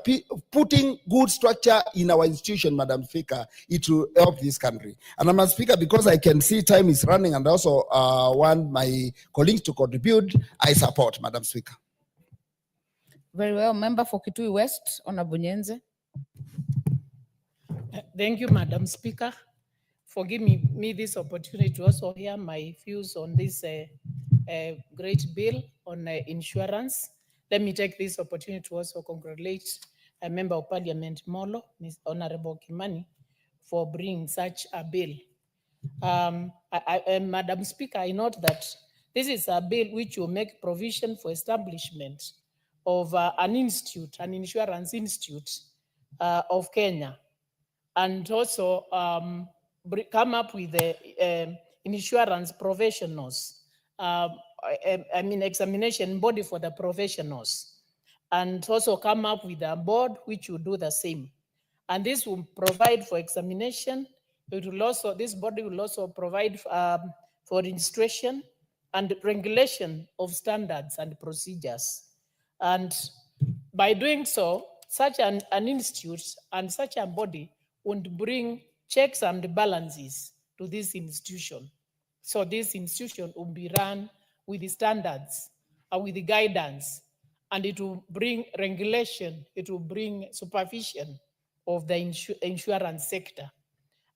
putting good structure in our institution, Madam Speaker, it will help this country. And Madam Speaker, because I can see time is running and also want my colleagues to contribute, I support, Madam Speaker. Very well. Member for Kitui West, Honorable Nyenze. Thank you, Madam Speaker, for giving me this opportunity to also hear my views on this great bill on insurance. Let me take this opportunity to also congratulate a Member of Parliament, Molo, Ms. Honorable Kimani, for bringing such a bill. Madam Speaker, I note that this is a bill which will make provision for establishment of an institute, an insurance institute of Kenya, and also come up with the insurance professionals, examination body for the professionals, and also come up with a board which will do the same. And this will provide for examination. It will also, this body will also provide for registration and regulation of standards and procedures. And by doing so, such an institute and such a body would bring checks and balances to this institution. So this institution will be run with the standards, with the guidance, and it will bring regulation, it will bring supervision of the insurance sector.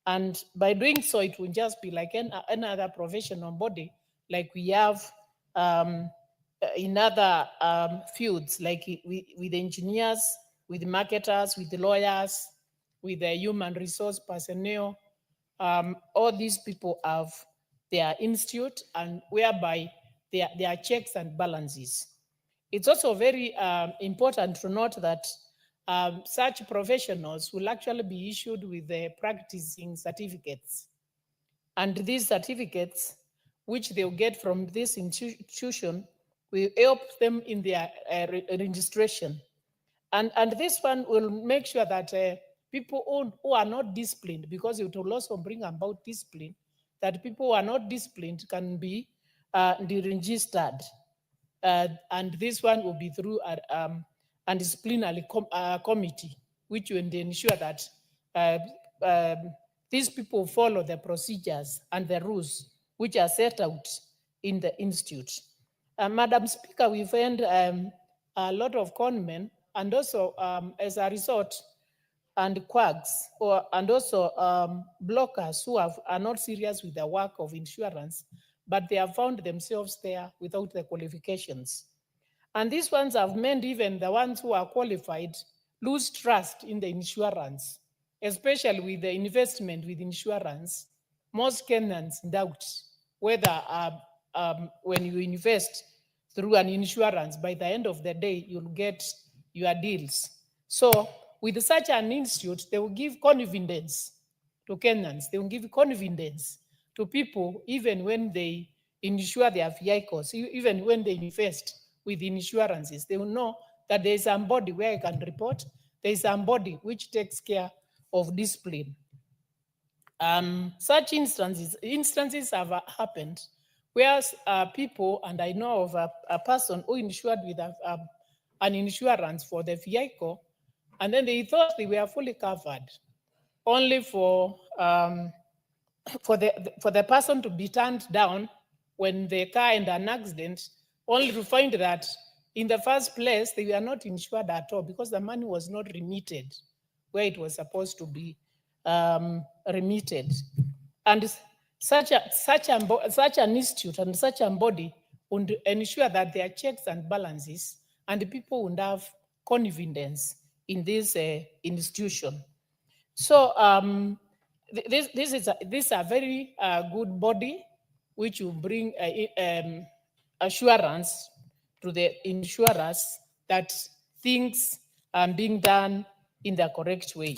And by doing so, it will just be like another professional body, like we have in other fields, like with engineers, with marketers, with lawyers, with the human resource personnel. All these people have their institute, and whereby there are checks and balances. It's also very important to note that such professionals will actually be issued with the practicing certificates. And these certificates, which they'll get from this institution, will help them in their registration. And this one will make sure that people who are not disciplined, because it will also bring about discipline, that people who are not disciplined can be deregistered. And this one will be through a disciplinary committee, which will ensure that these people follow the procedures and the rules which are set out in the institute. Madam Speaker, we find a lot of conmen, and also as a result, and quacks, and also blockers who are not serious with the work of insurance, but they have found themselves there without the qualifications. And these ones have meant even the ones who are qualified lose trust in the insurance, especially with the investment with insurance. Most Kenyans doubt whether when you invest through an insurance, by the end of the day, you'll get your deals. So with such an institute, they will give confidence to Kenyans. They will give confidence to people, even when they insure their vehicles, even when they invest with insurances. They will know that there is somebody where I can report. There is somebody which takes care of discipline. Such instances have happened where people, and I know of a person who insured with an insurance for the vehicle, and then they thought they were fully covered, only for the person to be turned down when the car had an accident, only to find that in the first place they were not insured at all because the money was not remitted where it was supposed to be remitted. And such an institute and such a body would ensure that there are checks and balances, and the people would have confidence in this institution. So this is a very good body which will bring assurance to the insurers that things are being done in the correct way.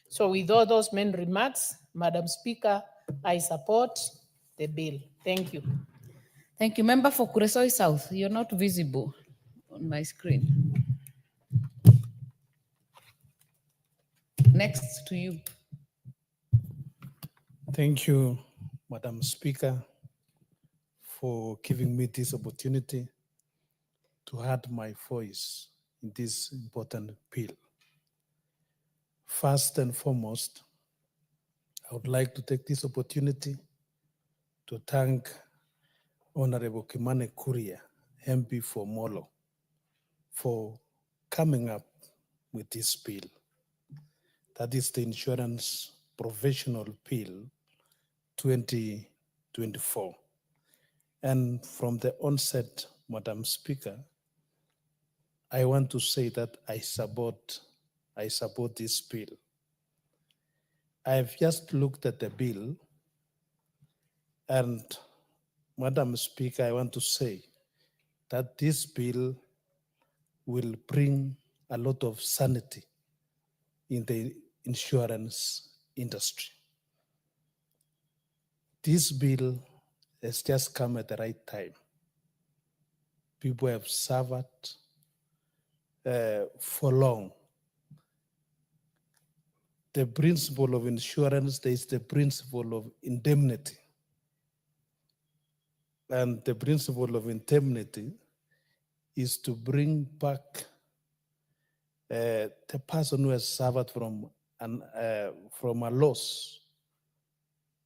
So with all those main remarks, Madam Speaker, I support the bill. Thank you. Thank you. Member for Kuresoi South, you're not visible on my screen. Next to you. Thank you, Madam Speaker, for giving me this opportunity to add my voice in this important bill. First and foremost, I would like to take this opportunity to thank Honorable Kimane Kuria, MP for Molo, for coming up with this bill. That is the Insurance Professional Bill 2024. And from the onset, Madam Speaker, I want to say that I support this bill. I have just looked at the bill, and Madam Speaker, I want to say that this bill will bring a lot of sanity in the insurance industry. This bill has just come at the right time. People have suffered for long. The principle of insurance, there is the principle of indemnity. And the principle of indemnity is to bring back the person who has suffered from a loss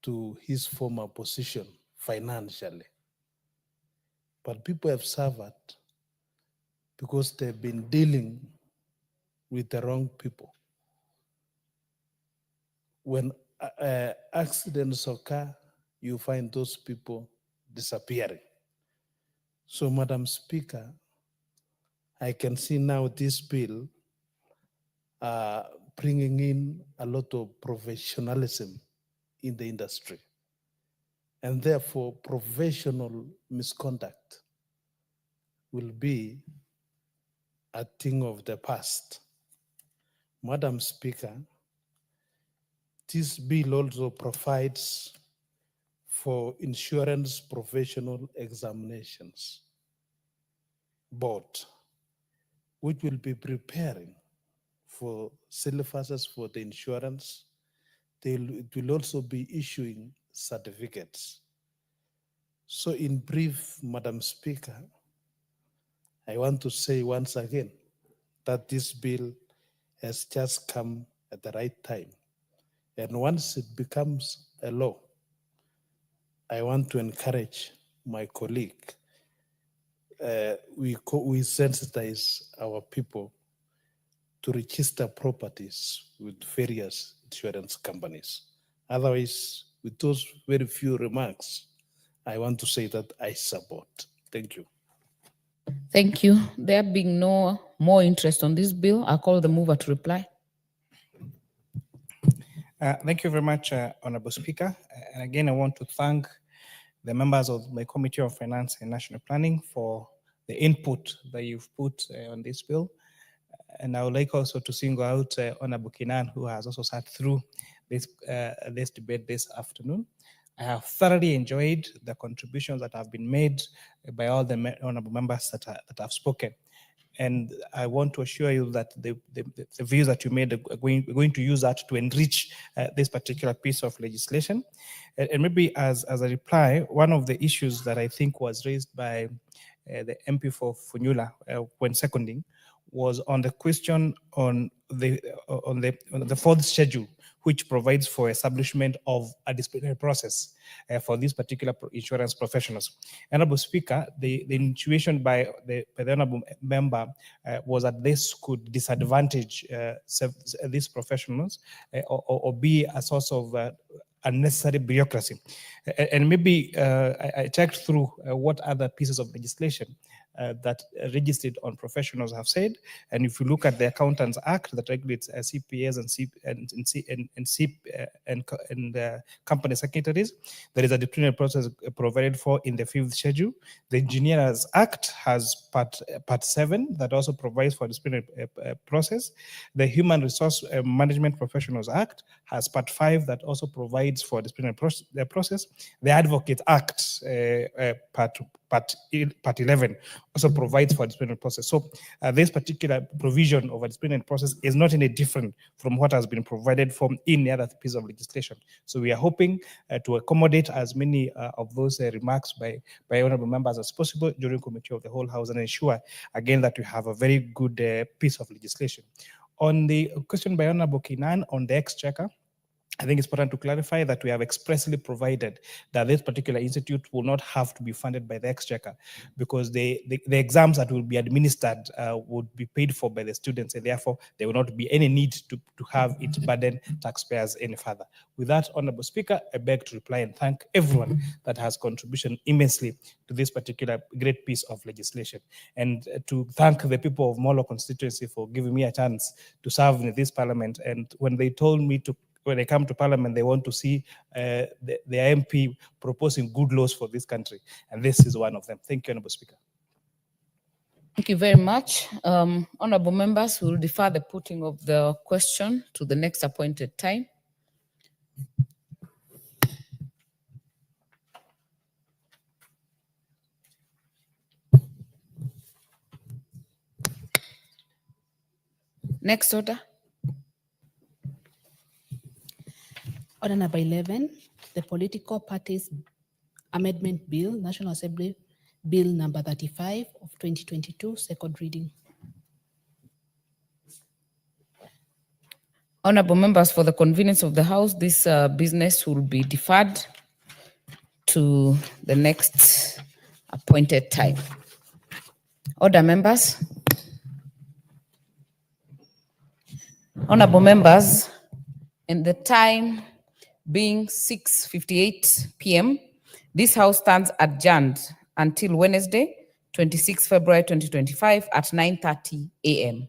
to his former position financially. But people have suffered because they've been dealing with the wrong people. When accidents occur, you find those people disappearing. So, Madam Speaker, I can see now this bill bringing in a lot of professionalism in the industry. And therefore, professional misconduct will be a thing of the past. Madam Speaker, this bill also provides for insurance professional examinations board, which will be preparing for syllabuses for the insurance. It will also be issuing certificates. So in brief, Madam Speaker, I want to say once again that this bill has just come at the right time. And once it becomes a law, I want to encourage my colleague. We sensitize our people to register properties with various insurance companies. Otherwise, with those very few remarks, I want to say that I support. Thank you. Thank you. There being no more interest on this bill, I call the mover to reply. Thank you very much, Honorable Speaker. And again, I want to thank the members of my Committee on Finance and National Planning for the input that you've put on this bill. And I would like also to single out Honorable Kinan, who has also sat through this debate this afternoon. I have thoroughly enjoyed the contributions that have been made by all the honorable members that have spoken. And I want to assure you that the views that you made are going to use that to enrich this particular piece of legislation. And maybe as a reply, one of the issues that I think was raised by the MP for Funyula when seconding was on the question on the fourth schedule, which provides for establishment of a disciplinary process for these particular insurance professionals. Honorable Speaker, the intuition by the honorable member was that this could disadvantage these professionals or be a source of unnecessary bureaucracy. And maybe I checked through what other pieces of legislation that registered on professionals have said. And if you look at the Accountants Act that regulates CPAs and company secretaries, there is a disciplinary process provided for in the 5th schedule. The Engineers Act has part 7 that also provides for disciplinary process. The Human Resource Management Professionals Act has Part 5 that also provides for disciplinary process. The Advocate Act, Part 11, also provides for a disciplinary process. So this particular provision of a disciplinary process is not any different from what has been provided for in the other piece of legislation. So we are hoping to accommodate as many of those remarks by honorable members as possible during Committee of the Whole House and ensure again that we have a very good piece of legislation. On the question by Honorable Kinan on the exchequer, I think it's important to clarify that we have expressly provided that this particular institute will not have to be funded by the exchequer because the exams that will be administered would be paid for by the students, and therefore there will not be any need to have it burden taxpayers any further. With that, Honorable Speaker, I beg to reply and thank everyone that has contributed immensely to this particular great piece of legislation, and to thank the people of Molo constituency for giving me a chance to serve in this parliament. And when they told me when they come to parliament, they want to see the MP proposing good laws for this country. And this is one of them. Thank you, Honorable Speaker. Thank you very much. Honorable members, we will defer the putting of the question to the next appointed time. Next order. Order number 11, the Political Parties Amendment Bill, National Assembly Bill number 35 of 2022, second reading. Honorable members, for the convenience of the House, this business will be deferred to the next appointed time. Order, members. Honorable members, in the time being 6:58 p.m., this House stands adjourned until Wednesday, 26 February 2025 at 9:30 a.m.